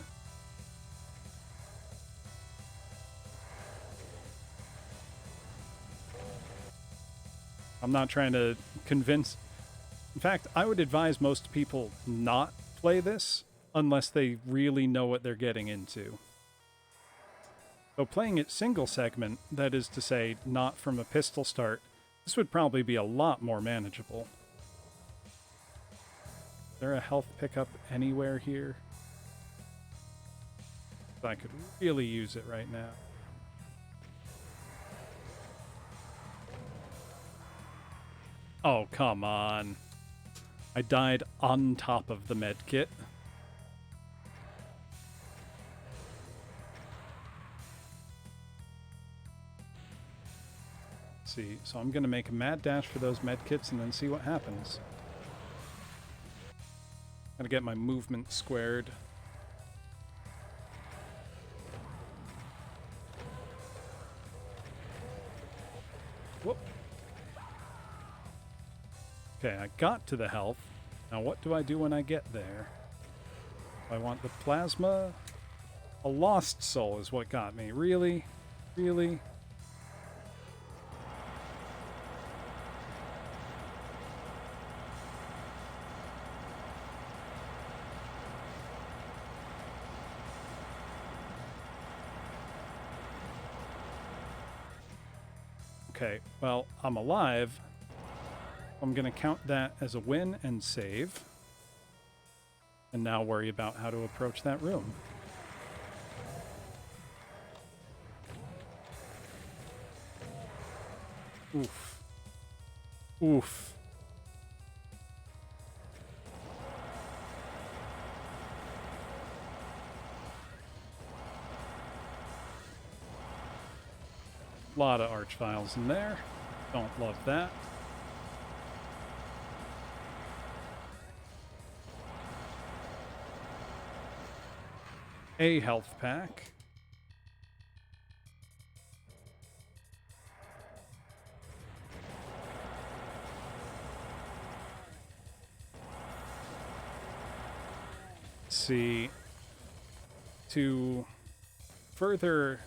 I'm not trying to convince... In fact, I would advise most people not play this unless they really know what they're getting into. So playing it single segment, that is to say, not from a pistol start, this would probably be a lot more manageable. Is there a health pickup anywhere here? I could really use it right now. Oh, come on. I died on top of the med kit. Let's see, so I'm going to make a mad dash for those med kits and then see what happens. Gotta get my movement squared. Whoop. Okay, I got to the health. Now what do I do when I get there? I want the plasma. A lost soul is what got me. Really? Really? Okay, well, I'm alive. I'm going to count that as a win and save. And now worry about how to approach that room. Oof. Oof. A lot of archviles in there. Don't love that. A health pack. Let's see. To further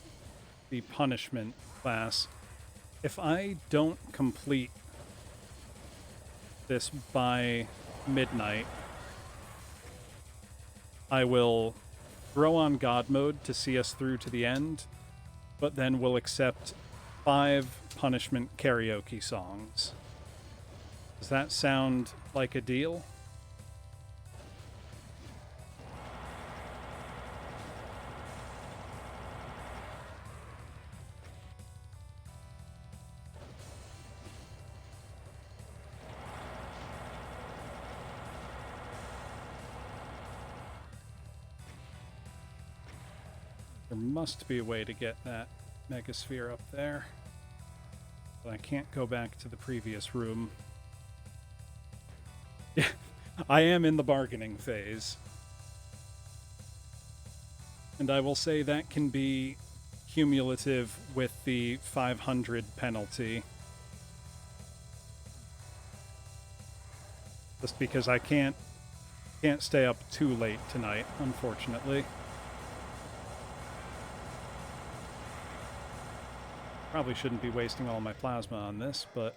the punishment class, if I don't complete this by midnight, I will throw on God mode to see us through to the end, but then we'll accept 5 punishment karaoke songs. Does that sound like a deal? There must be a way to get that megasphere up there. But I can't go back to the previous room. Yeah, I am in the bargaining phase. And I will say that can be cumulative with the 500 penalty. Just because I can't stay up too late tonight, unfortunately. Probably shouldn't be wasting all my plasma on this, but...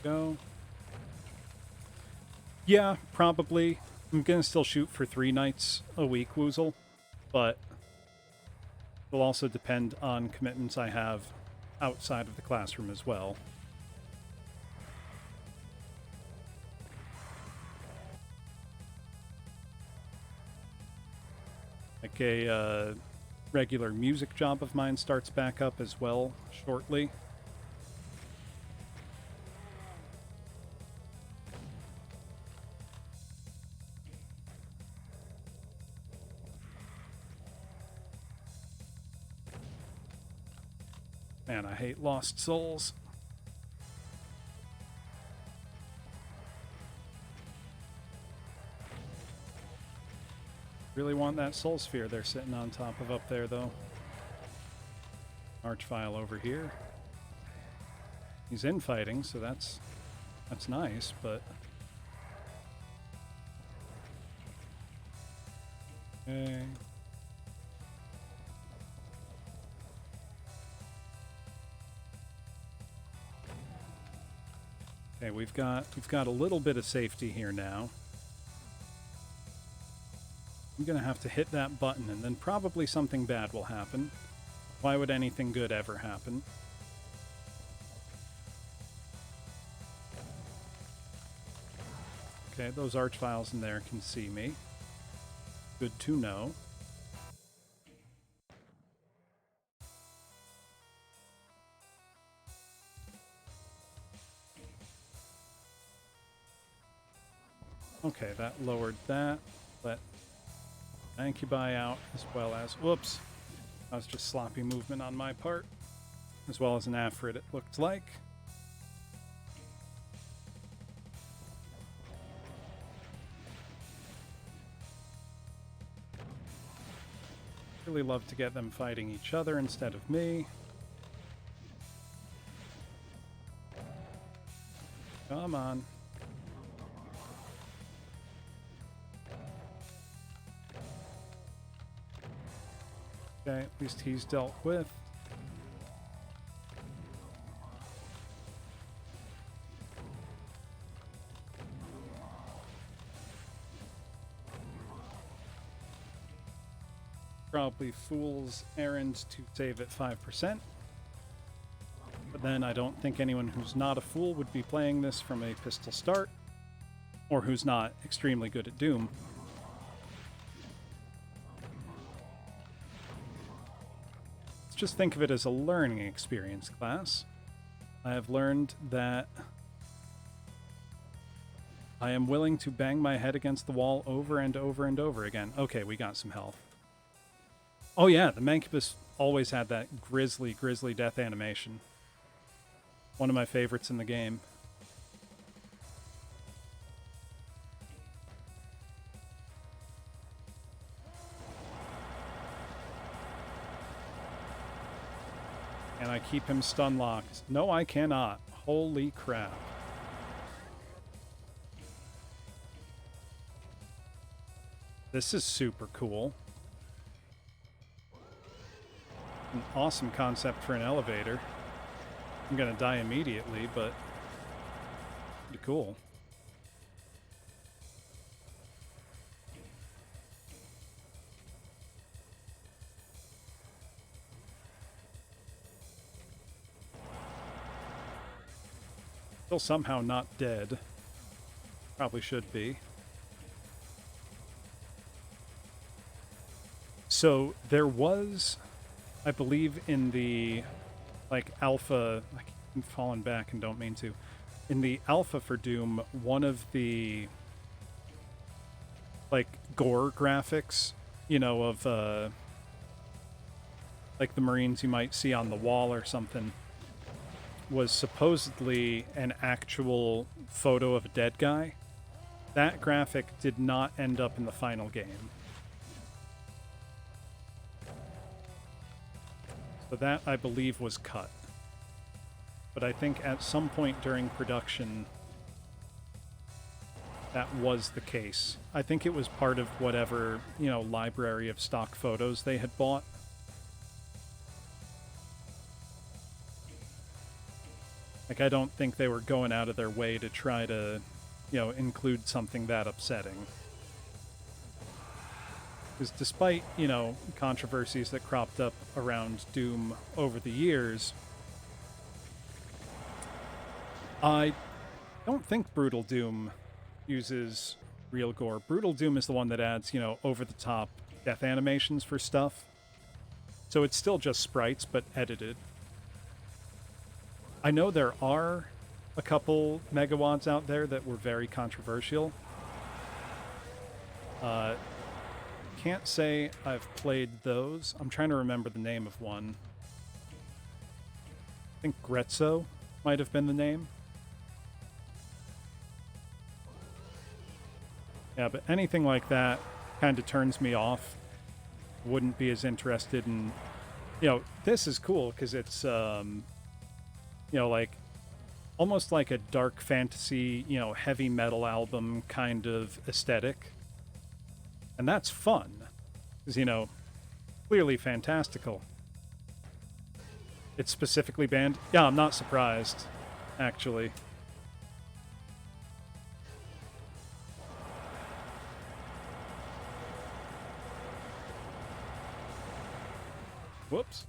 Go. Yeah, probably. I'm gonna still shoot for 3 nights a week, Woozle, but it'll also depend on commitments I have outside of the classroom as well. Like a regular music job of mine starts back up as well shortly. Man, I hate Lost Souls. Really want that soul sphere they're sitting on top of up there, though. Archvile over here. He's infighting, so that's nice, but... Okay. Okay, we've got a little bit of safety here now. I'm gonna have to hit that button, and then probably something bad will happen. Why would anything good ever happen? Okay, those archviles in there can see me. Good to know. Okay, that lowered that. Let Ancubi out, as well as... Whoops! That was just sloppy movement on my part. As well as an Afrit, it looked like. Really love to get them fighting each other instead of me. Come on. Okay, at least he's dealt with. Probably fool's errand to save at 5%. But then I don't think anyone who's not a fool would be playing this from a pistol start, or who's not extremely good at Doom. Just think of it as a learning experience, class. I have learned that I am willing to bang my head against the wall over and over and over again. Okay, we got some health. Oh yeah, the Mancubus always had that grisly death animation. One of my favorites in the game. Can I keep him stun locked? No, I cannot. Holy crap. This is super cool. An awesome concept for an elevator. I'm gonna die immediately, but pretty cool. Still somehow not dead. Probably should be. So there was, I believe, in the like alpha, I'm falling back and don't mean to. In the alpha for Doom, one of the like gore graphics, you know, of like the Marines you might see on the wall or something, was supposedly an actual photo of a dead guy. That graphic did not end up in the final game. So that, I believe, was cut. But I think at some point during production, that was the case. I think it was part of whatever, you know, library of stock photos they had bought. Like, I don't think they were going out of their way to try to, you know, include something that upsetting. Because despite, you know, controversies that cropped up around Doom over the years, I don't think Brutal Doom uses real gore. Brutal Doom is the one that adds, you know, over-the-top death animations for stuff. So it's still just sprites, but edited. I know there are a couple megawads out there that were very controversial. Can't say I've played those. I'm trying to remember the name of one. I think Grezzo might have been the name. Yeah, but anything like that kind of turns me off. Wouldn't be as interested in... You know, this is cool because it's, you know, like, almost like a dark fantasy, you know, heavy metal album kind of aesthetic. And that's fun. Because, you know, clearly fantastical. It's specifically banned. Yeah, I'm not surprised, actually. Whoops.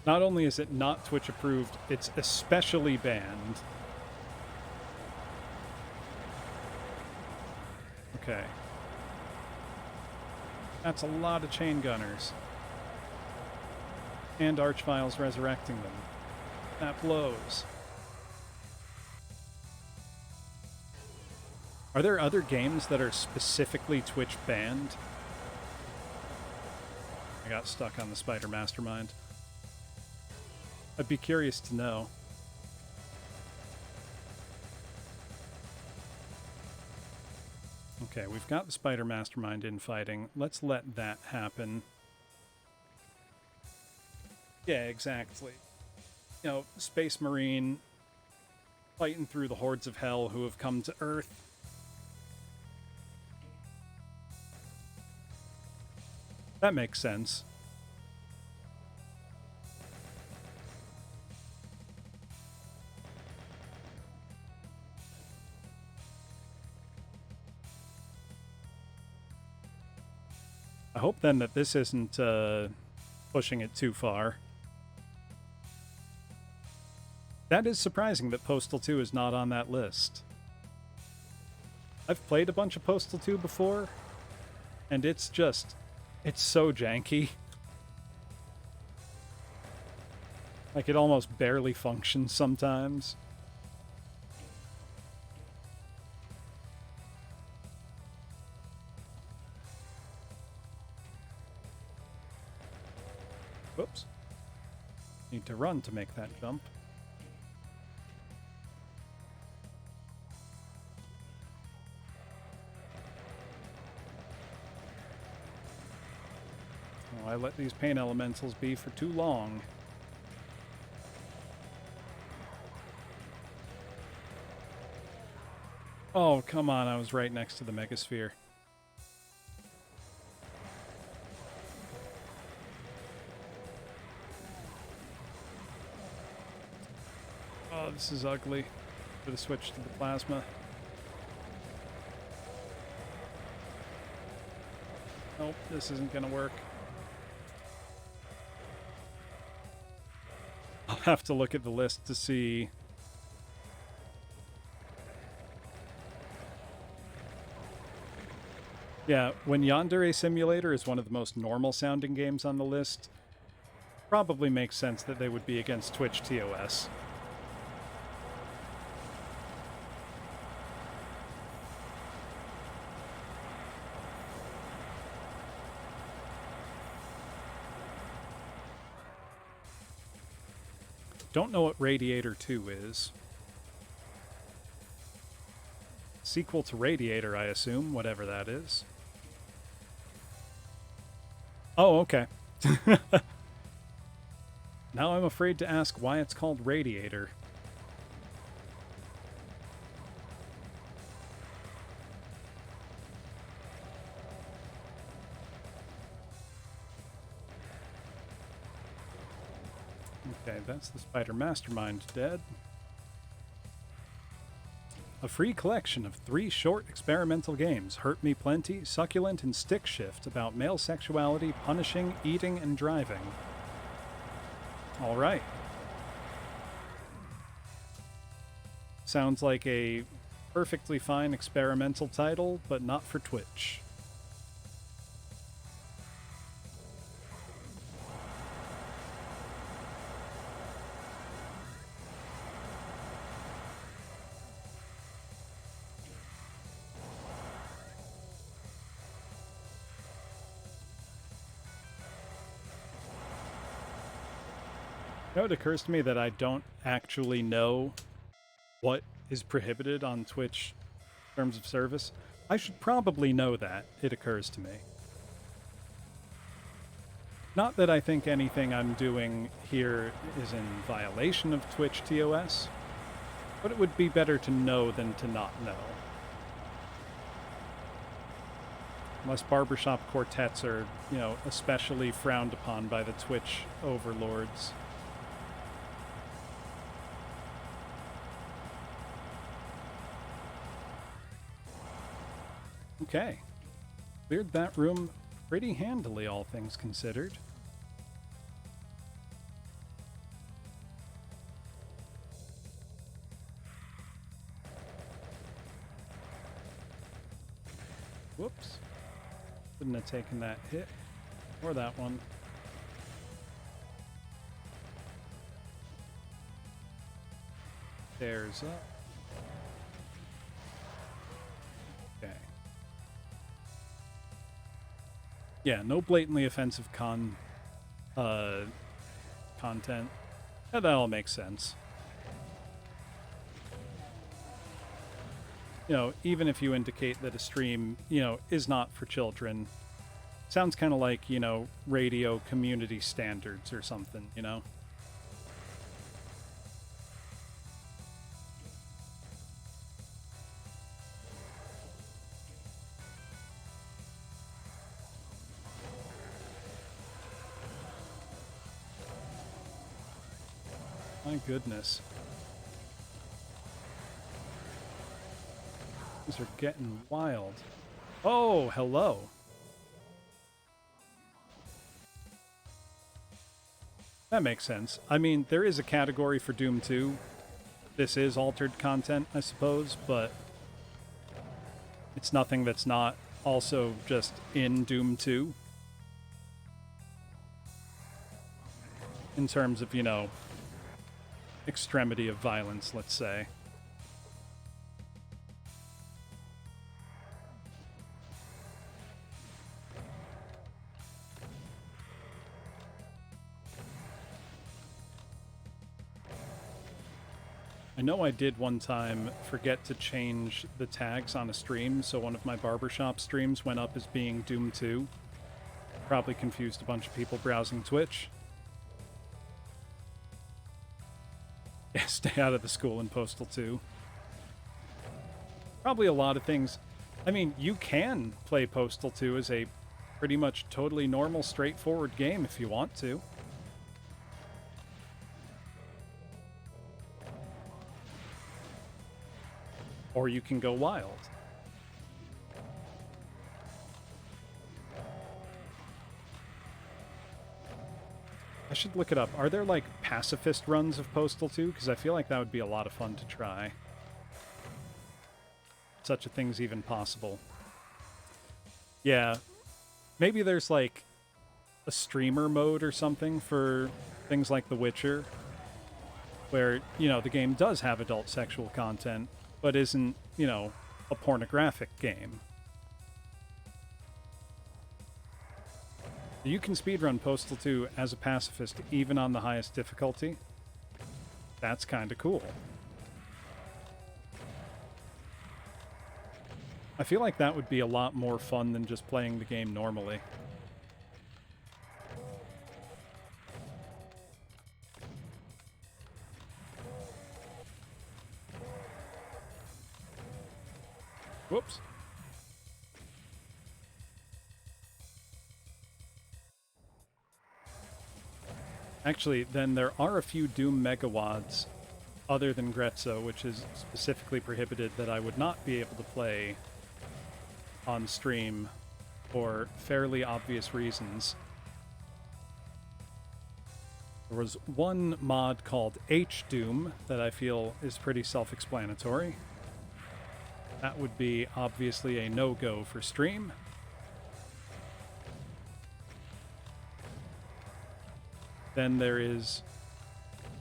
Not only is it not Twitch approved, it's especially banned. Okay. That's a lot of chain gunners. And Archviles resurrecting them. That blows. Are there other games that are specifically Twitch banned? I got stuck on the Spider Mastermind. I'd be curious to know. Okay, we've got the Spider Mastermind infighting. Let's let that happen. Yeah, exactly. You know, Space Marine fighting through the hordes of hell who have come to Earth. That makes sense. I hope then that this isn't pushing it too far. That is surprising that Postal 2 is not on that list. I've played a bunch of Postal 2 before, and it's so janky. Like, it almost barely functions sometimes. Whoops. Need to run to make that jump. Oh, I let these pain elementals be for too long. Oh, come on, I was right next to the Megasphere. Oh, this is ugly. Should have switched to the plasma. Nope, this isn't gonna work. I'll have to look at the list to see. Yeah, when Yandere Simulator is one of the most normal sounding games on the list, probably makes sense that they would be against Twitch TOS. Don't know what Radiator 2 is. Sequel to Radiator, I assume, whatever that is. Oh, okay. Now I'm afraid to ask why it's called Radiator. Okay, that's the Spider Mastermind dead. A free collection of 3 short experimental games, Hurt Me Plenty, Succulent, and Stick Shift, about male sexuality, punishing, eating, and driving. Alright. Sounds like a perfectly fine experimental title, but not for Twitch. know, it occurs to me that I don't actually know what is prohibited on Twitch terms of service. I should probably know that, it occurs to me. Not that I think anything I'm doing here is in violation of Twitch TOS, but it would be better to know than to not know. Unless barbershop quartets are, you know, especially frowned upon by the Twitch overlords. Okay. Cleared that room pretty handily, all things considered. Whoops. Couldn't have taken that hit. Or that one. Stairs up. Okay. Yeah, no blatantly offensive content. Yeah, that all makes sense. You know, even if you indicate that a stream, you know, is not for children, sounds kind of like, you know, radio community standards or something, you know? My goodness. These are getting wild. Oh, hello. That makes sense. I mean, there is a category for Doom 2. This is altered content, I suppose, but it's nothing that's not also just in Doom 2. In terms of, you know, extremity of violence, let's say. I know I did one time forget to change the tags on a stream, so one of my barbershop streams went up as being Doom 2. Probably confused a bunch of people browsing Twitch. Yeah, stay out of the school in Postal 2. Probably a lot of things. I mean, you can play Postal 2 as a pretty much totally normal, straightforward game if you want to. Or you can go wild. I should look it up. Are there, like, pacifist runs of Postal 2? Because I feel like that would be a lot of fun to try. Such a thing's even possible. Yeah. Maybe there's, like, a streamer mode or something for things like The Witcher, where, you know, the game does have adult sexual content, but isn't, you know, a pornographic game. You can speedrun Postal 2 as a pacifist, even on the highest difficulty. That's kind of cool. I feel like that would be a lot more fun than just playing the game normally. Whoops. Actually, then there are a few Doom Megawads other than Grezzo, which is specifically prohibited, that I would not be able to play on stream for fairly obvious reasons. There was one mod called H-Doom that I feel is pretty self-explanatory. That would be obviously a no-go for stream. Then there is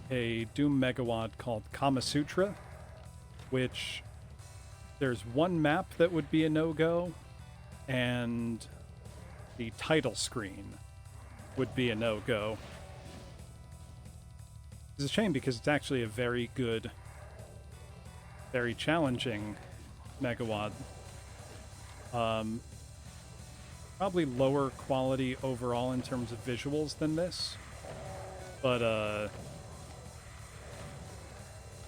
a Doom Megawad called Kama Sutra, which there's one map that would be a no-go, and the title screen would be a no-go. It's a shame because it's actually a very good, very challenging Megawad. Probably lower quality overall in terms of visuals than this, but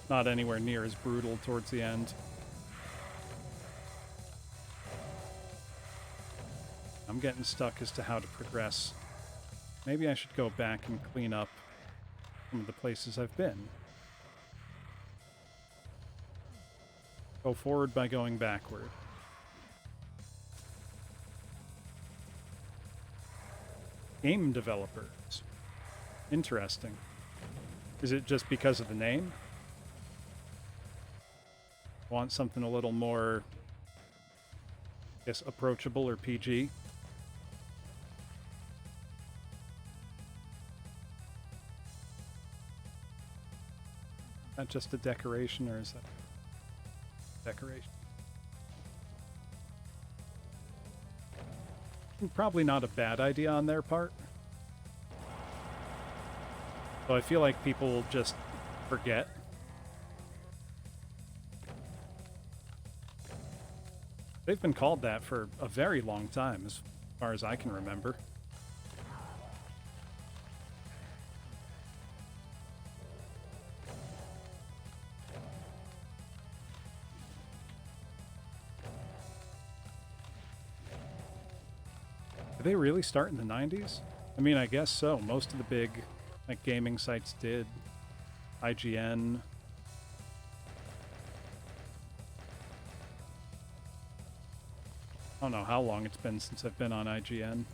not anywhere near as brutal towards the end. I'm getting stuck as to how to progress. Maybe I should go back and clean up some of the places I've been. Go forward by going backward. Game developers. Interesting. Is it just because of the name? Want something a little more, I guess, approachable or PG? Is that just a decoration, or is that decoration? Probably not a bad idea on their part. So I feel like people will just forget. They've been called that for a very long time, as far as I can remember. Did they really start in the 90s? I mean, I guess so. Most of the big gaming sites did. IGN. I don't know how long it's been since I've been on IGN.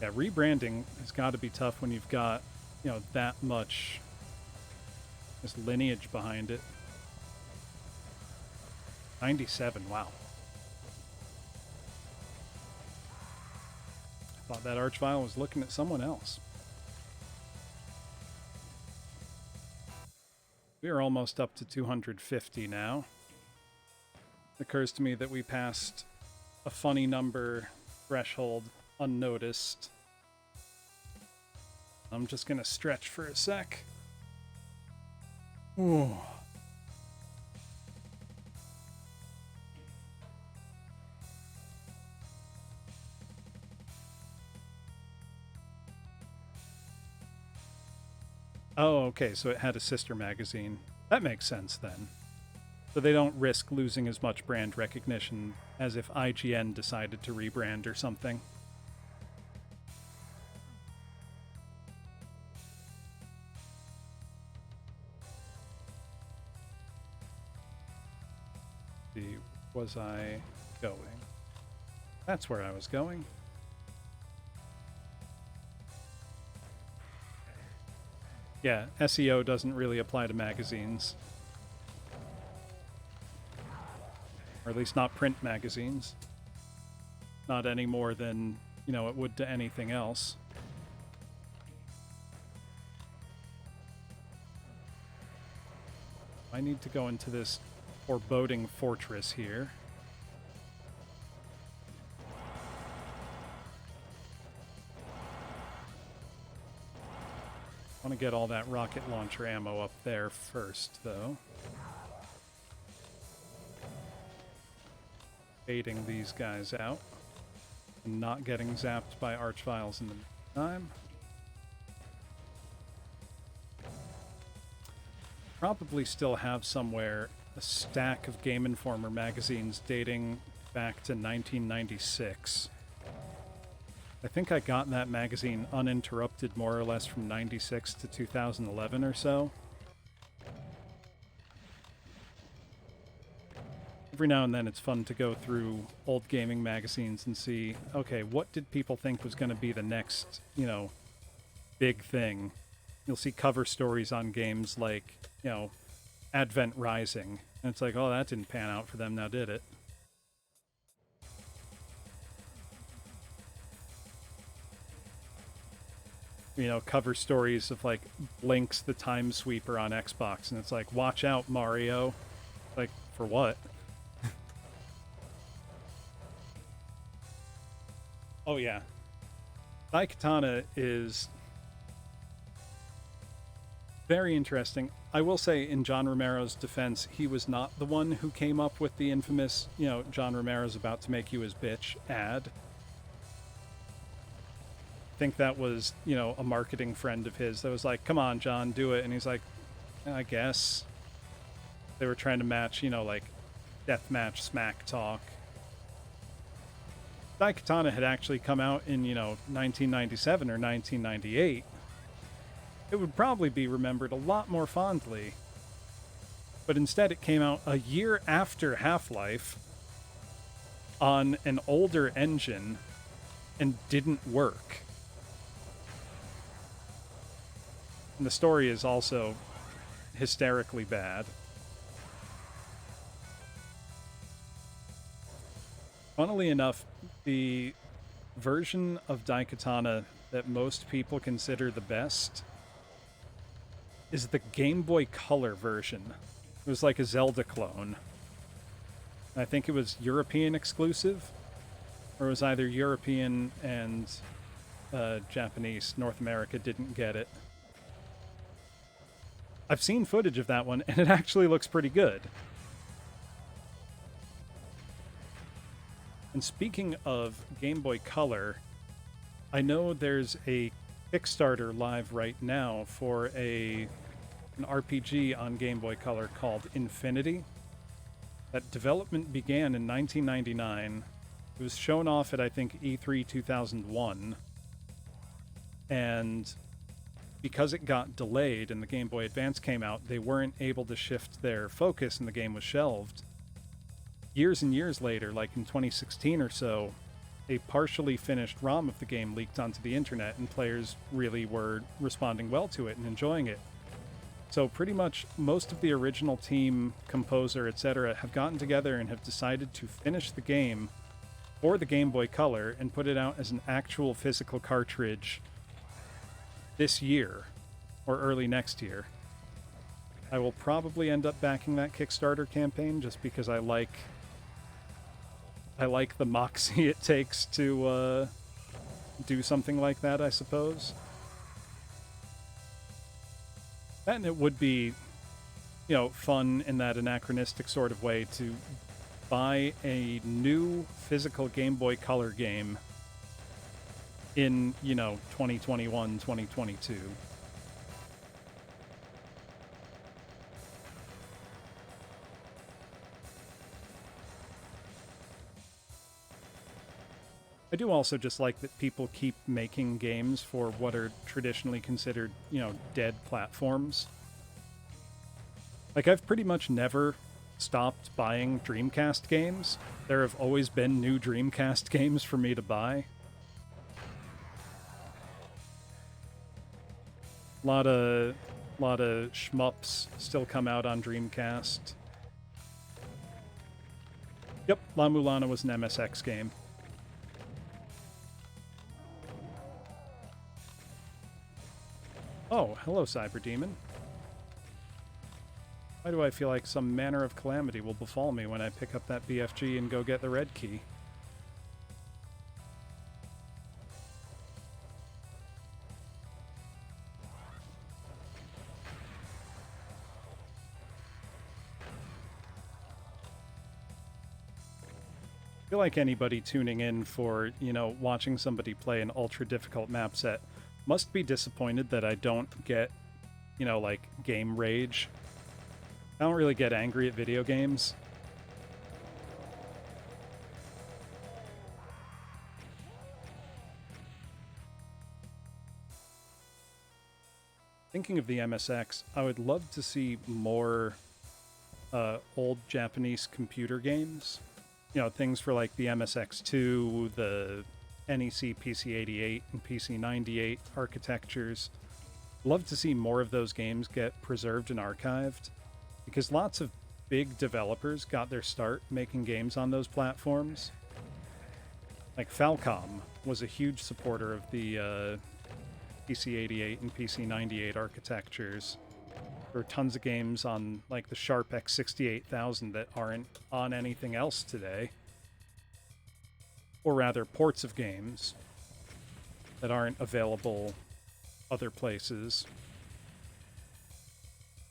Yeah, rebranding has got to be tough when you've got, that much this lineage behind it. 97, wow. Thought that Archvile was looking at someone else. We are almost up to 250 now. It occurs to me that we passed a funny number threshold unnoticed. I'm just gonna stretch for a sec. Ooh. Oh, okay, so it had a sister magazine. That makes sense then. So they don't risk losing as much brand recognition as if IGN decided to rebrand or something. See, was I going? That's where I was going. Yeah, SEO doesn't really apply to magazines. Or at least not print magazines. Not any more than, it would to anything else. I need to go into this foreboding fortress here. I want to get all that rocket launcher ammo up there first, though. Baiting these guys out. And not getting zapped by Archviles in the meantime. Probably still have somewhere a stack of Game Informer magazines dating back to 1996. I think I got that magazine uninterrupted more or less from 96 to 2011 or so. Every now and then it's fun to go through old gaming magazines and see, okay, what did people think was going to be the next, big thing? You'll see cover stories on games like, Advent Rising. And it's like, oh, that didn't pan out for them now, did it? Cover stories of, like, Blink's the Time Sweeper on Xbox. And it's like, watch out, Mario. Like, for what? Oh, yeah. Daikatana is very interesting. I will say, in John Romero's defense, he was not the one who came up with the infamous, John Romero's about to make you his bitch ad. I think that was, a marketing friend of his that was like, come on, John, do it. And he's like, I guess. They were trying to match, like, deathmatch smack talk. Daikatana had actually come out in, 1997 or 1998. It would probably be remembered a lot more fondly. But instead it came out a year after Half-Life on an older engine and didn't work. And the story is also hysterically bad. Funnily enough, the version of Daikatana that most people consider the best is the Game Boy Color version. It was like a Zelda clone. I think it was European exclusive, or it was either European and Japanese. North America didn't get it. I've seen footage of that one, and it actually looks pretty good. And speaking of Game Boy Color, I know there's a Kickstarter live right now for an RPG on Game Boy Color called Infinity. That development began in 1999. It was shown off at, I think, E3 2001. And because it got delayed and the Game Boy Advance came out, they weren't able to shift their focus and the game was shelved. Years and years later, like in 2016 or so, a partially finished ROM of the game leaked onto the internet, and players really were responding well to it and enjoying it. So pretty much most of the original team, composer, etc. have gotten together and have decided to finish the game for the Game Boy Color and put it out as an actual physical cartridge this year or early next year. I will probably end up backing that Kickstarter campaign just because I like the moxie it takes to do something like that, I suppose. And it would be, fun in that anachronistic sort of way to buy a new physical Game Boy Color game in, 2021, 2022. I do also just like that people keep making games for what are traditionally considered, dead platforms. Like, I've pretty much never stopped buying Dreamcast games. There have always been new Dreamcast games for me to buy. A lot of shmups still come out on Dreamcast. Yep, La Mulana was an MSX game. Oh, hello, Cyber Demon. Why do I feel like some manner of calamity will befall me when I pick up that BFG and go get the red key? I feel like anybody tuning in for, watching somebody play an ultra difficult map set must be disappointed that I don't get, like, game rage. I don't really get angry at video games. Thinking of the MSX, I would love to see more old Japanese computer games. Things for like the MSX2, the NEC PC88 and PC98 architectures. Love to see more of those games get preserved and archived, because lots of big developers got their start making games on those platforms. Like Falcom was a huge supporter of the PC88 and PC98 architectures. There are tons of games on like the Sharp X68000 that aren't on anything else today. Or rather, ports of games. that aren't available other places.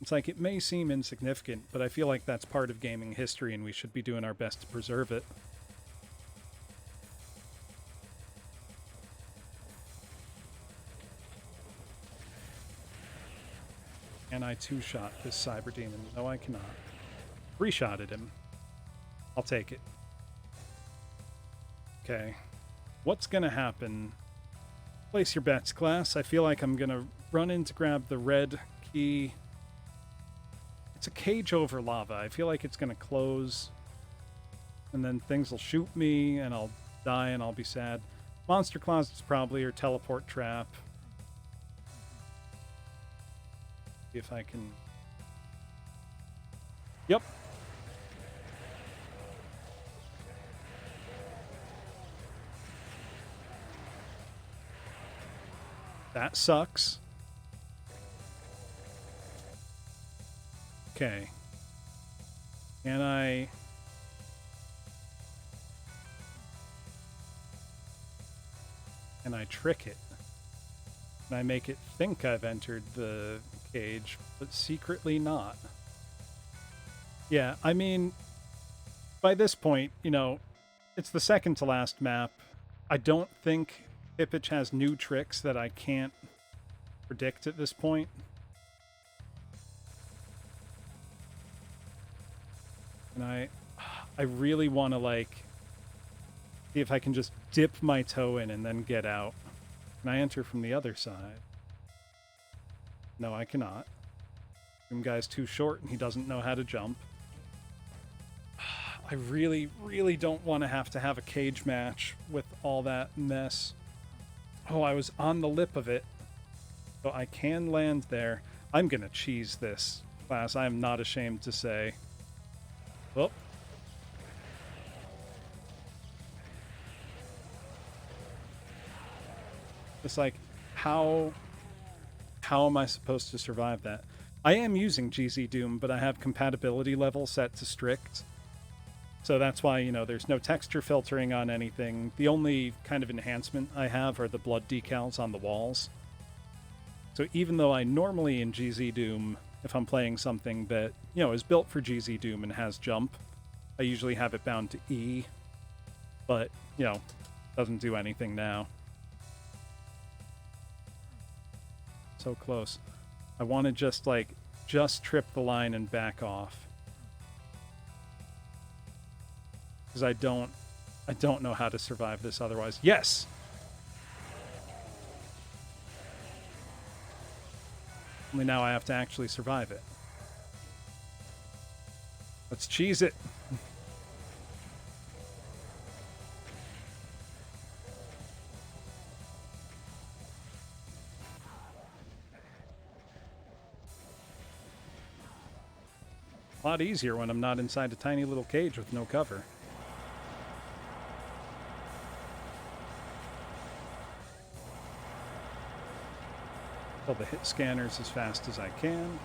It's like, it may seem insignificant, but I feel like that's part of gaming history and we should be doing our best to preserve it. Can I two-shot this cyber demon? No, I cannot. Three-shotted him. I'll take it. Okay. What's gonna happen? Place your bets, class. I feel like I'm gonna run in to grab the red key. It's a cage over lava. I feel like it's gonna close, and then things will shoot me, and I'll die, and I'll be sad. Monster closets probably, or teleport trap. See if I can... Yep. That sucks. Okay. Can I... Can I trick it? Can I make it think I've entered the cage, but secretly not? Yeah, I mean, by this point, you know, it's the second to last map. I don't think Pipitch has new tricks that I can't predict at this point. And I really want to, like, see if I can just dip my toe in and then get out. Can I enter from the other side? No, I cannot. Room guy's too short and he doesn't know how to jump. I really, really don't want to have a cage match with all that mess. Oh, I was on the lip of it. So I can land there. I'm gonna cheese this, class. I am not ashamed to say. Oh. It's like, how am I supposed to survive that? I am using GZ Doom, but I have compatibility level set to strict. So that's why, you know, there's no texture filtering on anything. The only kind of enhancement I have are the blood decals on the walls. So even though I normally in GZ Doom, if I'm playing something that, you know, is built for GZ Doom and has jump, I usually have it bound to E. But, you know, doesn't do anything now. So close. I want to just, like, just trip the line and back off. Because I don't know how to survive this otherwise. Yes! Only now I have to actually survive it. Let's cheese it. A lot easier when I'm not inside a tiny little cage with no cover. Kill the hit scanners as fast as I can.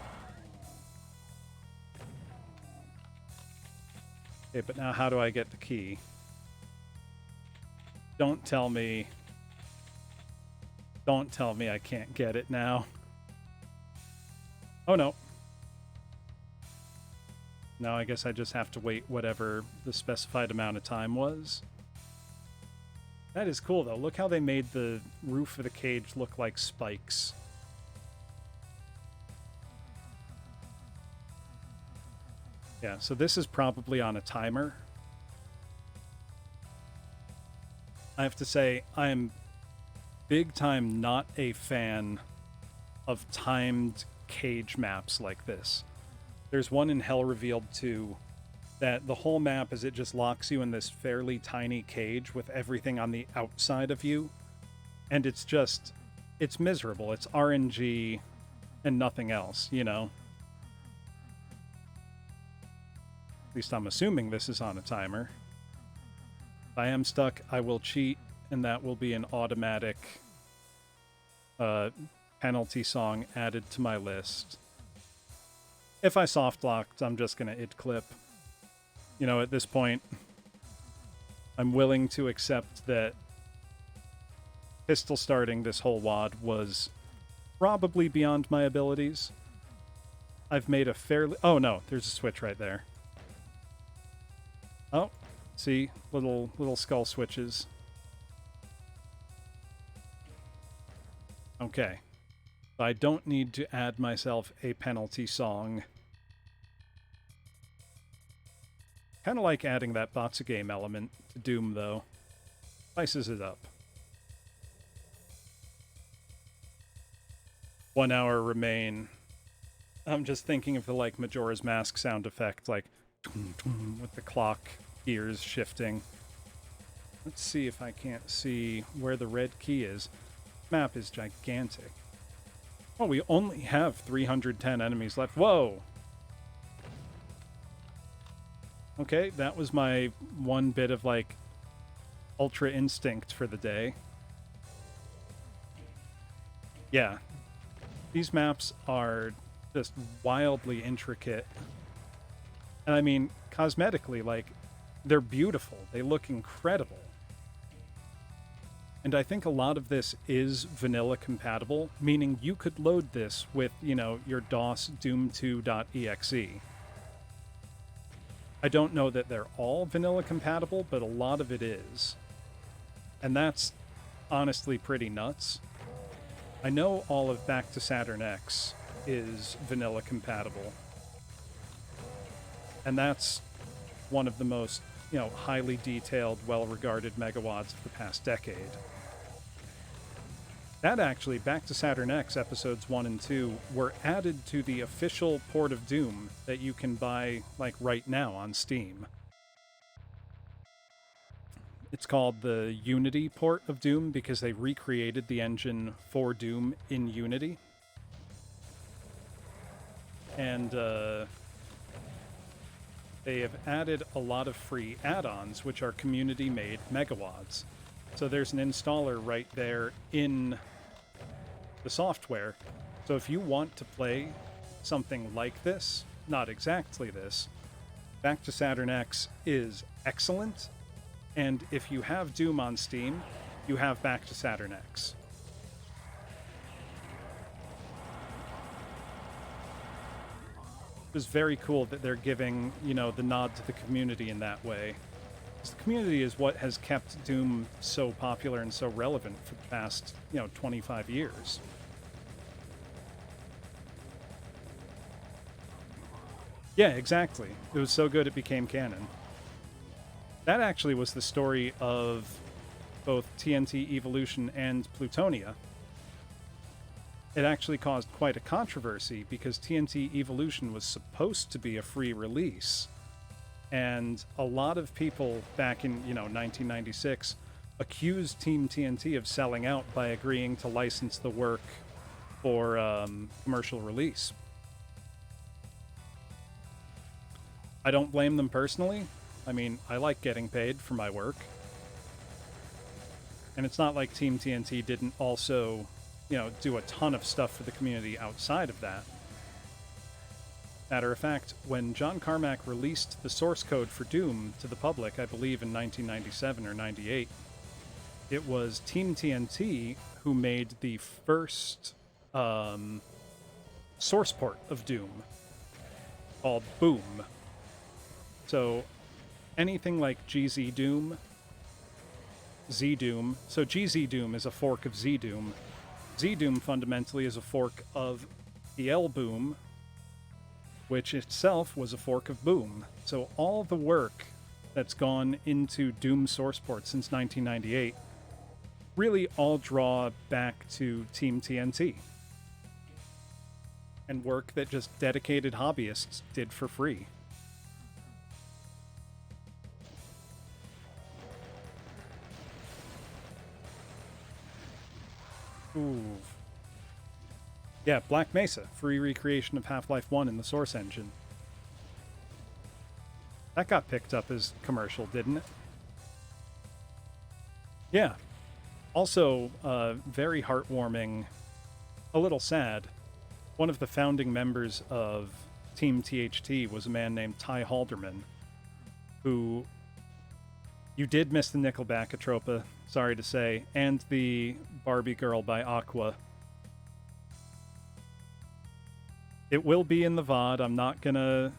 Okay, but now how do I get the key? Don't tell me I can't get it now. Oh no. Now I guess I just have to wait whatever the specified amount of time was. That is cool though. Look how they made the roof of the cage look like spikes. Yeah, so this is probably on a timer. I have to say, I am big time not a fan of timed cage maps like this. There's one in Hell Revealed 2 that the whole map is it just locks you in this fairly tiny cage with everything on the outside of you. And it's just, it's miserable. It's RNG and nothing else, you know? At least I'm assuming this is on a timer. If I am stuck, I will cheat, and that will be an automatic penalty song added to my list. If I soft-locked, I'm just going to id clip. You know, at this point, I'm willing to accept that pistol starting this whole wad was probably beyond my abilities. I've made a fairly... Oh, no, there's a switch right there. Oh, see? Little skull switches. Okay. I don't need to add myself a penalty song. Kind of like adding that bots game element to Doom, though. Spices it up. 1 hour remain. I'm just thinking of the, like, Majora's Mask sound effect, like, with the clock gears shifting. Let's see if I can't see where the red key is. Map is gigantic. Oh, we only have 310 enemies left. Whoa! Okay, that was my one bit of, like, Ultra Instinct for the day. Yeah. These maps are just wildly intricate. And I mean, cosmetically, like, they're beautiful. They look incredible. And I think a lot of this is vanilla compatible, meaning you could load this with, you know, your DOS Doom2.exe. I don't know that they're all vanilla compatible, but a lot of it is. And that's honestly pretty nuts. I know all of Back to Saturn X is vanilla compatible. And that's one of the most, you know, highly detailed, well-regarded megawads of the past decade. That actually, Back to Saturn X episodes 1 and 2 were added to the official port of Doom that you can buy, like, right now on Steam. It's called the Unity port of Doom because they recreated the engine for Doom in Unity. And they have added a lot of free add-ons, which are community-made megawads. So there's an installer right there in the software. So if you want to play something like this, not exactly this, Back to Saturn X is excellent. And if you have Doom on Steam, you have Back to Saturn X. It was very cool that they're giving, you know, the nod to the community in that way. The community is what has kept Doom so popular and so relevant for the past, 25 years. Yeah, exactly. It was so good it became canon. That actually was the story of both TNT Evolution and Plutonia. It actually caused quite a controversy because TNT Evolution was supposed to be a free release. And a lot of people back in, 1996 accused Team TNT of selling out by agreeing to license the work for commercial release. I don't blame them personally. I mean, I like getting paid for my work. And it's not like Team TNT didn't also, do a ton of stuff for the community outside of that. Matter of fact, when John Carmack released the source code for Doom to the public, I believe in 1997 or 98, it was Team TNT who made the first source port of Doom called Boom. So anything like GZ Doom, Z Doom, so GZ Doom is a fork of Z Doom. Z Doom fundamentally is a fork of PL Boom, which itself was a fork of Boom. So all the work that's gone into Doom source port since 1998 really all draw back to Team TNT. And work that just dedicated hobbyists did for free. Ooh. Yeah, Black Mesa, free recreation of Half-Life 1 in the Source engine. That got picked up as commercial, didn't it? Yeah. Also, very heartwarming, a little sad. One of the founding members of Team THT was a man named Ty Halderman, who You did miss the Nickelback Atropa, sorry to say, and the Barbie Girl by Aqua. It will be in the VOD. I'm not gonna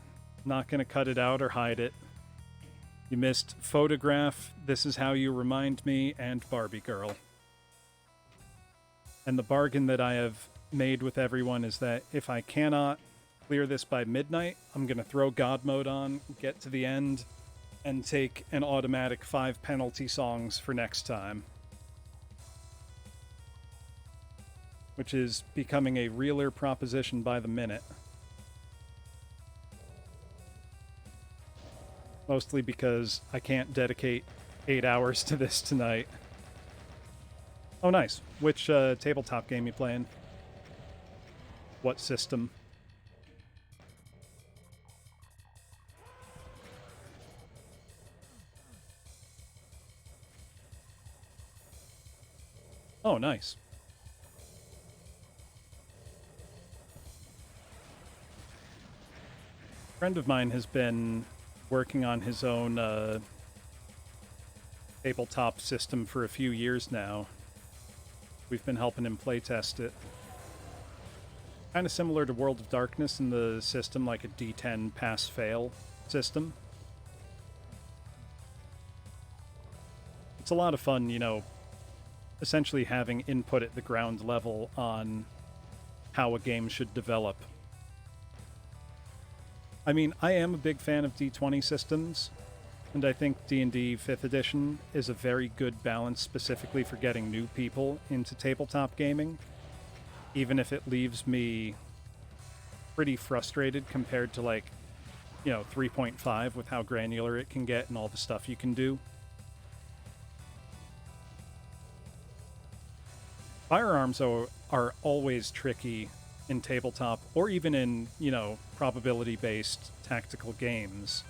cut it out or hide it. You missed Photograph, This Is How You Remind Me, and Barbie Girl. And the bargain that I have made with everyone is that if I cannot clear this by midnight, I'm going to throw God Mode on, get to the end, and take an automatic 5 penalty songs for next time. Which is becoming a realer proposition by the minute. Mostly because I can't dedicate 8 hours to this tonight. Oh, nice. Which tabletop game you playing? What system? Oh, nice. A friend of mine has been working on his own tabletop system for a few years now. We've been helping him playtest it. Kind of similar to World of Darkness in the system, like a D10 pass-fail system. It's a lot of fun, you know, essentially having input at the ground level on how a game should develop. I mean, I am a big fan of D20 systems, and I think D&D 5th edition is a very good balance specifically for getting new people into tabletop gaming, even if it leaves me pretty frustrated compared to, like, you know, 3.5 with how granular it can get and all the stuff you can do. Firearms are always tricky in tabletop, or even in, you know, probability-based tactical games.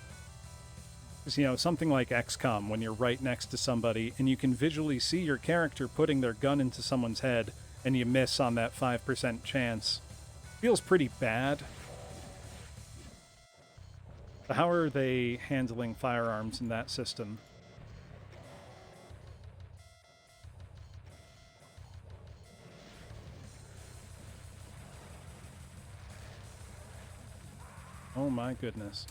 Because, you know, something like XCOM, when you're right next to somebody and you can visually see your character putting their gun into someone's head and you miss on that 5% chance, feels pretty bad. But how are they handling firearms in that system? Oh my goodness.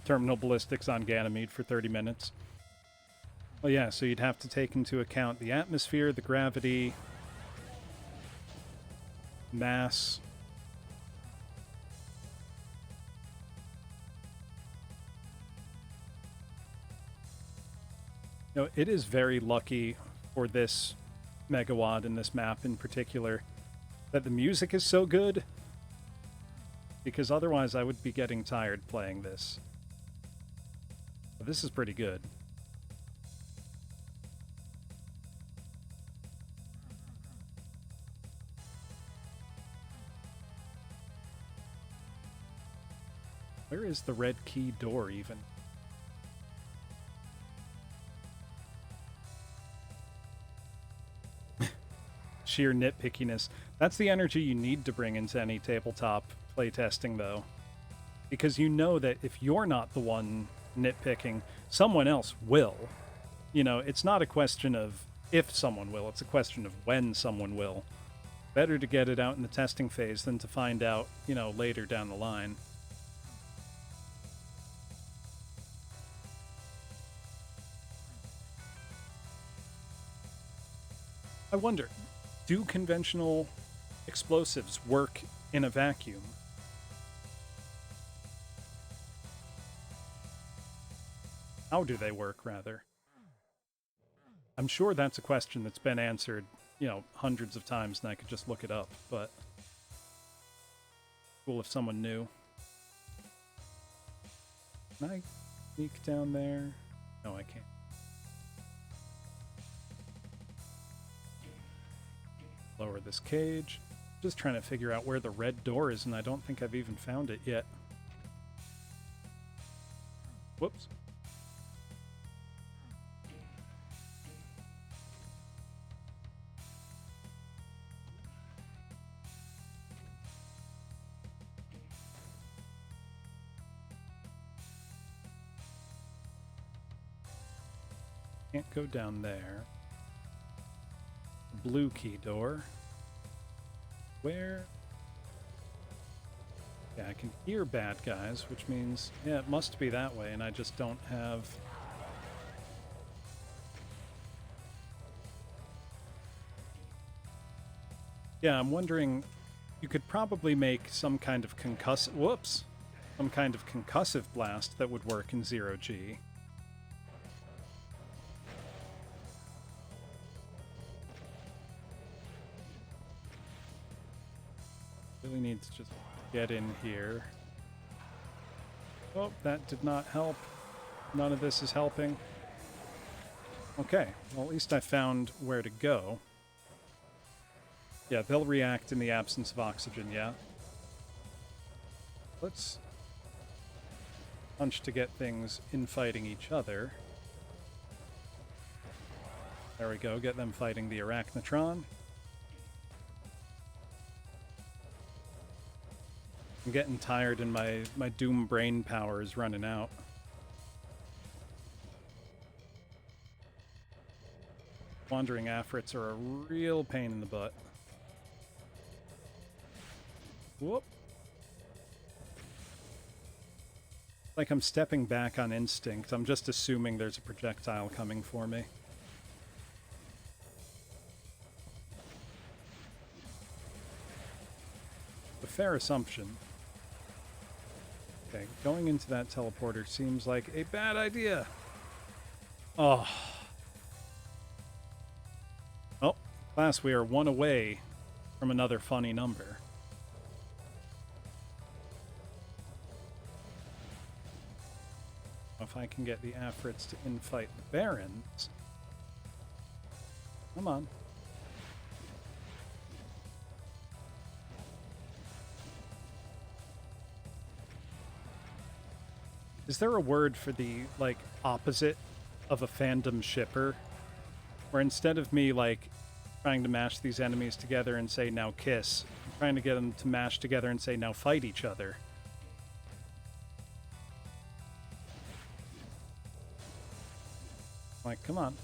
Terminal ballistics on Ganymede for 30 minutes. Well, yeah, so you'd have to take into account the atmosphere, the gravity, mass. You know, it is very lucky for this megawatt and this map in particular that the music is so good, because otherwise I would be getting tired playing this. But this is pretty good. Where is the red key door even? Sheer nitpickiness. That's the energy you need to bring into any tabletop playtesting, though. Because you know that if you're not the one nitpicking, someone else will. You know, it's not a question of if someone will, it's a question of when someone will. Better to get it out in the testing phase than to find out, you know, later down the line. I wonder, do conventional explosives work in a vacuum? How do they work, rather? I'm sure that's a question that's been answered, you know, hundreds of times, and I could just look it up, but cool if someone knew. Can I sneak down there? No, I can't. Lower this cage. Just trying to figure out where the red door is, and I don't think I've even found it yet. Whoops. Can't go down there. Blue key door. Where? Yeah, I can hear bad guys, which means, yeah, it must be that way, and I just don't have... Yeah, I'm wondering, you could probably make some kind of concussive... Whoops! Some kind of concussive blast that would work in 0G. Really need to just get in here. Oh, that did not help. None of this is helping. Okay, well, at least I found where to go. Yeah, they'll react in the absence of oxygen, yeah. Let's punch to get things infighting each other. There we go, get them fighting the Arachnotron. I'm getting tired and my Doom brain power is running out. Wandering Afrits are a real pain in the butt. Whoop. Like I'm stepping back on instinct. I'm just assuming there's a projectile coming for me. A fair assumption. Okay, going into that teleporter seems like a bad idea. Oh. Oh, class, we are one away from another funny number. If I can get the Afrits to infight the Barons. Come on. Is there a word for the, like, opposite of a fandom shipper? Where instead of me, like, trying to mash these enemies together and say, now kiss, I'm trying to get them to mash together and say, now fight each other. Like, come on.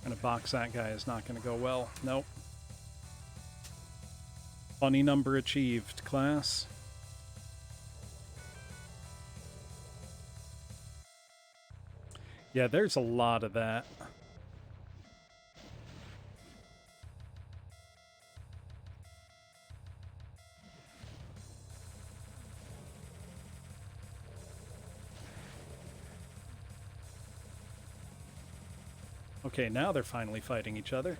Trying to box that guy is not going to go well. Nope. Funny number achieved, class. Yeah, there's a lot of that. Okay, now they're finally fighting each other.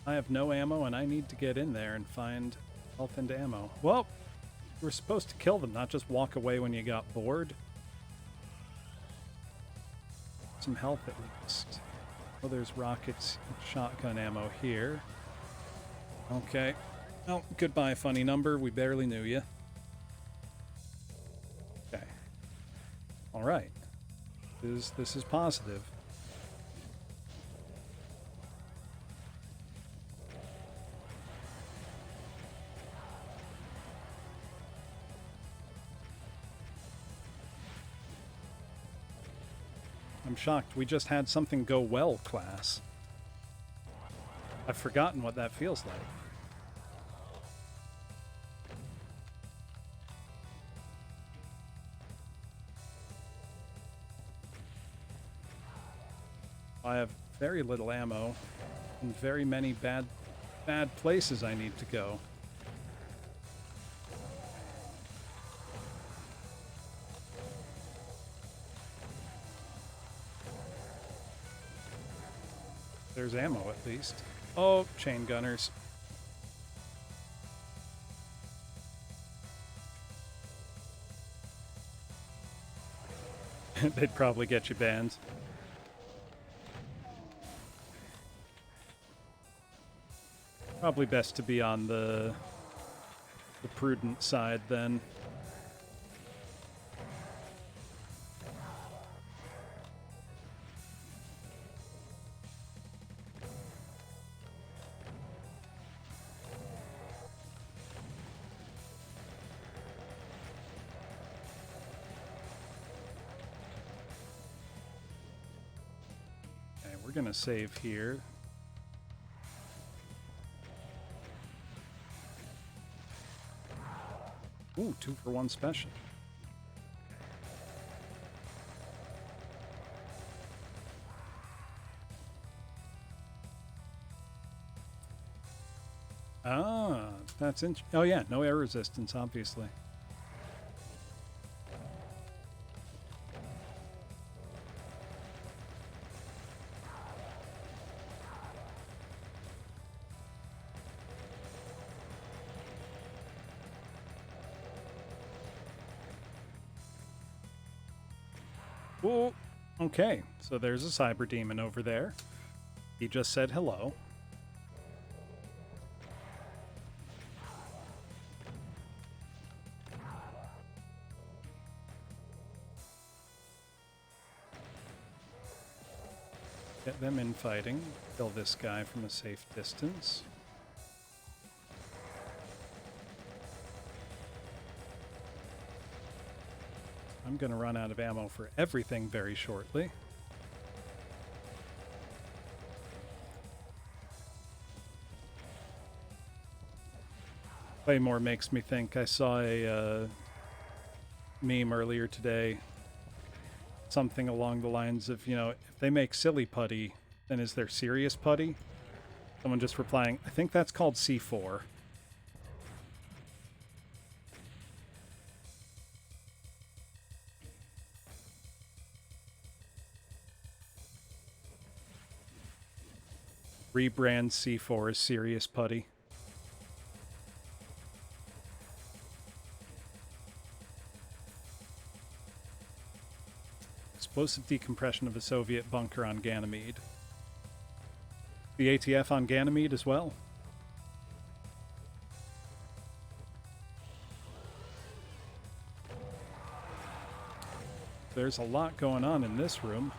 I have no ammo, and I need to get in there and find health and ammo. Well, you were supposed to kill them, not just walk away when you got bored. Some health at least. Oh, there's rockets and shotgun ammo here. Okay. Oh, goodbye, funny number. We barely knew you. Okay. All right. This is positive. I'm shocked. We just had something go well, class. I've forgotten what that feels like. I have very little ammo and very many bad places I need to go. There's ammo at least. Oh, chain gunners. They'd probably get you banned. Probably best to be on the prudent side then. we're going to save here. Ooh, 2-for-1 special. Ah, that's interesting. Oh yeah, no air resistance, obviously. Ooh, okay, so there's a cyber demon over there. He just said hello. Get them in fighting. Kill this guy from a safe distance. I'm going to run out of ammo for everything very shortly. Claymore makes me think I saw a meme earlier today. Something along the lines of, you know, if they make silly putty, then is there serious putty? Someone just replying, I think that's called C4. Rebrand C4 as serious putty. Explosive decompression of a Soviet bunker on Ganymede. The ATF on Ganymede as well. There's a lot going on in this room.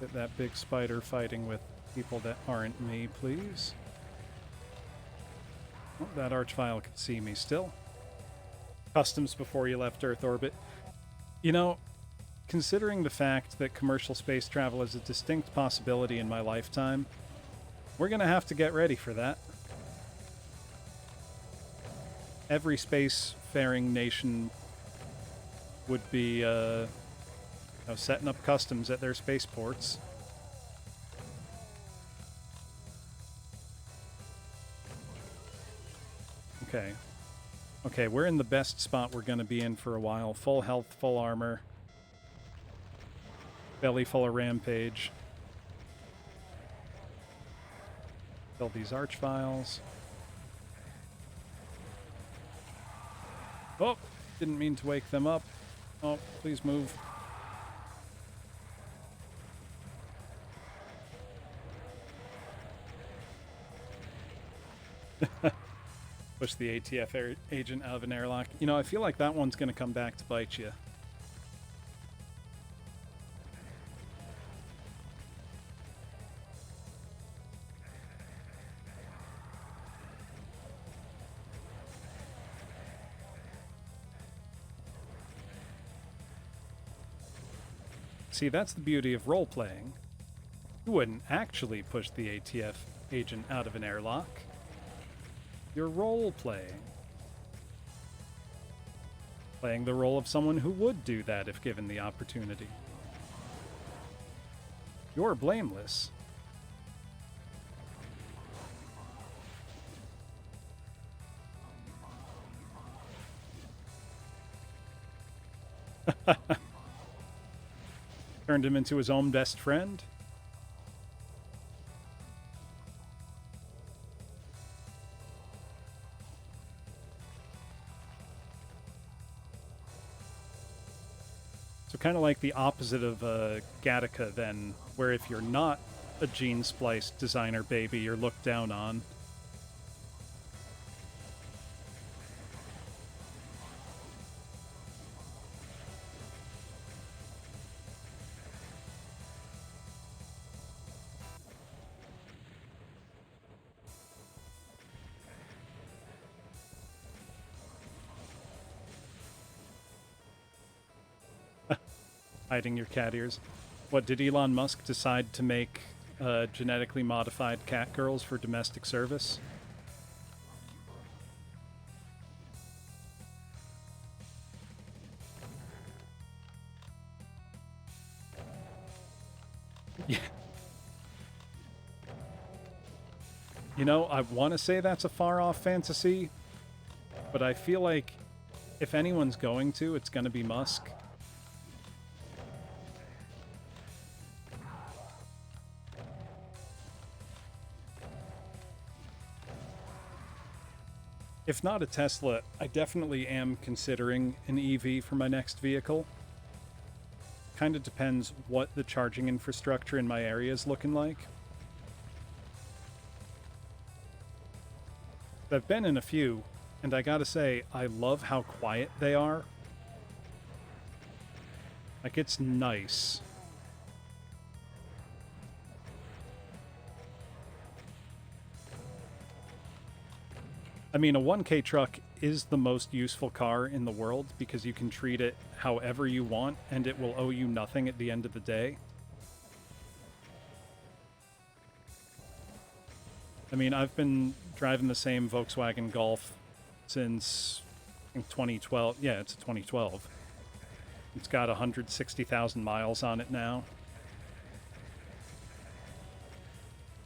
Get that big spider fighting with people that aren't me, please. Oh, that Archvile can see me still. Customs before you left Earth orbit. You know, considering the fact that commercial space travel is a distinct possibility in my lifetime, we're going to have to get ready for that. Every spacefaring nation would be setting up customs at their spaceports. Okay. Okay, we're in the best spot we're going to be in for a while. Full health, full armor. Belly full of rampage. Kill these Archviles. Oh, didn't mean to wake them up. Oh, please move. Push the ATF agent out of an airlock. You know, I feel like that one's going to come back to bite you. See, that's the beauty of role-playing. You wouldn't actually push the ATF agent out of an airlock. You're role-playing. Playing the role of someone who would do that if given the opportunity. You're blameless. Turned him into his own best friend. So kind of like the opposite of Gattaca then, where if you're not a gene splice designer baby, you're looked down on. Hiding your cat ears. What, did Elon Musk decide to make genetically modified cat girls for domestic service? Yeah. You know, I want to say that's a far-off fantasy, but I feel like if anyone's going to, it's going to be Musk. If not a Tesla, I definitely am considering an EV for my next vehicle. Kind of depends what the charging infrastructure in my area is looking like. I've been in a few, and I gotta say, I love how quiet they are. Like, it's nice. I mean, a 1K truck is the most useful car in the world because you can treat it however you want, and it will owe you nothing at the end of the day. I mean, I've been driving the same Volkswagen Golf since, I think, 2012. Yeah, it's a 2012. It's got 160,000 miles on it now.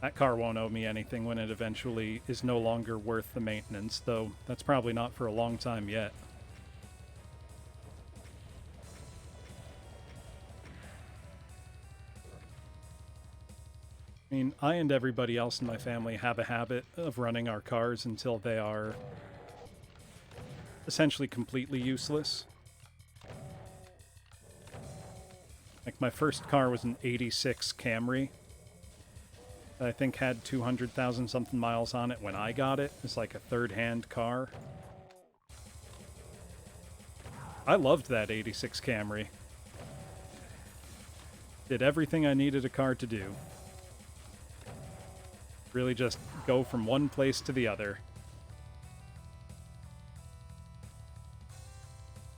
That car won't owe me anything when it eventually is no longer worth the maintenance, though that's probably not for a long time yet. I mean, I and everybody else in my family have a habit of running our cars until they are essentially completely useless. Like, my first car was an 86 Camry that I think had 200,000 something miles on it when I got it. It's like a third-hand car. I loved that 86 Camry. Did everything I needed a car to do. Really just go from one place to the other.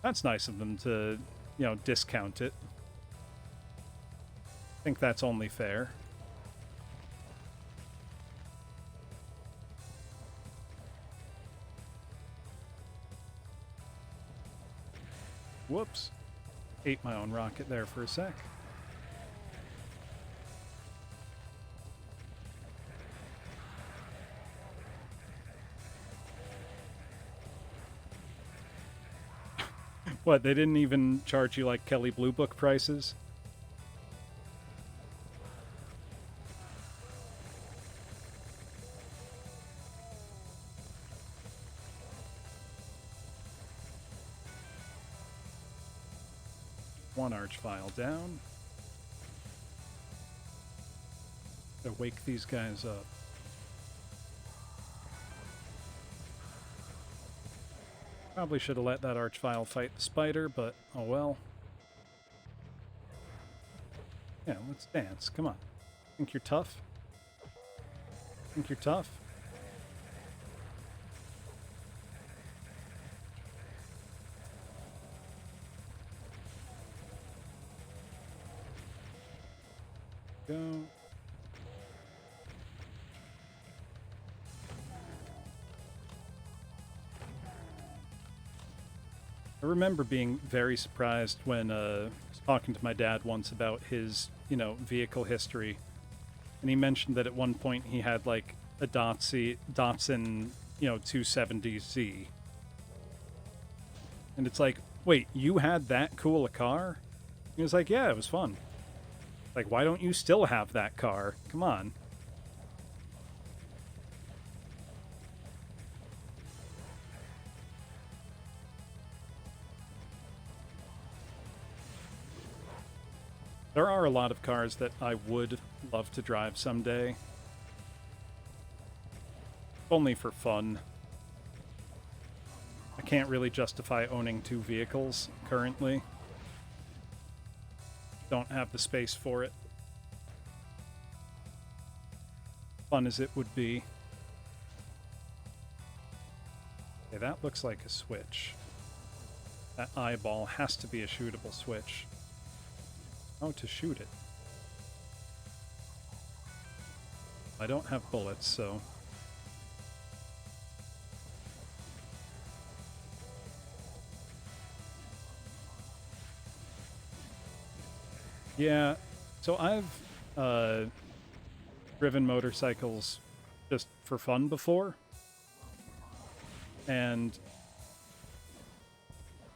That's nice of them to, you know, discount it. I think that's only fair. Whoops. Ate my own rocket there for a sec. What, they didn't even charge you like Kelly Blue Book prices? One arch file down. Gotta wake these guys up. Probably should have let that archvile fight the spider, but oh well. Yeah, let's dance. Come on. Think you're tough? Think you're tough? Go. I remember being very surprised when I was talking to my dad once about his, you know, vehicle history. And he mentioned that at one point he had like a Datsun, you know, 270Z. And it's like, wait, you had that cool a car? He was like, yeah, it was fun. Like, why don't you still have that car? Come on. There are a lot of cars that I would love to drive someday. Only for fun. I can't really justify owning two vehicles currently. Don't have the space for it. Fun as it would be. Okay, that looks like a switch. That eyeball has to be a shootable switch. how to shoot it. I don't have bullets, so... Yeah, so I've driven motorcycles just for fun before, and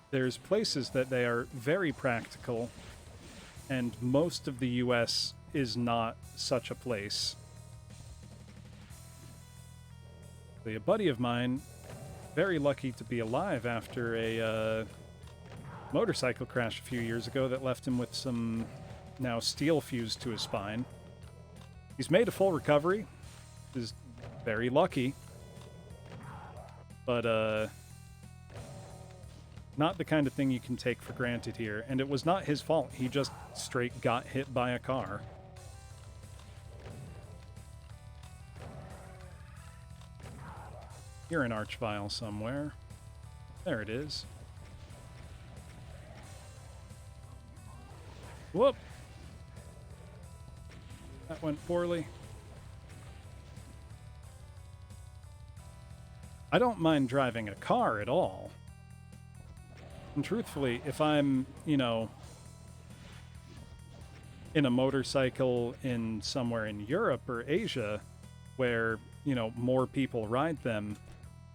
there's places that they are very practical, and most of the US is not such a place. A buddy of mine, very lucky to be alive after a motorcycle crash a few years ago that left him with some now steel fused to his spine. He's made a full recovery. Is very lucky. But, not the kind of thing you can take for granted here. And it was not his fault. He just straight got hit by a car. Here an archvile somewhere. There it is. Whoop! That went poorly. I don't mind driving a car at all. And truthfully, if I'm, you know, in a motorcycle in somewhere in Europe or Asia where, you know, more people ride them,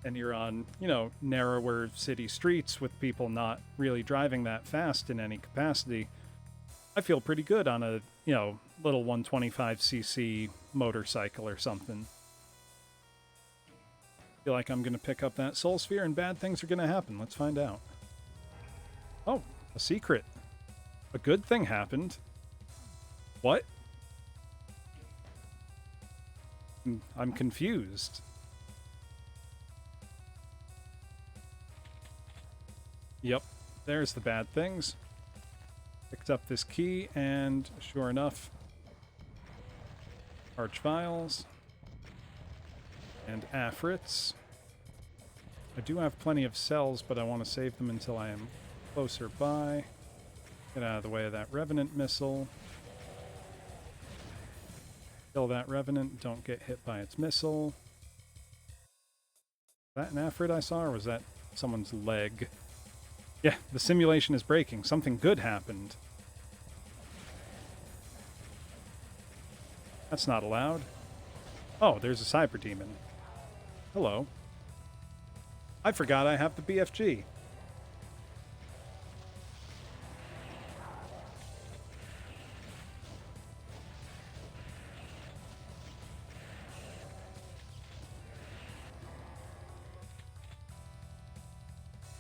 and you're on, you know, narrower city streets with people not really driving that fast in any capacity, I feel pretty good on a, you know, little 125cc motorcycle or something. Feel like I'm going to pick up that soul sphere and bad things are going to happen. Let's find out. Oh, a secret. A good thing happened. What? I'm confused. Yep, there's the bad things. Picked up this key, and sure enough, archviles and afrits. I do have plenty of cells, but I want to save them until I am closer by. Get out of the way of that revenant missile. Kill that revenant, don't get hit by its missile. Was that an afrit I saw, or was that someone's leg? Yeah, the simulation is breaking. Something good happened. That's not allowed. Oh, there's a cyber demon. Hello. I forgot I have the BFG.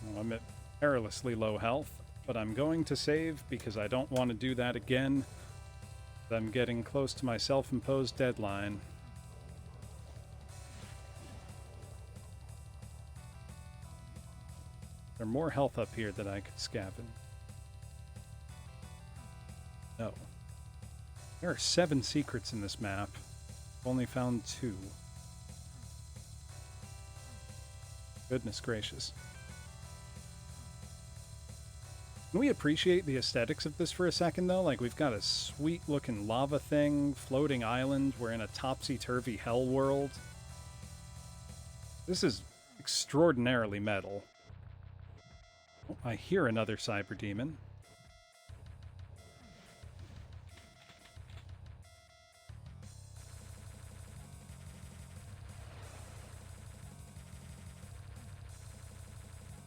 Well, I'm at perilously low health, but I'm going to save because I don't want to do that again. I'm getting close to my self-imposed deadline. There's more health up here that I could scavenge. No. There are 7 secrets in this map. I've only found 2. Goodness gracious. Can we appreciate the aesthetics of this for a second, though? Like, we've got a sweet-looking lava thing, floating island, we're in a topsy-turvy hell world. This is extraordinarily metal. Oh, I hear another cyber demon.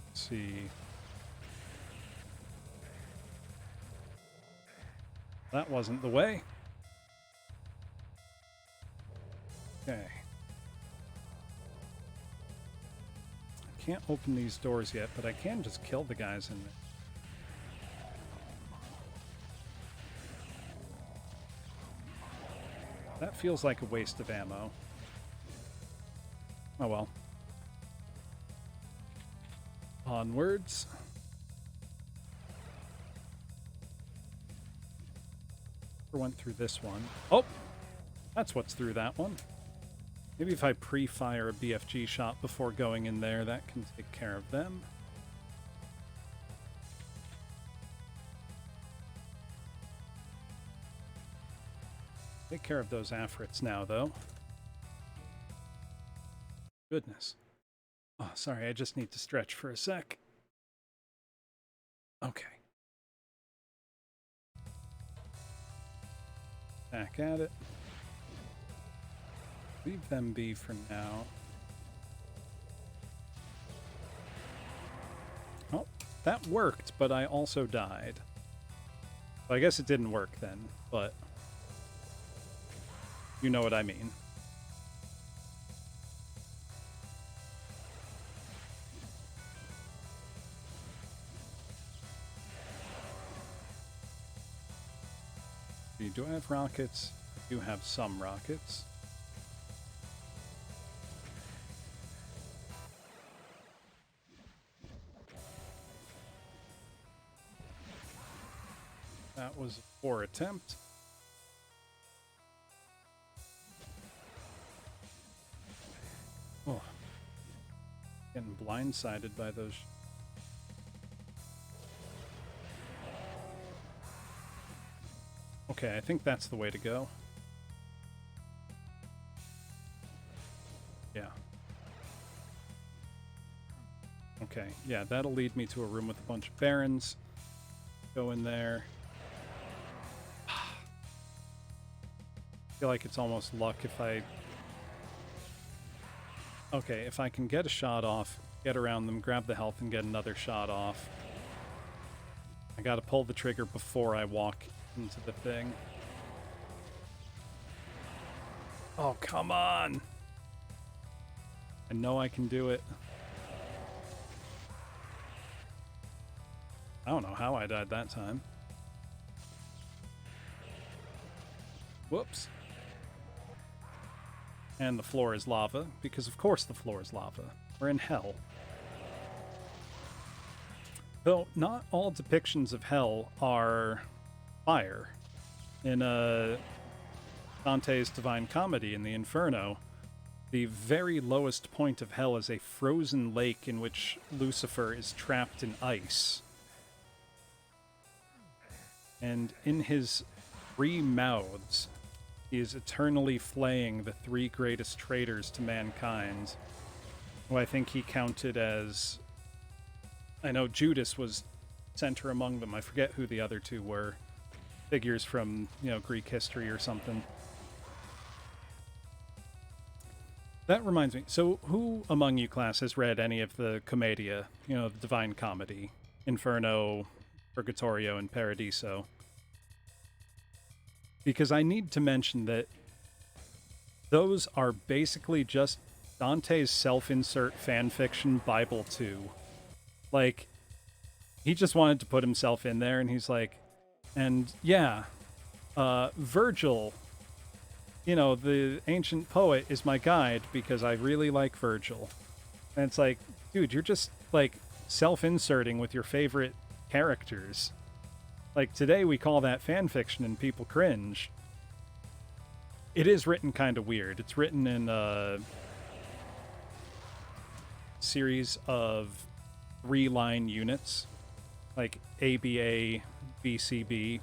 Let's see... That wasn't the way. Okay. I can't open these doors yet, but I can just kill the guys in there. That feels like a waste of ammo. Oh well. Onwards. Went through this one. Oh! That's what's through that one. Maybe if I pre-fire a BFG shot before going in there, that can take care of them. Take care of those afrits now, though. Goodness. Oh, sorry, I just need to stretch for a sec. Okay. Back at it. Leave them be for now. Oh, that worked, but I also died. Well, I guess it didn't work then, but you know what I mean. Do I have rockets? I do have some rockets. That was a poor attempt. Oh. Getting blindsided by those. Okay, I think that's the way to go. Yeah. Okay, yeah, that'll lead me to a room with a bunch of barons. Go in there. I feel like it's almost luck if I... Okay, if I can get a shot off, get around them, grab the health, and get another shot off. I gotta pull the trigger before I walk into the thing. Oh, come on! I know I can do it. I don't know how I died that time. Whoops. And the floor is lava, because of course the floor is lava. We're in hell. Though not all depictions of hell are fire. In Dante's Divine Comedy, in the Inferno, the very lowest point of hell is a frozen lake in which Lucifer is trapped in ice. And in his 3 mouths, he is eternally flaying the 3 greatest traitors to mankind, who I think he counted as... I know Judas was center among them. I forget who the other 2 were. Figures from, Greek history or something. That reminds me. So who among you, class, has read any of the Commedia, the Divine Comedy? Inferno, Purgatorio, and Paradiso? Because I need to mention that those are basically just Dante's self-insert fanfiction Bible 2. Like, he just wanted to put himself in there, and he's like, and yeah, Virgil, the ancient poet, is my guide because I really like Virgil. And it's like, dude, you're just, like, self-inserting with your favorite characters. Like, today we call that fan fiction and people cringe. It is written kind of weird. It's written in a series of 3-line units, like ABA, BCB.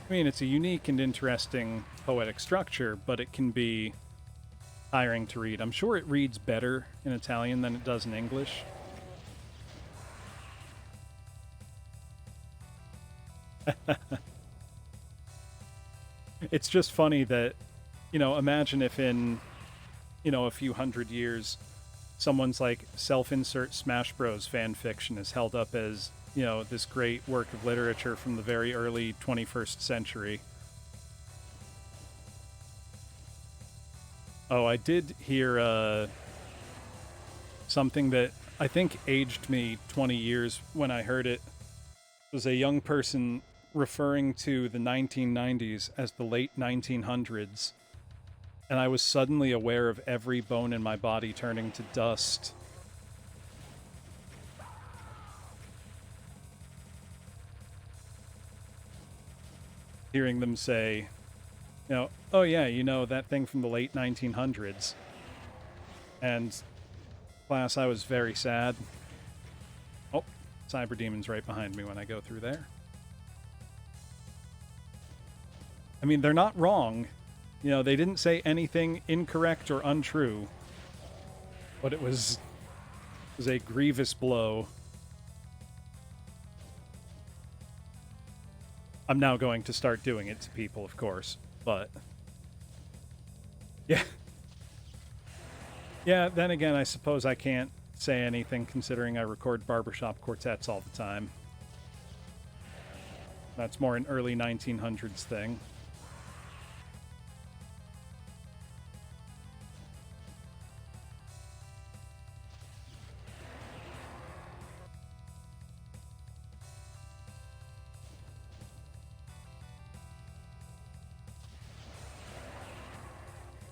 I mean, it's a unique and interesting poetic structure, but it can be tiring to read. I'm sure it reads better in Italian than it does in English. It's just funny that, imagine if in, a few hundred years, someone's like self-insert Smash Bros. Fan fiction is held up as, this great work of literature from the very early 21st century. Oh, I did hear something that I think aged me 20 years when I heard it. It was a young person referring to the 1990s as the late 1900s, and I was suddenly aware of every bone in my body turning to dust. Hearing them say, oh yeah, that thing from the late 1900s. And, class, I was very sad. Oh, Cyber Demon's right behind me when I go through there. I mean, they're not wrong. You know, they didn't say anything incorrect or untrue. But it was a grievous blow. I'm now going to start doing it to people, of course. But yeah. Yeah, then again, I suppose I can't say anything considering I record barbershop quartets all the time. That's more an early 1900s thing.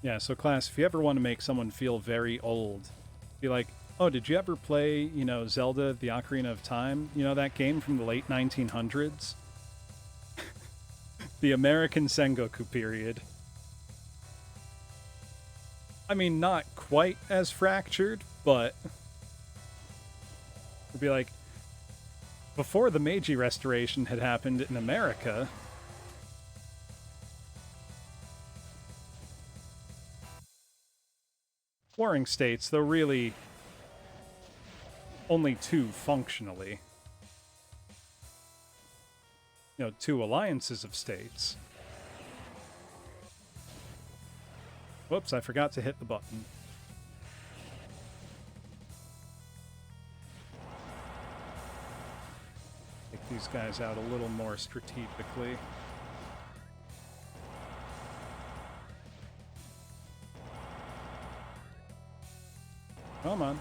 Yeah, so class, if you ever want to make someone feel very old, be like, oh, did you ever play, you know, Zelda, the Ocarina of Time? You know, that game from the late 1900s? The American Sengoku period. I mean, not quite as fractured, but it'd be like, before the Meiji Restoration had happened in America, warring states, though really only two functionally. You know, two alliances of states. Whoops, I forgot to hit the button. Take these guys out a little more strategically. Come on.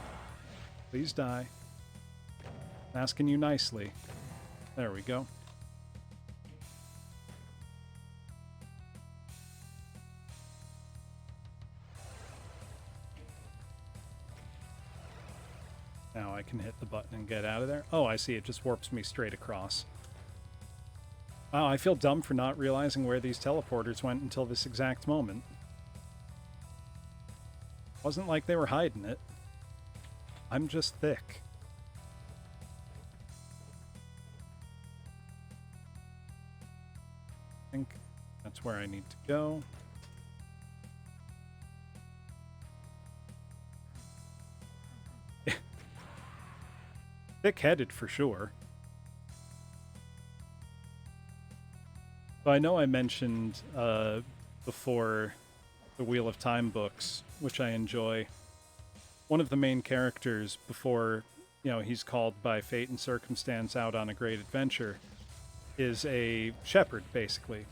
Please die. I'm asking you nicely. There we go. Now I can hit the button and get out of there. Oh, I see. It just warps me straight across. Wow, I feel dumb for not realizing where these teleporters went until this exact moment. Wasn't like they were hiding it. I'm just thick. I think that's where I need to go. Thick-headed for sure. So I know I mentioned before the Wheel of Time books, which I enjoy. One of the main characters before, you know, he's called by fate and circumstance out on a great adventure is a shepherd, basically.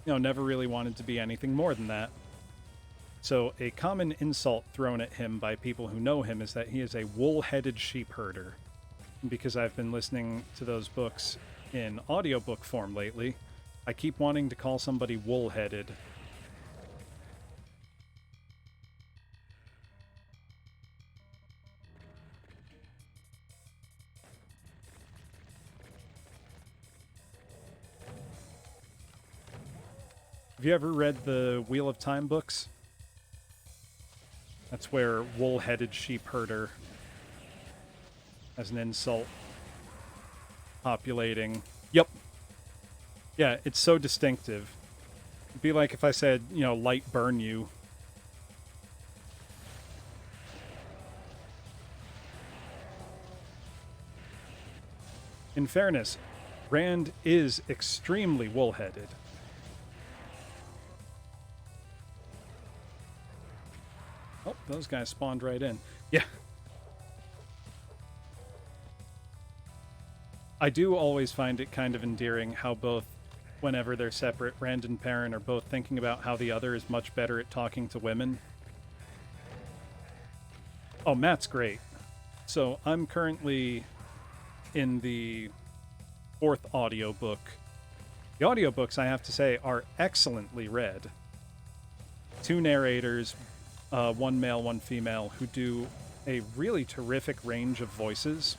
You know, never really wanted to be anything more than that. So a common insult thrown at him by people who know him is that he is a wool-headed sheep herder. And because I've been listening to those books in audiobook form lately, I keep wanting to call somebody wool-headed. Have you ever read the Wheel of Time books? That's where wool-headed sheep herder as an insult populating. Yep. Yeah, it's so distinctive. It'd be like if I said, you know, light burn you. In fairness, Rand is extremely wool-headed. Oh, those guys spawned right in. Yeah. I do always find it kind of endearing how both, whenever they're separate, Rand and Perrin are both thinking about how the other is much better at talking to women. Oh, Matt's great. So I'm currently in the 4th audiobook. The audiobooks, I have to say, are excellently read. 2 narrators, one male, one female, who do a really terrific range of voices.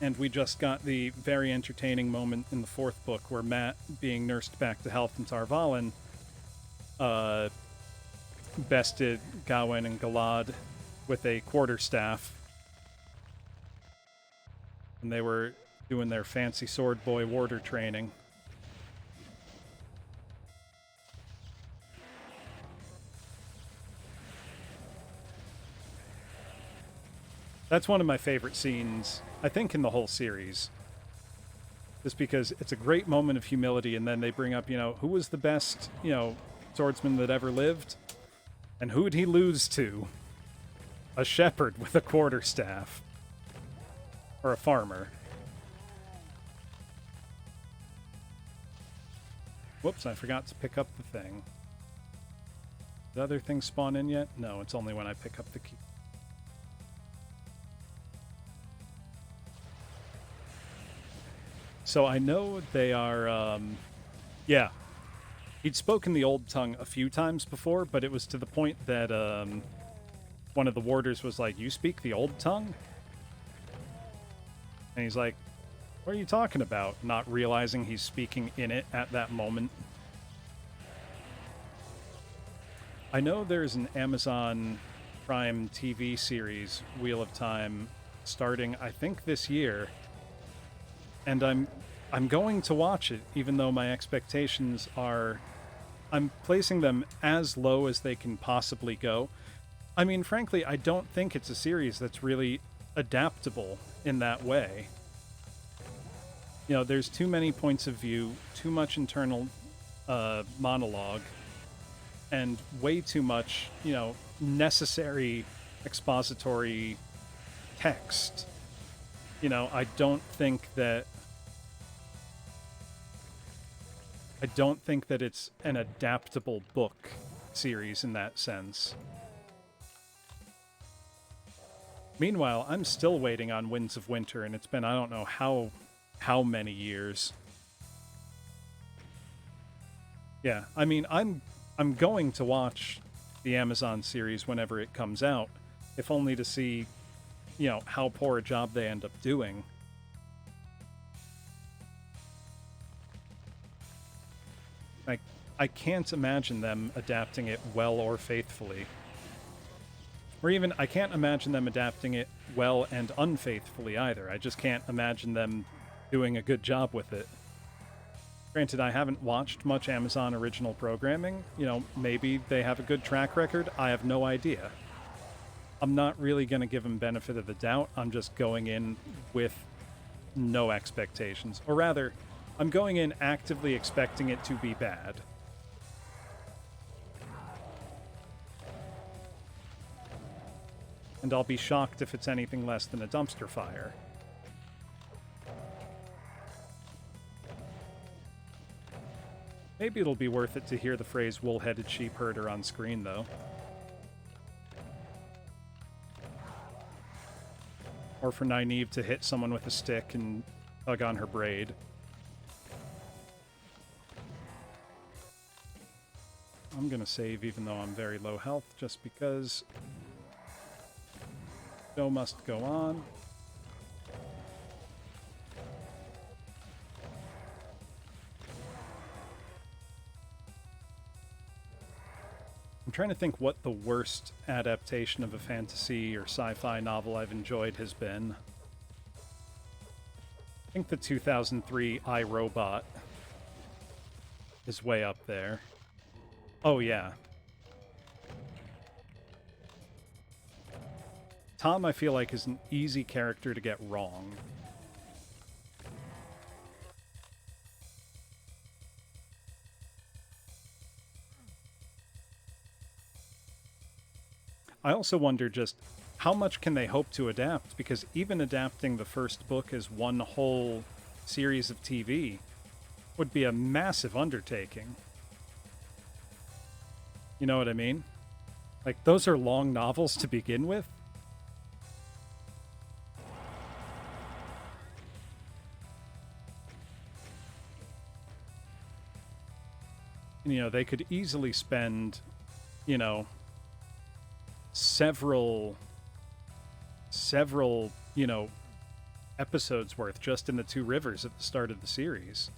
And we just got the very entertaining moment in the 4th book where Matt, being nursed back to health in Tarvalin, bested Gawain and Galad with a quarterstaff. And they were doing their fancy sword boy warder training. That's one of my favorite scenes, I think, in the whole series. Just because it's a great moment of humility, and then they bring up, who was the best, swordsman that ever lived? And who'd he lose to? A shepherd with a quarterstaff. Or a farmer. Whoops, I forgot to pick up the thing. Did other things spawn in yet? No, it's only when I pick up the key. So I know they are, yeah. He'd spoken the old tongue a few times before, but it was to the point that one of the warders was like, "You speak the old tongue?" And he's like, "What are you talking about?" Not realizing he's speaking in it at that moment. I know there's an Amazon Prime TV series, Wheel of Time, starting, I think, this year. And I'm going to watch it, even though my expectations are... I'm placing them as low as they can possibly go. I mean, frankly, I don't think it's a series that's really adaptable in that way. There's too many points of view, too much internal monologue, and way too much, necessary expository text. I don't think that it's an adaptable book series in that sense. Meanwhile, I'm still waiting on Winds of Winter, and it's been, I don't know how many years. Yeah, I mean, I'm going to watch the Amazon series whenever it comes out, if only to see, how poor a job they end up doing. I can't imagine them adapting it well or faithfully. Or even, I can't imagine them adapting it well and unfaithfully either. I just can't imagine them doing a good job with it. Granted, I haven't watched much Amazon original programming. Maybe they have a good track record. I have no idea. I'm not really going to give them benefit of the doubt. I'm just going in with no expectations. Or rather, I'm going in actively expecting it to be bad. And I'll be shocked if it's anything less than a dumpster fire. Maybe it'll be worth it to hear the phrase wool-headed sheep herder on screen, though. Or for Nynaeve to hit someone with a stick and tug on her braid. I'm gonna save even though I'm very low health, just because... Show must go on. I'm trying to think what the worst adaptation of a fantasy or sci-fi novel I've enjoyed has been. I think the 2003 I, Robot is way up there. Oh, yeah. Tom, I feel like, is an easy character to get wrong. I also wonder just how much can they hope to adapt, because even adapting the first book as one whole series of TV would be a massive undertaking. You know what I mean? Like, those are long novels to begin with. And, they could easily spend, several, episodes worth just in the Two Rivers at the start of the series.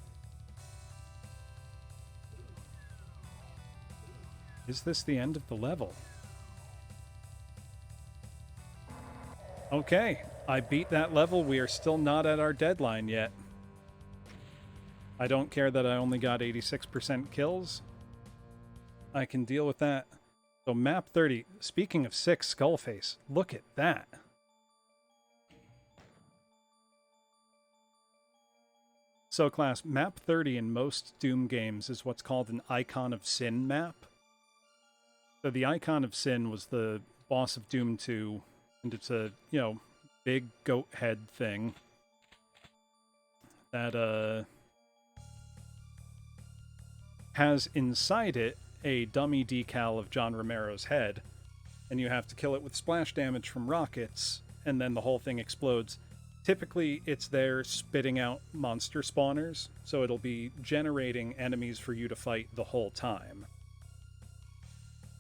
Is this the end of the level? Okay, I beat that level. We are still not at our deadline yet. I don't care that I only got 86% kills. I can deal with that. So map 30, speaking of 6 Skullface, look at that. So, class, map 30 in most Doom games is what's called an Icon of Sin map. So the Icon of Sin was the boss of Doom 2, and it's a, big goat head thing that has inside it a dummy decal of John Romero's head, and you have to kill it with splash damage from rockets, and then the whole thing explodes. Typically, it's there spitting out monster spawners, so it'll be generating enemies for you to fight the whole time.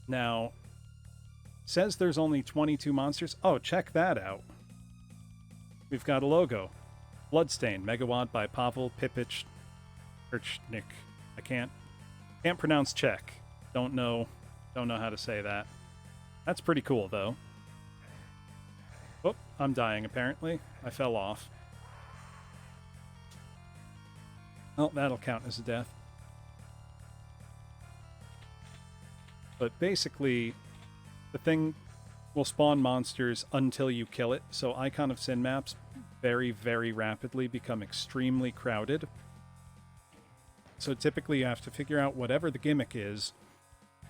Now, says there's only 22 monsters. Oh, check that out. We've got a logo. Bloodstain, Megawatt by Pavel Pipich Kirchnik. I can't pronounce Czech. Don't know how to say that. That's pretty cool, though. Oh, I'm dying, apparently. I fell off. Oh, that'll count as a death. But basically, the thing will spawn monsters until you kill it, so Icon of Sin maps very, very rapidly become extremely crowded. So typically you have to figure out whatever the gimmick is,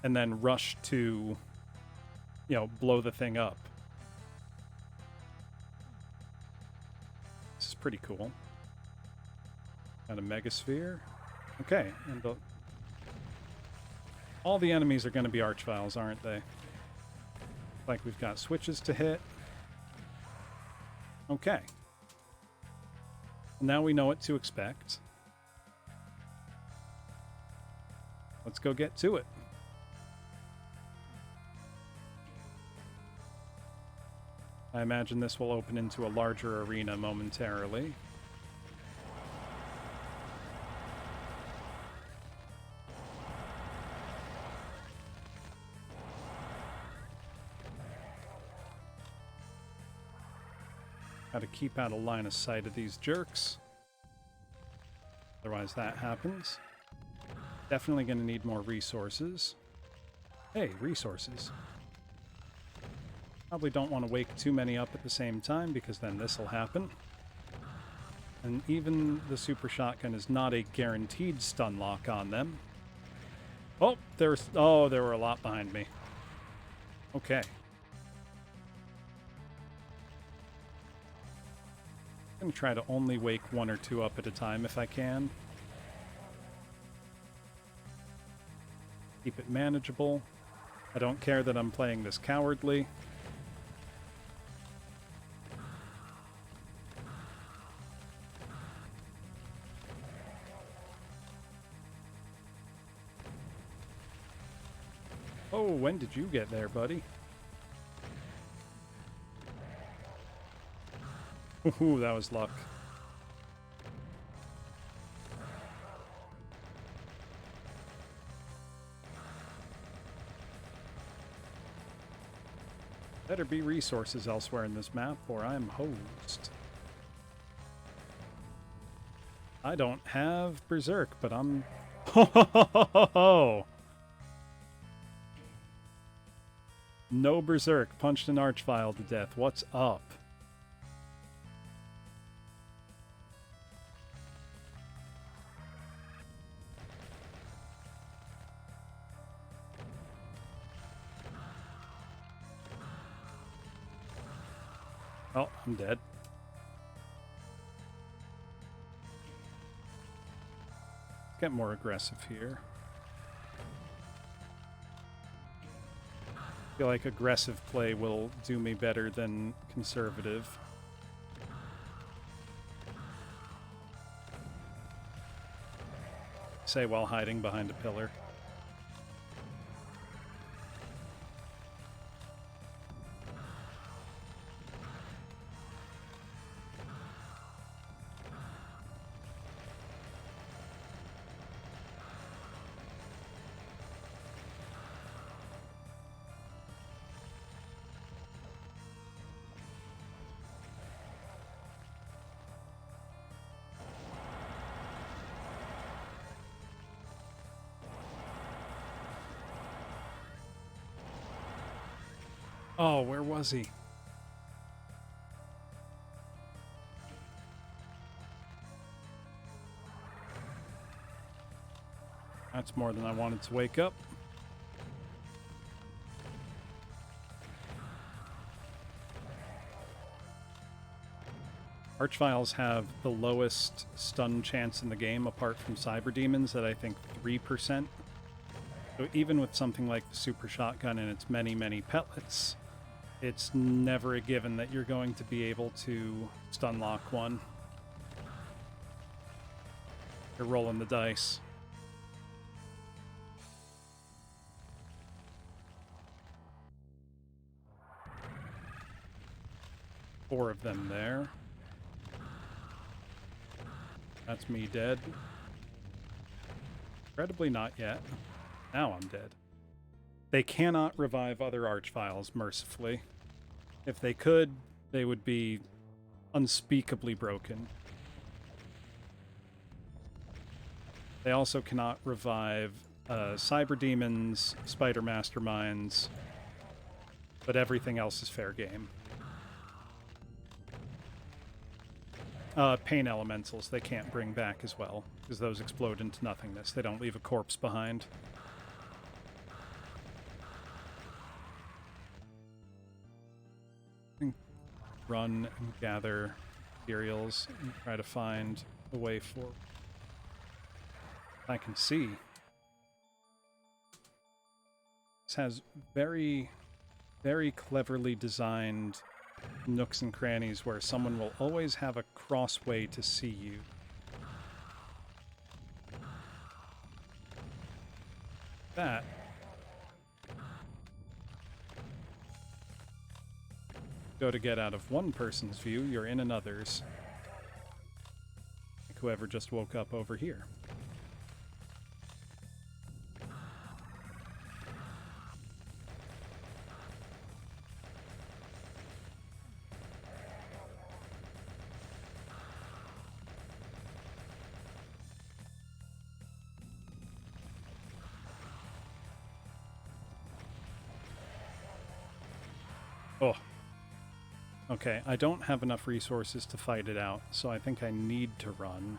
and then rush to, blow the thing up. This is pretty cool. Got a Megasphere. Okay, and all the enemies are going to be Archviles, aren't they? Like we've got switches to hit. Okay. Now we know what to expect. Let's go get to it. I imagine this will open into a larger arena momentarily. Got to keep out of line of sight of these jerks. Otherwise that happens. Definitely going to need more resources. Hey, resources. Probably don't want to wake too many up at the same time, because then this will happen. And even the super shotgun is not a guaranteed stun lock on them. Oh, there were a lot behind me. Okay. I'm going to try to only wake one or two up at a time if I can. Keep it manageable. I don't care that I'm playing this cowardly. Oh, when did you get there, buddy? Ooh, that was luck. Better be resources elsewhere in this map, or I'm hosed. I don't have Berserk, but I'm... No Berserk. Punched an Archvile to death. What's up? Oh, I'm dead. Let's get more aggressive here. I feel like aggressive play will do me better than conservative. Say while hiding behind a pillar. Oh, where was he? That's more than I wanted to wake up. Archviles have the lowest stun chance in the game, apart from Cyber Demons, at I think 3%. So even with something like the Super Shotgun and its many, many pellets, it's never a given that you're going to be able to stun lock one. You're rolling the dice. Four of them there. That's me dead. Incredibly not yet. Now I'm dead. They cannot revive other Archviles, mercifully. If they could, they would be unspeakably broken. They also cannot revive Cyber Demons, Spider Masterminds, but everything else is fair game. Pain Elementals they can't bring back as well, because those explode into nothingness. They don't leave a corpse behind. Run and gather materials and try to find a way forward. I can see. This has very, very cleverly designed nooks and crannies where someone will always have a crossway to see you. That. Go to get out of one person's view, you're in another's. Like whoever just woke up over here. Oh. Okay, I don't have enough resources to fight it out, so I think I need to run.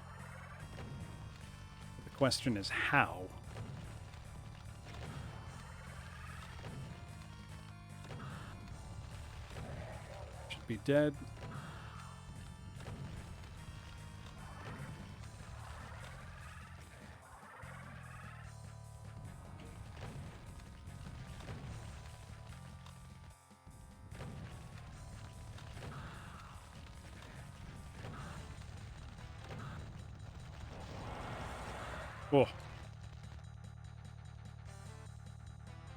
The question is how? Should be dead. Oh.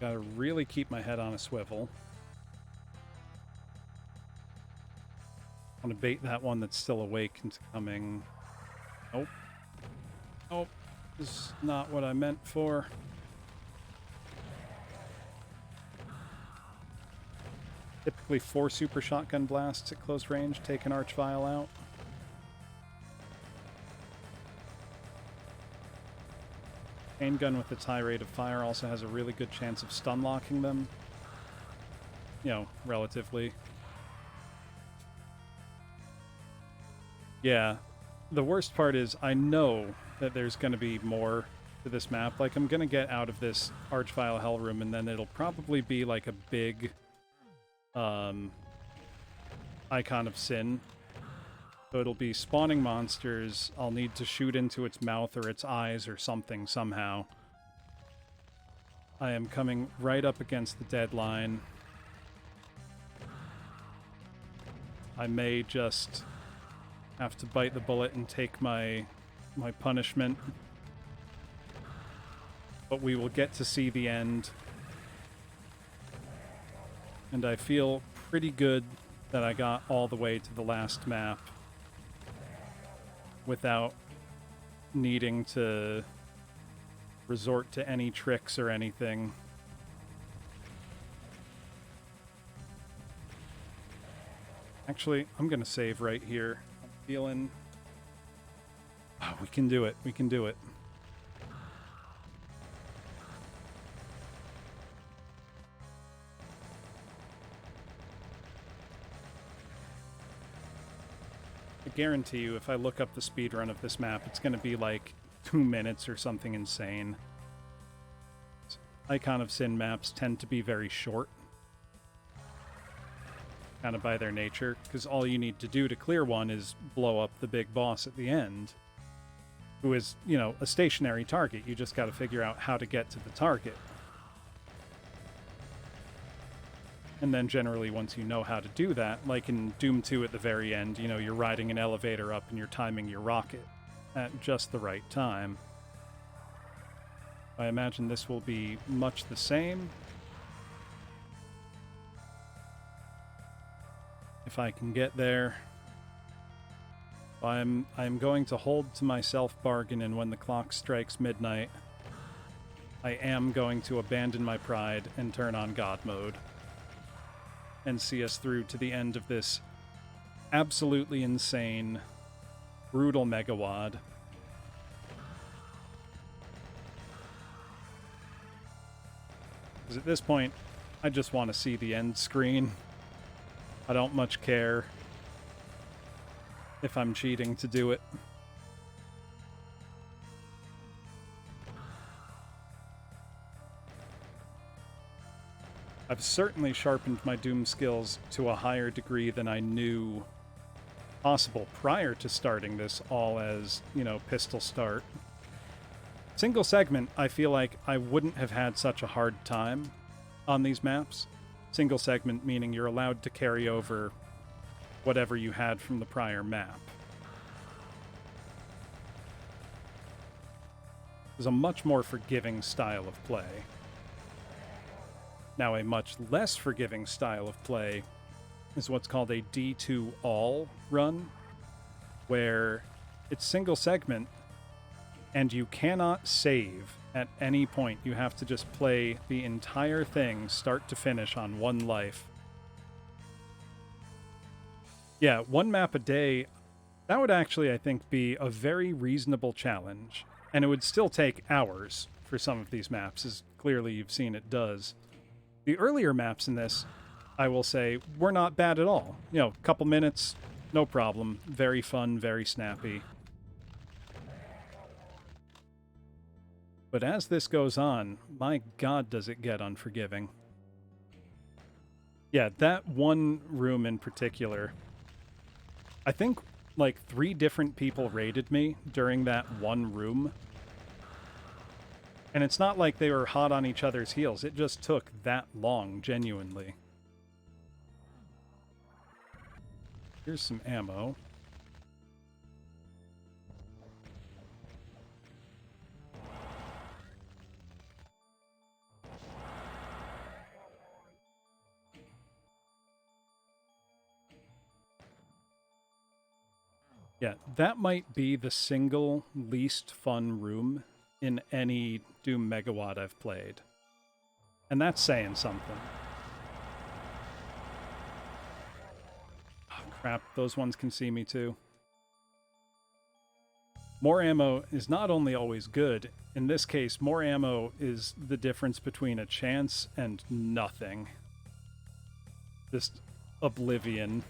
Gotta really keep my head on a swivel. I want to bait that one that's still awake into coming. Nope. Nope. This is not what I meant for. Typically 4 super shotgun blasts at close range take an Archvile out. Chain gun with its high rate of fire also has a really good chance of stun locking them. You know, relatively. Yeah. The worst part is I know that there's going to be more to this map. Like, I'm going to get out of this Archvile Hell Room, and then it'll probably be like a big Icon of Sin. So it'll be spawning monsters. I'll need to shoot into its mouth or its eyes or something somehow. I am coming right up against the deadline. I may just have to bite the bullet and take my punishment. But we will get to see the end. And I feel pretty good that I got all the way to the last map without needing to resort to any tricks or anything. Actually, I'm gonna save right here. I'm feeling... Oh, we can do it. We can do it. I guarantee you, if I look up the speedrun of this map, it's going to be like 2 minutes or something insane. Icon of Sin maps tend to be very short, kind of by their nature, because all you need to do to clear one is blow up the big boss at the end, who is, you know, a stationary target. You just got to figure out how to get to the target. And then generally, once you know how to do that, like in Doom 2 at the very end, you know, you're riding an elevator up and you're timing your rocket at just the right time. I imagine this will be much the same. If I can get there. I'm going to hold to my self-bargain, and when the clock strikes midnight, I am going to abandon my pride and turn on God mode and see us through to the end of this absolutely insane, brutal megawad. Because at this point, I just want to see the end screen. I don't much care if I'm cheating to do it. I've certainly sharpened my Doom skills to a higher degree than I knew possible prior to starting this all as, you know, pistol start. Single segment, I feel like I wouldn't have had such a hard time on these maps. Single segment meaning you're allowed to carry over whatever you had from the prior map. It's a much more forgiving style of play. Now, a much less forgiving style of play is what's called a D2 all run, where it's single segment and you cannot save at any point. You have to just play the entire thing start to finish on one life. Yeah, one map a day, that would actually, I think, be a very reasonable challenge. And it would still take hours for some of these maps, as clearly you've seen it does. The earlier maps in this, I will say, were not bad at all. You know, a couple minutes, no problem. Very fun, very snappy. But as this goes on, my God, does it get unforgiving. Yeah, that one room in particular, I think like 3 different people raided me during that one room. And it's not like they were hot on each other's heels. It just took that long, genuinely. Here's some ammo. Yeah, that might be the single least fun room in any Doom Megawatt I've played. And that's saying something. Oh, crap, those ones can see me too. More ammo is not only always good, in this case, more ammo is the difference between a chance and nothing. Just oblivion.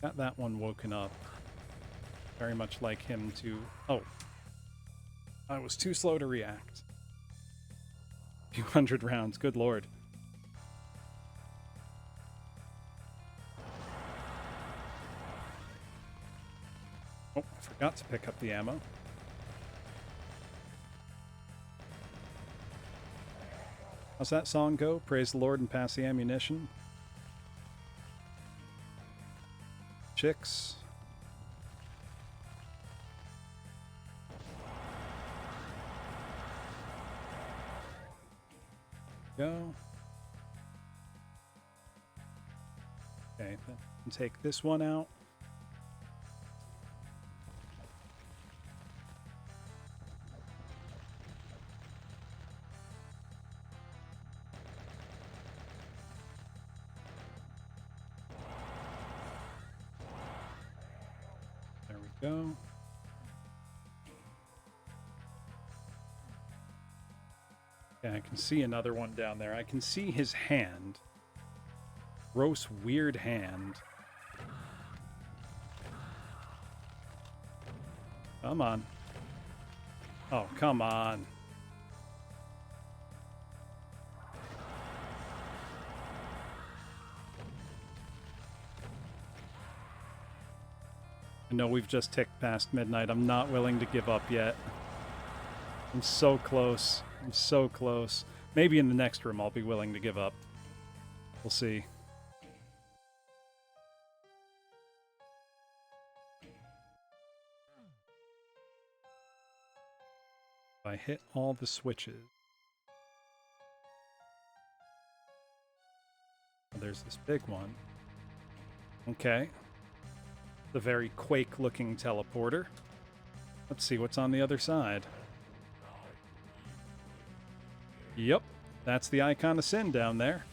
Got that one woken up. Very much like him to... Oh. I was too slow to react. A few hundred rounds, good lord. Oh, I forgot to pick up the ammo. How's that song go? Praise the Lord and pass the ammunition. Chicks. Go. Okay, then take this one out. There we go. Yeah, I can see another one down there. I can see his hand. Gross, weird hand. Come on. Oh, come on. I know we've just ticked past midnight. I'm not willing to give up yet. I'm so close. I'm so close. Maybe in the next room I'll be willing to give up. We'll see. If I hit all the switches. Oh, there's this big one. Okay. The very Quake-looking teleporter. Let's see what's on the other side. Yep, that's the icon of sin down there.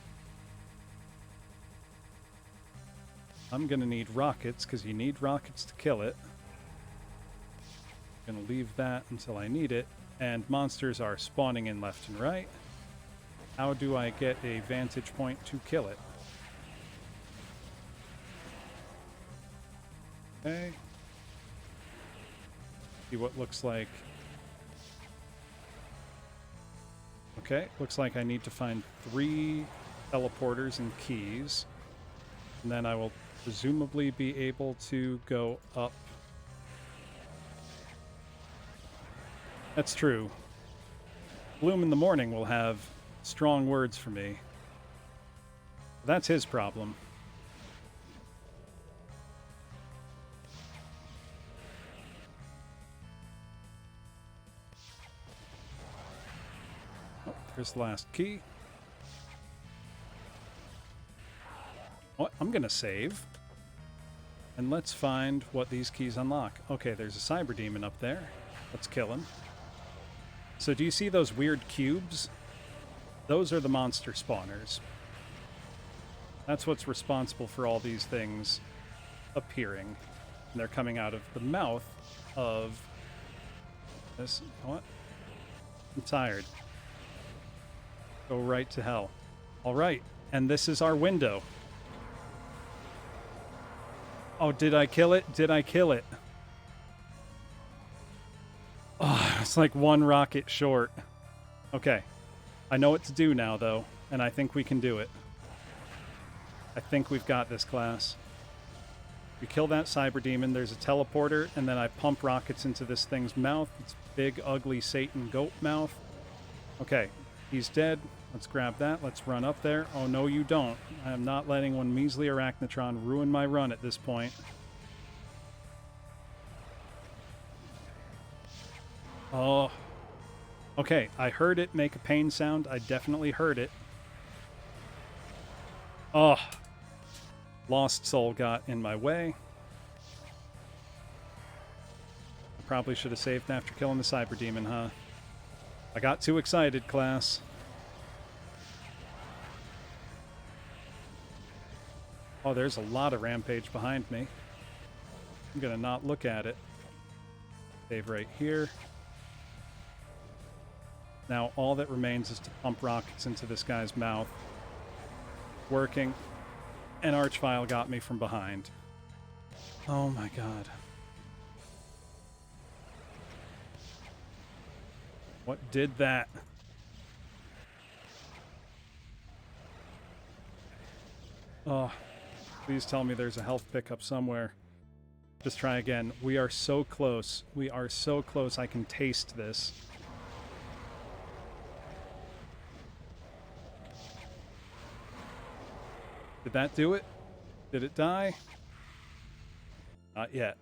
I'm gonna need rockets, because you need rockets to kill it. Gonna leave that until I need it. And monsters are spawning in left and right. How do I get a vantage point to kill it? Okay. See what looks like. Okay, looks like I need to find 3 teleporters and keys. And then I will presumably be able to go up. That's true. Bloom in the morning will have strong words for me. That's his problem. Oh, there's the last key. Oh, I'm gonna save. And let's find what these keys unlock. Okay, there's a cyber demon up there. Let's kill him. So do you see those weird cubes? Those are the monster spawners. That's what's responsible for all these things appearing. And they're coming out of the mouth of this. What? I'm tired. Go right to hell. All right. And this is our window. Oh, did I kill it? Did I kill it? Oh, it's like 1 rocket short. Okay. I know what to do now, though, and I think we can do it. I think we've got this, class. We kill that cyber demon, there's a teleporter, and then I pump rockets into this thing's mouth. It's big, ugly Satan goat mouth. Okay, he's dead. Let's grab that. Let's run up there. Oh, no, you don't. I am not letting one measly arachnotron ruin my run at this point. Oh. Okay, I heard it make a pain sound. I definitely heard it. Oh. Lost Soul got in my way. I probably should have saved after killing the cyber demon, huh? I got too excited, class. Oh, there's a lot of rampage behind me. I'm gonna not look at it. Save right here. Now all that remains is to pump rockets into this guy's mouth. Working. And Archvile got me from behind. Oh my god. What did that? Oh, please tell me there's a health pickup somewhere. Just try again. We are so close. We are so close. I can taste this. Did that do it? Did it die? Not yet.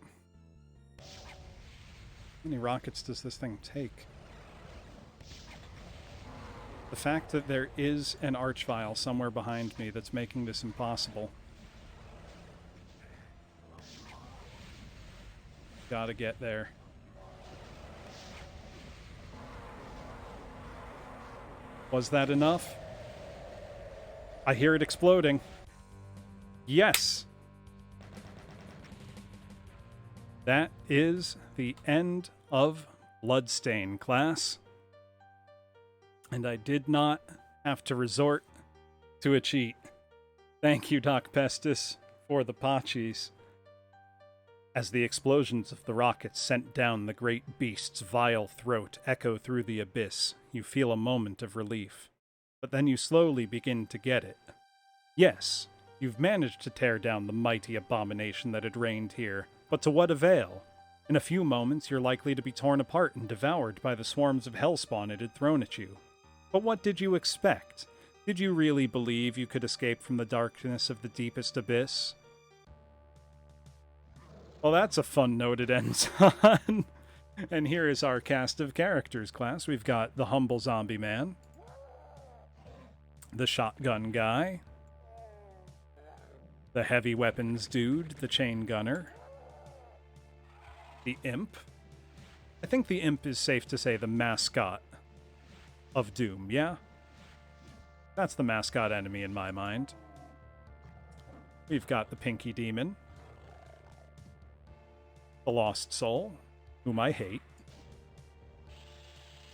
How many rockets does this thing take? The fact that there is an Archvile somewhere behind me that's making this impossible. Gotta get there. Was that enough? I hear it exploding. Yes! That is the end of Bloodstain, class. And I did not have to resort to a cheat. Thank you, Doc Pestis, for the Pachis. As the explosions of the rockets sent down the great beast's vile throat echo through the abyss, you feel a moment of relief. But then you slowly begin to get it. Yes, you've managed to tear down the mighty abomination that had reigned here, but to what avail? In a few moments, you're likely to be torn apart and devoured by the swarms of hellspawn it had thrown at you. But what did you expect? Did you really believe you could escape from the darkness of the deepest abyss? Well, that's a fun note it ends on. And here is our cast of characters, class. We've got the humble zombie man, the shotgun guy, the heavy weapons dude, the chain gunner, the imp. I think the imp is safe to say the mascot of Doom, yeah? That's the mascot enemy in my mind. We've got the pinky demon, the lost soul, whom I hate,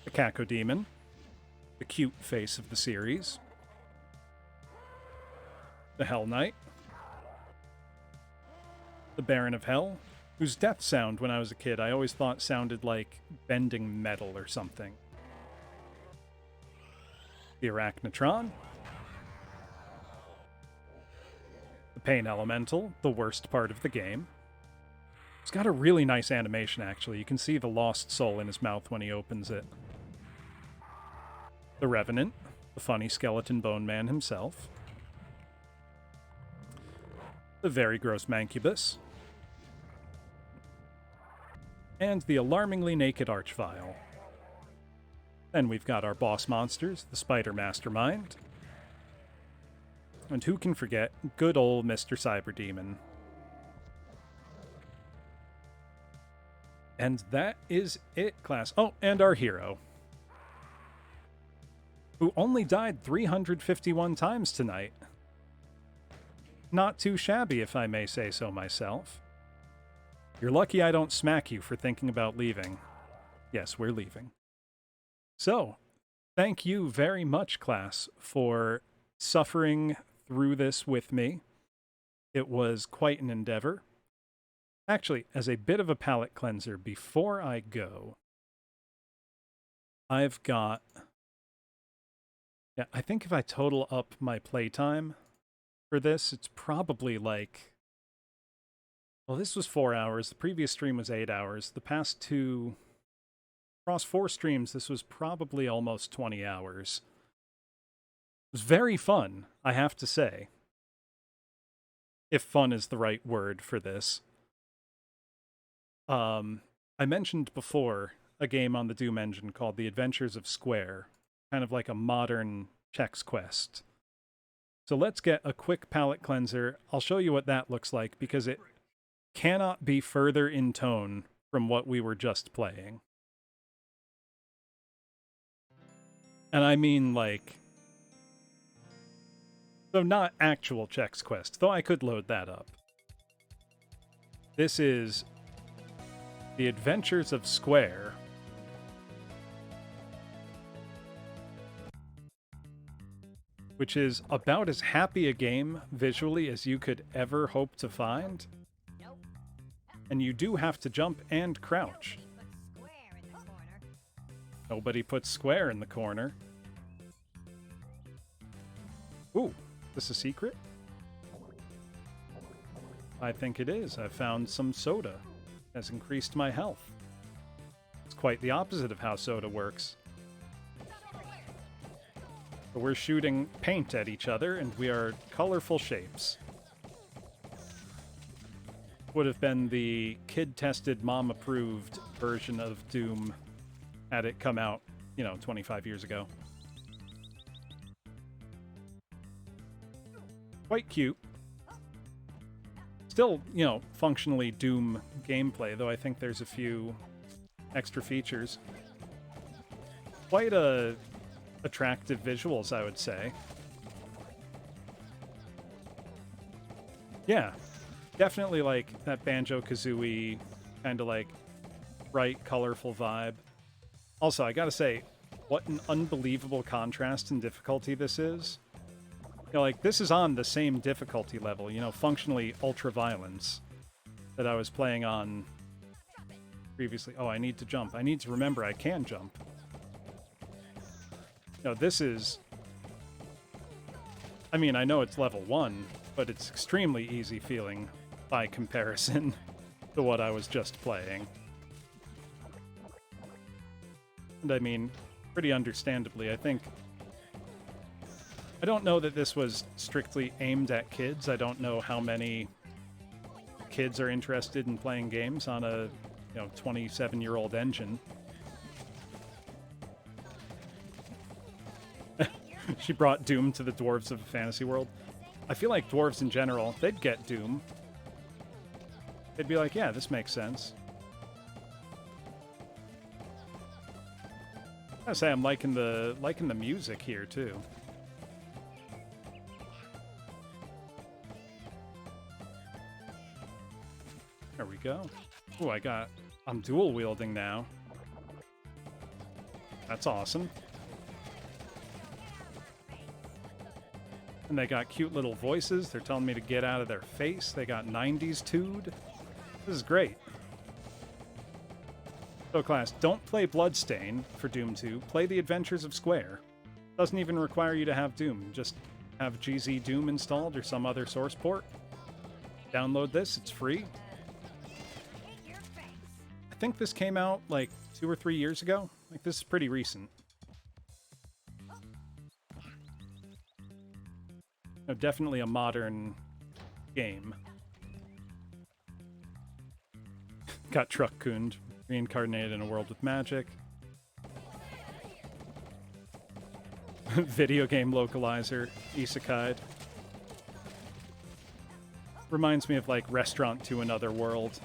the cacodemon, the cute face of the series, the Hell Knight, the Baron of Hell, whose death sound when I was a kid I always thought sounded like bending metal or something, the Arachnotron, the Pain Elemental, the worst part of the game. It's got a really nice animation, actually. You can see the lost soul in his mouth when he opens it. The Revenant, the funny skeleton bone man himself. The very gross Mancubus. And the alarmingly naked Archvile. Then we've got our boss monsters, the Spider Mastermind. And who can forget good old Mr. Cyberdemon. And that is it, class. Oh, and our hero, who only died 351 times tonight. Not too shabby, if I may say so myself. You're lucky I don't smack you for thinking about leaving. Yes, we're leaving. So, thank you very much, class, for suffering through this with me. It was quite an endeavor. Actually, as a bit of a palate cleanser, before I go, I've got... Yeah, I think if I total up my playtime for this, it's probably like... Well, this was 4 hours. The previous stream was 8 hours. The past two... Across 4 streams, this was probably almost 20 hours. It was very fun, I have to say. If fun is the right word for this. I mentioned before a game on the Doom engine called The Adventures of Square, kind of like a modern Chex Quest. So let's get a quick palate cleanser. I'll show you what that looks like because it cannot be further in tone from what we were just playing. And I mean like... So not actual Chex Quest, though I could load that up. This is The Adventures of Square. Which is about as happy a game visually as you could ever hope to find. And you do have to jump and crouch. Nobody puts square in the corner. Ooh, is this a secret? I think it is. I found some soda. It has increased my health. It's quite the opposite of how soda works. But we're shooting paint at each other, and we are colorful shapes. Would have been the kid-tested, mom-approved version of Doom had it come out, 25 years ago. Quite cute. Still, functionally Doom gameplay, though I think there's a few extra features. Quite attractive visuals, I would say. Yeah, definitely like that Banjo-Kazooie kind of like bright, colorful vibe. Also, I gotta say, what an unbelievable contrast in difficulty this is. This is on the same difficulty level, functionally ultra-violence, that I was playing on previously. Oh, I need to jump. I need to remember I can jump. No, this is... I mean, I know it's level 1, but it's extremely easy feeling by comparison to what I was just playing. And I mean, pretty understandably, I think... I don't know that this was strictly aimed at kids. I don't know how many kids are interested in playing games on a, 27-year-old engine. She brought Doom to the dwarves of the fantasy world. I feel like dwarves in general, they'd get Doom. They'd be like, yeah, this makes sense. I gotta say, I'm liking the music here too. There we go. Ooh, I'm dual wielding now. That's awesome. And they got cute little voices. They're telling me to get out of their face. They got 90s tude. This is great. So class, don't play Bloodstain for Doom 2. Play The Adventures of Square. Doesn't even require you to have Doom. Just have GZ Doom installed or some other source port. Download this. It's free. I think this came out like 2 or 3 years ago. Like, this is pretty recent. No, definitely a modern game. Got Truck-Cooned, reincarnated in a world with magic. Video game localizer, isekai. Reminds me of like Restaurant to Another World.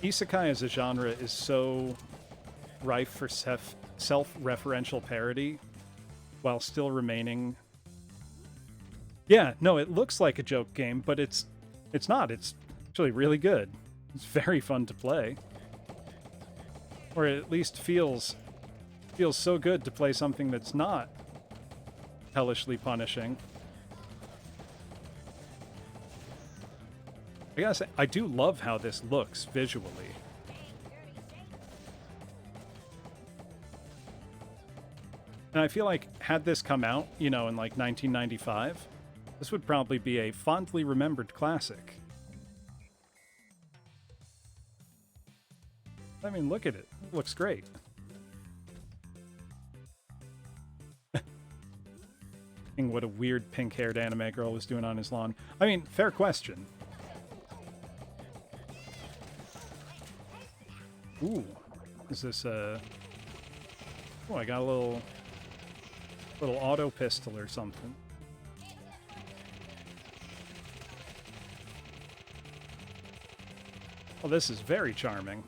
Isekai as a genre is so rife for self-referential parody while still remaining... Yeah, no, it looks like a joke game, but it's not. It's actually really good. It's very fun to play. Or it at least feels so good to play something that's not hellishly punishing. I gotta say, I do love how this looks visually. And I feel like, had this come out, in like 1995, this would probably be a fondly remembered classic. I mean, look at it. It looks great. What a weird pink-haired anime girl was doing on his lawn. I mean, fair question. Ooh. Is this, Oh, I got a little auto pistol or something. Oh, this is very charming.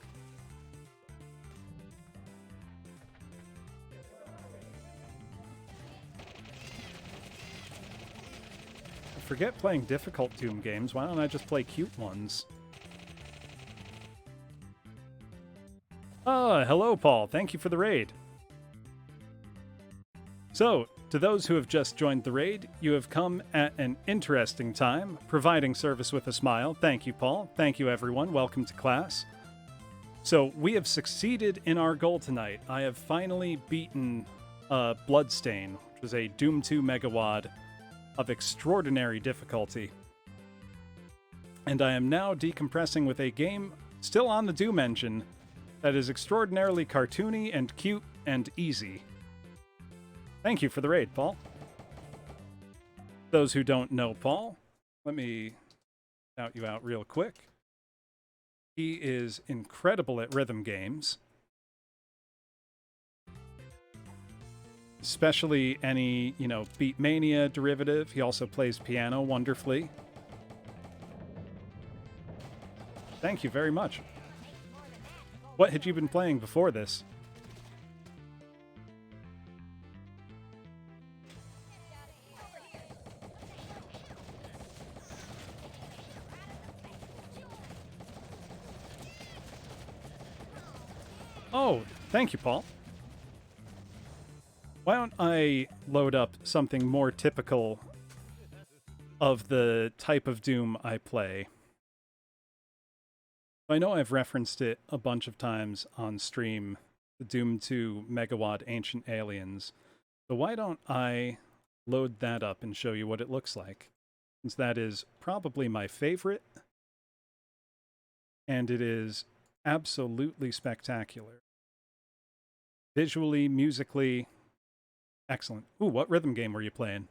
Forget playing difficult Doom games. Why don't I just play cute ones? Ah, hello, Paul. Thank you for the raid. So, to those who have just joined the raid, you have come at an interesting time, providing service with a smile. Thank you, Paul. Thank you, everyone. Welcome to class. So, we have succeeded in our goal tonight. I have finally beaten Bloodstain, which was a Doom 2 Megawad of extraordinary difficulty. And I am now decompressing with a game still on the Doom engine that is extraordinarily cartoony and cute and easy. Thank you for the raid, Paul. Those who don't know Paul, let me shout you out real quick. He is incredible at rhythm games. Especially any, Beatmania derivative. He also plays piano wonderfully. Thank you very much. What had you been playing before this? Oh, thank you, Paul. Why don't I load up something more typical of the type of Doom I play. I know I've referenced it a bunch of times on stream, the Doom 2 Megawatt Ancient Aliens. So why don't I load that up and show you what it looks like? Since that is probably my favorite, and it is absolutely spectacular. Visually, musically, excellent. Ooh, what rhythm game were you playing?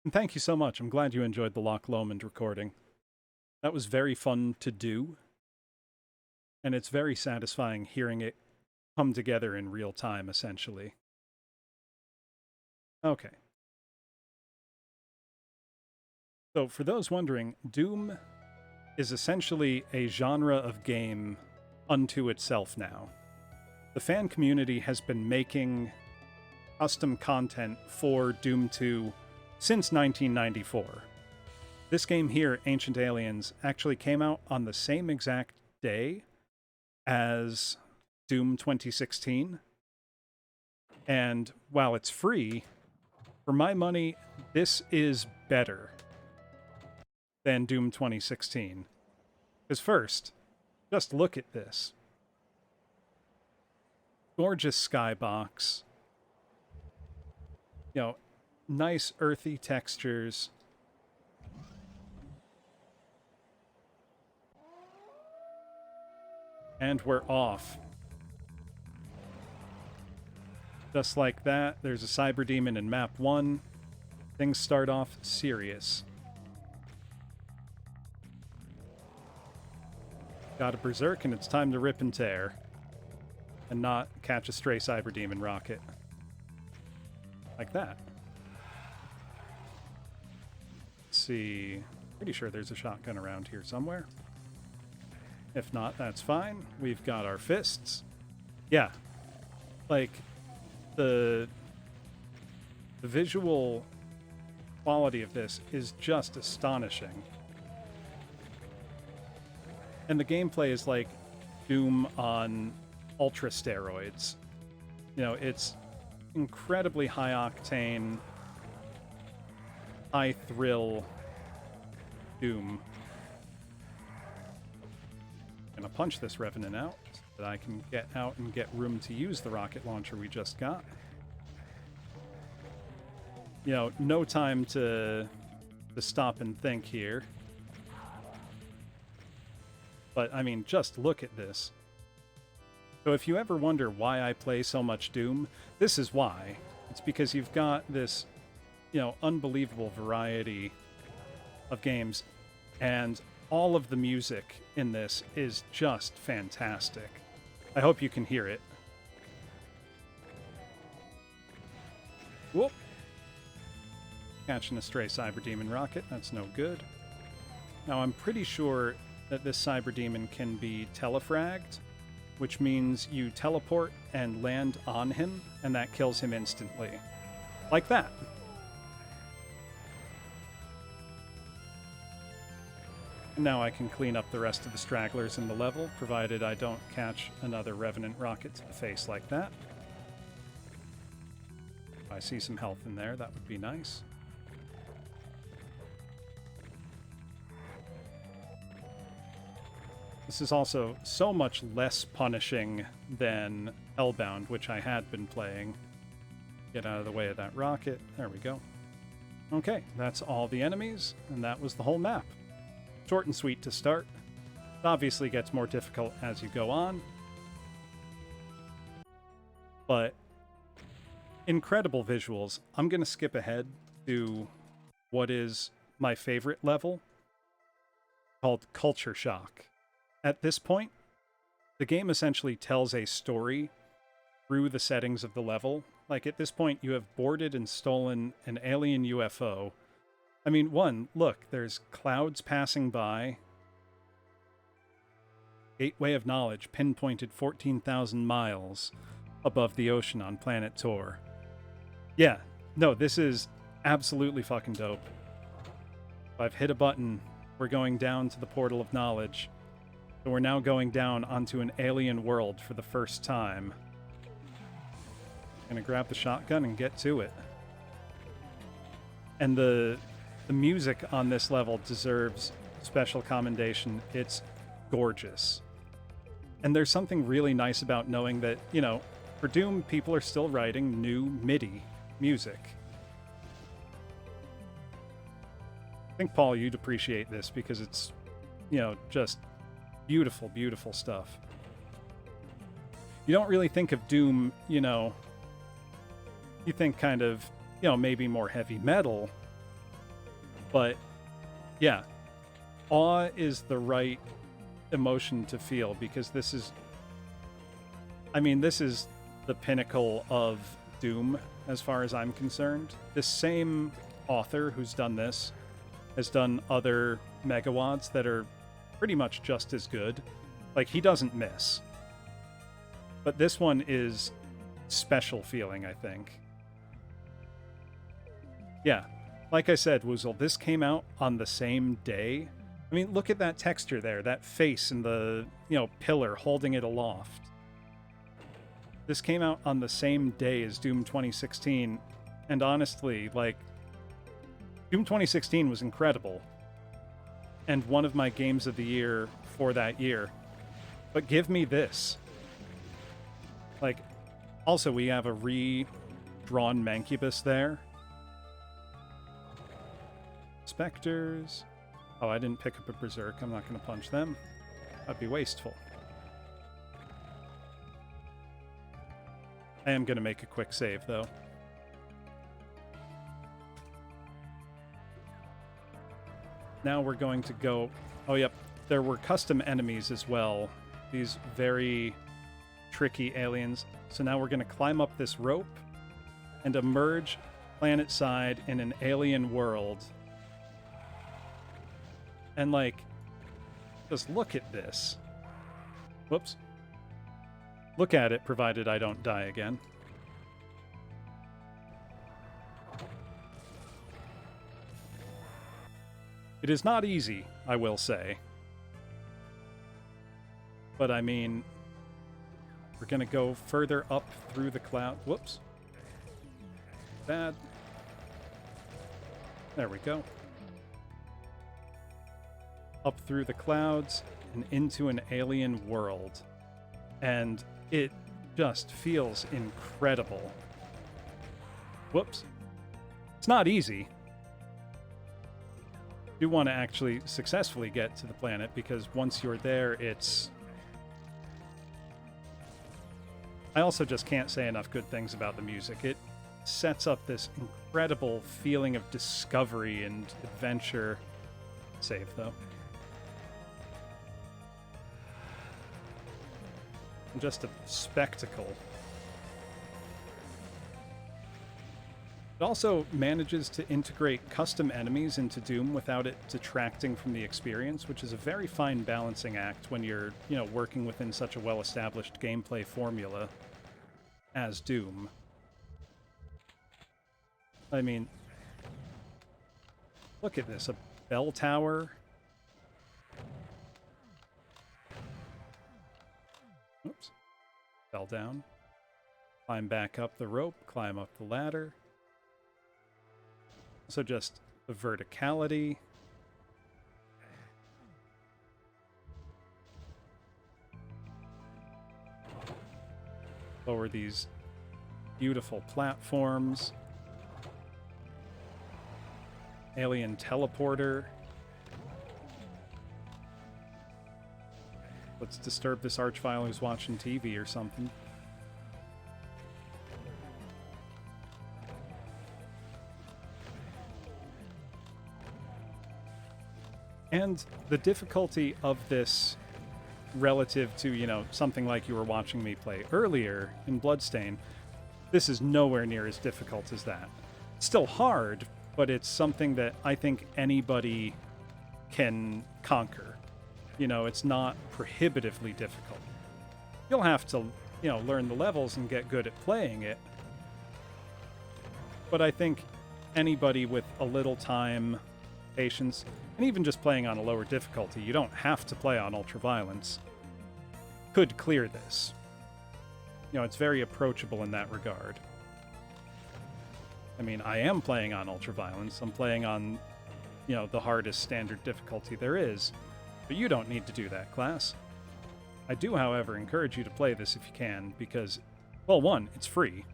And thank you so much. I'm glad you enjoyed the Loch Lomond recording. That was very fun to do, and it's very satisfying hearing it come together in real time, essentially. Okay. So, for those wondering, Doom is essentially a genre of game unto itself now. The fan community has been making custom content for Doom 2 since 1994. This game here, Ancient Aliens, actually came out on the same exact day as Doom 2016. And while it's free, for my money, this is better than Doom 2016. Because first, just look at this. Gorgeous skybox. You know, nice earthy textures. And we're off. Just like that, there's a cyber demon in map 1. Things start off serious. Got a berserk and it's time to rip and tear. And not catch a stray cyber demon rocket. Like that. Let's see. Pretty sure there's a shotgun around here somewhere. If not, that's fine. We've got our fists. Yeah. Like, the visual quality of this is just astonishing. And the gameplay is like Doom on ultra steroids. You know, it's incredibly high octane, high thrill Doom. I'm gonna punch this Revenant out so that I can get out and get room to use the rocket launcher we just got. You know, no time to stop and think here. But, I mean, just look at this. So if you ever wonder why I play so much Doom, this is why. It's because you've got this, you know, unbelievable variety of games, and all of the music in this is just fantastic. I hope you can hear it. Whoop! Catching a stray cyber demon rocket, that's no good. Now I'm pretty sure that this cyber demon can be telefragged, which means you teleport and land on him, and that kills him instantly. Like that. And now I can clean up the rest of the stragglers in the level, provided I don't catch another Revenant rocket to the face like that. If I see some health in there, that would be nice. This is also so much less punishing than Hellbound, which I had been playing. Get out of the way of that rocket. There we go. Okay, that's all the enemies, and that was the whole map. Short and sweet to start. It obviously gets more difficult as you go on. But incredible visuals. I'm going to skip ahead to what is my favorite level, called Culture Shock. At this point, the game essentially tells a story through the settings of the level. Like, at this point, you have boarded and stolen an alien UFO. I mean, look, there's clouds passing by. Gateway of Knowledge pinpointed 14,000 miles above the ocean on planet Tor. Yeah, no, this is absolutely fucking dope. If I've hit a button, we're going down to the Portal of Knowledge. So we're now going down onto an alien world for the first time. Gonna grab the shotgun and get to it. And the music on this level deserves special commendation. It's gorgeous. And there's something really nice about knowing that, you know, for Doom, people are still writing new MIDI music. I think, Paul, you'd appreciate this because it's, you know, just beautiful, beautiful stuff. You don't really think of Doom, you know, you think kind of, you know, maybe more heavy metal. But, yeah, awe is the right emotion to feel because this is, I mean, this is the pinnacle of Doom as far as I'm concerned. This same author who's done this has done other megawads that are pretty much just as good. Like, he doesn't miss. But this one is special feeling, I think. Yeah. Like I said, Woozle, this came out on the same day. I mean, look at that texture there, that face and the, you know, pillar holding it aloft. This came out on the same day as Doom 2016, and honestly, like, Doom 2016 was incredible, and one of my games of the year for that year. But give me this. Like, also, we have a redrawn Mancubus there. Spectres. Oh, I didn't pick up a Berserk. I'm not going to punch them. That'd be wasteful. I am going to make a quick save, though. Now we're going to go... Oh, yep. There were custom enemies as well. These very tricky aliens. So now we're going to climb up this rope and emerge planet-side in an alien world. And, like, just look at this. Whoops. Look at it, provided I don't die again. It is not easy, I will say. But, I mean, we're going to go further up through the cloud. Whoops. Bad. There we go. Up through the clouds and into an alien world. And it just feels incredible. Whoops. It's not easy. You want to actually successfully get to the planet because once you're there, it's... I also just can't say enough good things about the music. It sets up this incredible feeling of discovery and adventure. Save, though. Just a spectacle. It also manages to integrate custom enemies into Doom without it detracting from the experience, which is a very fine balancing act when you're, you know, working within such a well-established gameplay formula as Doom. I mean, look at this, a bell tower. Oops. Fell down. Climb back up the rope, climb up the ladder. So just the verticality. Lower these beautiful platforms. Alien teleporter. Let's disturb this archvile who's watching TV or something. And the difficulty of this relative to, you know, something like you were watching me play earlier in Bloodstain, this is nowhere near as difficult as that. It's still hard, but it's something that I think anybody can conquer. You know, it's not prohibitively difficult. You'll have to, you know, learn the levels and get good at playing it. But I think anybody with a little time, patience, and even just playing on a lower difficulty, you don't have to play on ultraviolence, could clear this. You know, it's very approachable in that regard. I mean, I am playing on Ultraviolence. I'm playing on, the hardest standard difficulty there is. But you don't need to do that, class. I do, however, encourage you to play this if you can, because, well, one, it's free.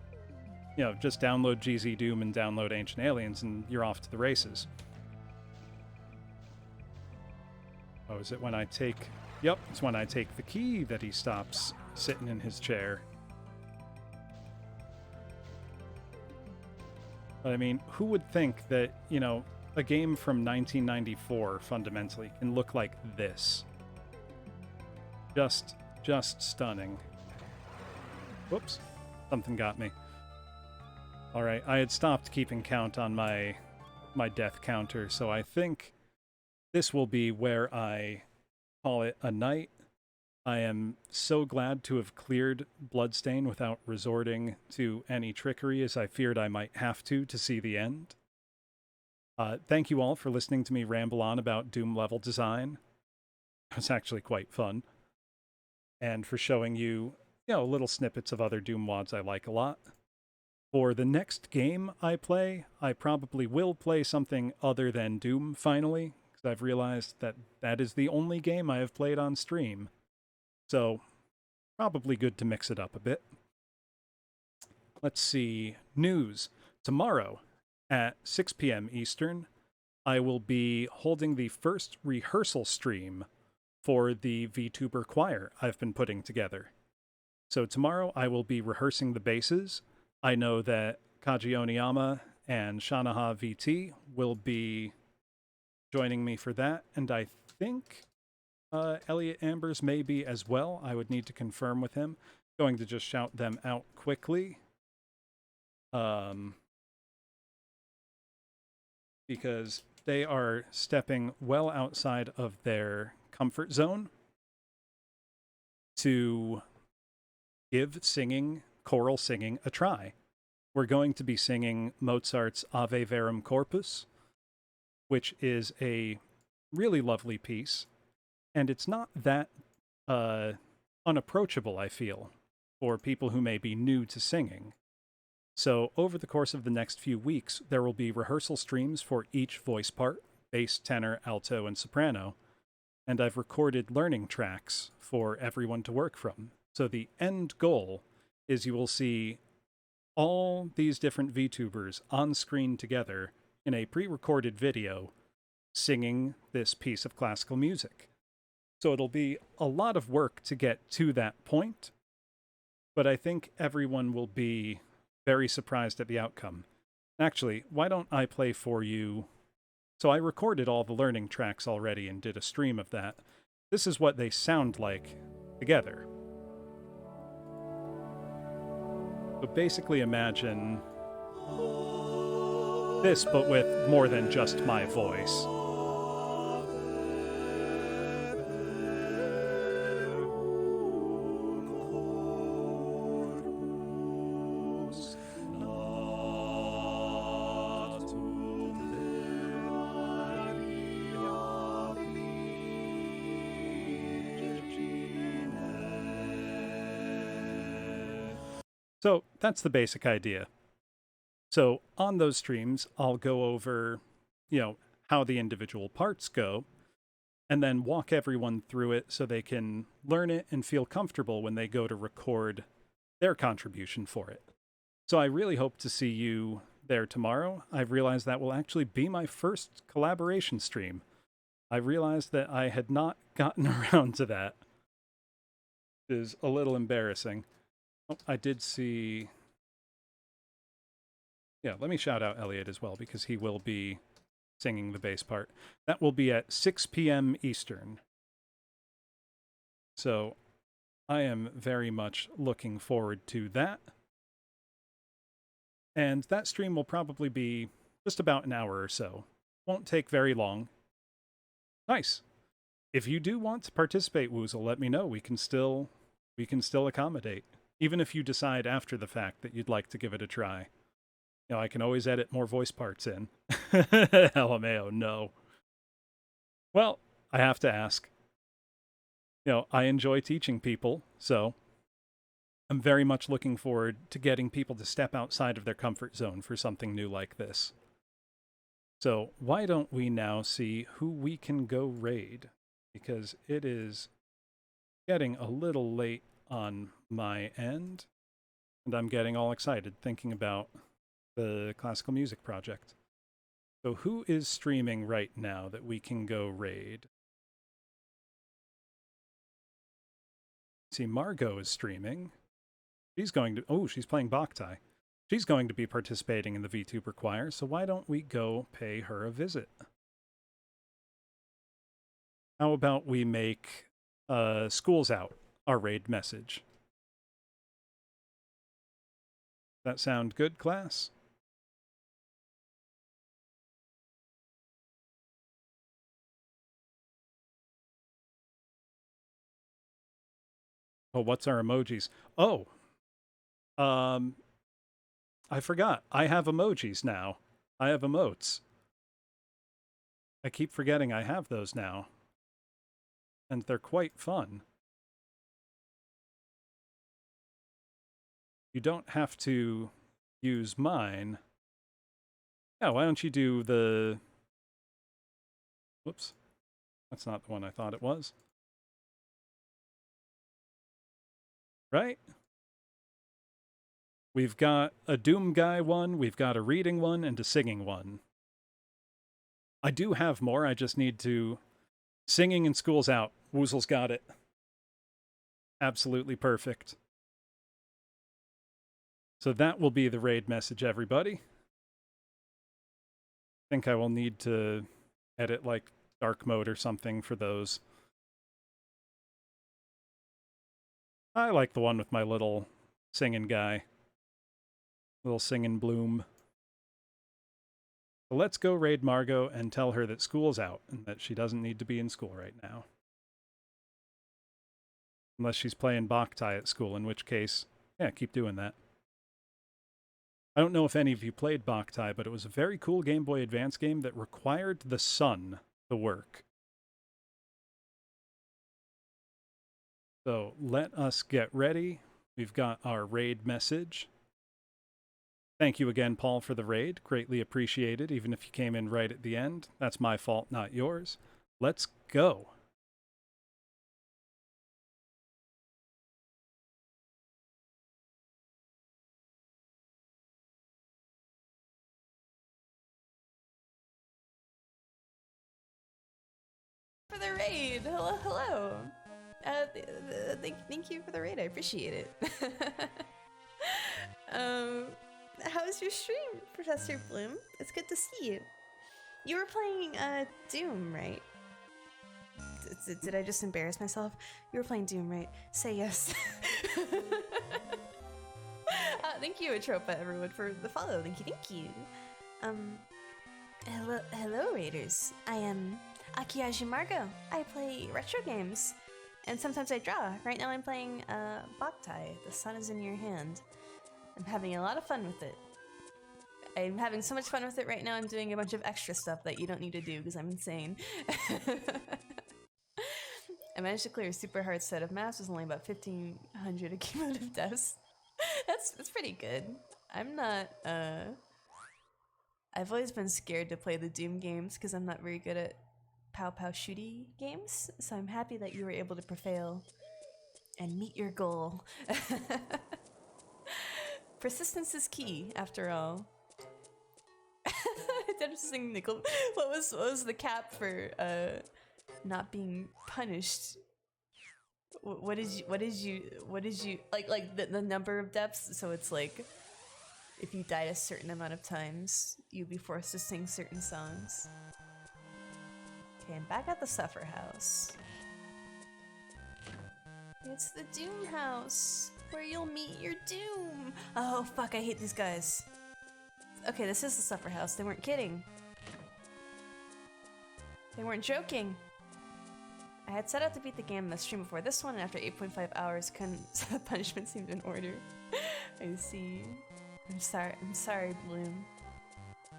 Just download GZ Doom and download Ancient Aliens, and you're off to the races. Oh, is it when I take... Yep, it's when I take the key that he stops sitting in his chair. But I mean, who would think that, a game from 1994 fundamentally can look like this? Just stunning. Whoops, something got me. All right, I had stopped keeping count on my death counter, so I think this will be where I call it a night. I am so glad to have cleared Bloodstain without resorting to any trickery, as I feared I might have to see the end. Thank you all for listening to me ramble on about Doom level design. It was actually quite fun. And for showing you, little snippets of other Doom WODs I like a lot. For the next game I play, I probably will play something other than Doom, finally, because I've realized that that is the only game I have played on stream. So, probably good to mix it up a bit. Let's see. News. Tomorrow, at 6 p.m. Eastern, I will be holding the first rehearsal stream for the VTuber choir I've been putting together. So tomorrow I will be rehearsing the basses. I know that Kaji Oniyama and Shanaha VT will be joining me for that, and I think Elliot Ambers may be as well. I would need to confirm with him. Going to just shout them out quickly. Because they are stepping well outside of their comfort zone to give choral singing a try. We're going to be singing Mozart's Ave Verum Corpus, which is a really lovely piece, and it's not that unapproachable, I feel, for people who may be new to singing. So over the course of the next few weeks, there will be rehearsal streams for each voice part, bass, tenor, alto, and soprano, and I've recorded learning tracks for everyone to work from. So the end goal is you will see all these different VTubers on screen together in a pre-recorded video singing this piece of classical music. So it'll be a lot of work to get to that point, but I think everyone will be very surprised at the outcome. Actually, why don't I play for you... So I recorded all the learning tracks already and did a stream of that. This is what they sound like together. So basically imagine this, but with more than just my voice. So that's the basic idea. So on those streams, I'll go over, how the individual parts go, and then walk everyone through it so they can learn it and feel comfortable when they go to record their contribution for it. So I really hope to see you there tomorrow. I've realized that will actually be my first collaboration stream. I realized that I had not gotten around to that. It is a little embarrassing. Oh, I did see... Yeah, let me shout out Elliot as well, because he will be singing the bass part. That will be at 6 p.m. Eastern. So I am very much looking forward to that. And that stream will probably be just about an hour or so. Won't take very long. Nice. If you do want to participate, Woozle, let me know. We can still accommodate. Even if you decide after the fact that you'd like to give it a try. I can always edit more voice parts in. LMAO, no. Well, I have to ask. I enjoy teaching people, so I'm very much looking forward to getting people to step outside of their comfort zone for something new like this. So why don't we now see who we can go raid? Because it is getting a little late on my end, and I'm getting all excited thinking about the classical music project. So who is streaming right now that we can go raid? See, Margot is streaming. She's going to... Oh, she's playing Boktai. She's going to be participating in the VTuber Choir, so why don't we go pay her a visit? How about we make School's Out our raid message? That sound good, class? Oh, what's our emojis? Oh, I forgot. I have emojis now. I have emotes. I keep forgetting I have those now. And they're quite fun. You don't have to use mine. Yeah, why don't you do the... Whoops. That's not the one I thought it was. Right? We've got a Doom Guy one, we've got a reading one, and a singing one. I do have more, I just need to... Singing and School's Out. Woozle's got it. Absolutely perfect. So that will be the raid message, everybody. I think I will need to edit, like, dark mode or something for those. I like the one with my little singing guy. Little singing bloom. So let's go raid Margot and tell her that school's out and that she doesn't need to be in school right now. Unless she's playing Boktai at school, in which case, yeah, keep doing that. I don't know if any of you played Boktai, but it was a very cool Game Boy Advance game that required the sun to work. So let us get ready. We've got our raid message. Thank you again, Paul, for the raid. Greatly appreciated, even if you came in right at the end. That's my fault, not yours. Let's go. For the raid. Hello. Thank you for the raid. I appreciate it. How's your stream, Professor Bloom? It's good to see you. You were playing Doom, right? Did I just embarrass myself? You were playing Doom, right? Say yes. Thank you, Atropa, everyone, for the follow. Thank you. Hello, Raiders. I am Akiyaji Margo. I play retro games, and sometimes I draw. Right now I'm playing Boktai, The Sun is in Your Hand. I'm having a lot of fun with it. I'm having so much fun with it right now, I'm doing a bunch of extra stuff that you don't need to do because I'm insane. I managed to clear a super hard set of maps with only about 1,500 accumulative deaths. That's pretty good. I'm not, I've always been scared to play the Doom games because I'm not very good at pow shooty games, so I'm happy that you were able to prevail and meet your goal. Persistence is key, after all. Interesting, Nickel. What was the cap for not being punished? What did you like the number of deaths? So it's like if you died a certain amount of times, you'd be forced to sing certain songs. Okay, I'm back at the Suffer House. It's the Doom House, where you'll meet your doom. Oh fuck, I hate these guys. Okay, this is the Suffer House. They weren't kidding. They weren't joking. I had set out to beat the game in the stream before this one, and after 8.5 hours, the punishment seemed in order. I see. I'm sorry, Bloom.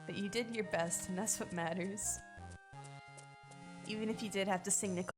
But you did your best, and that's what matters. Even if you did have to sing Nickel.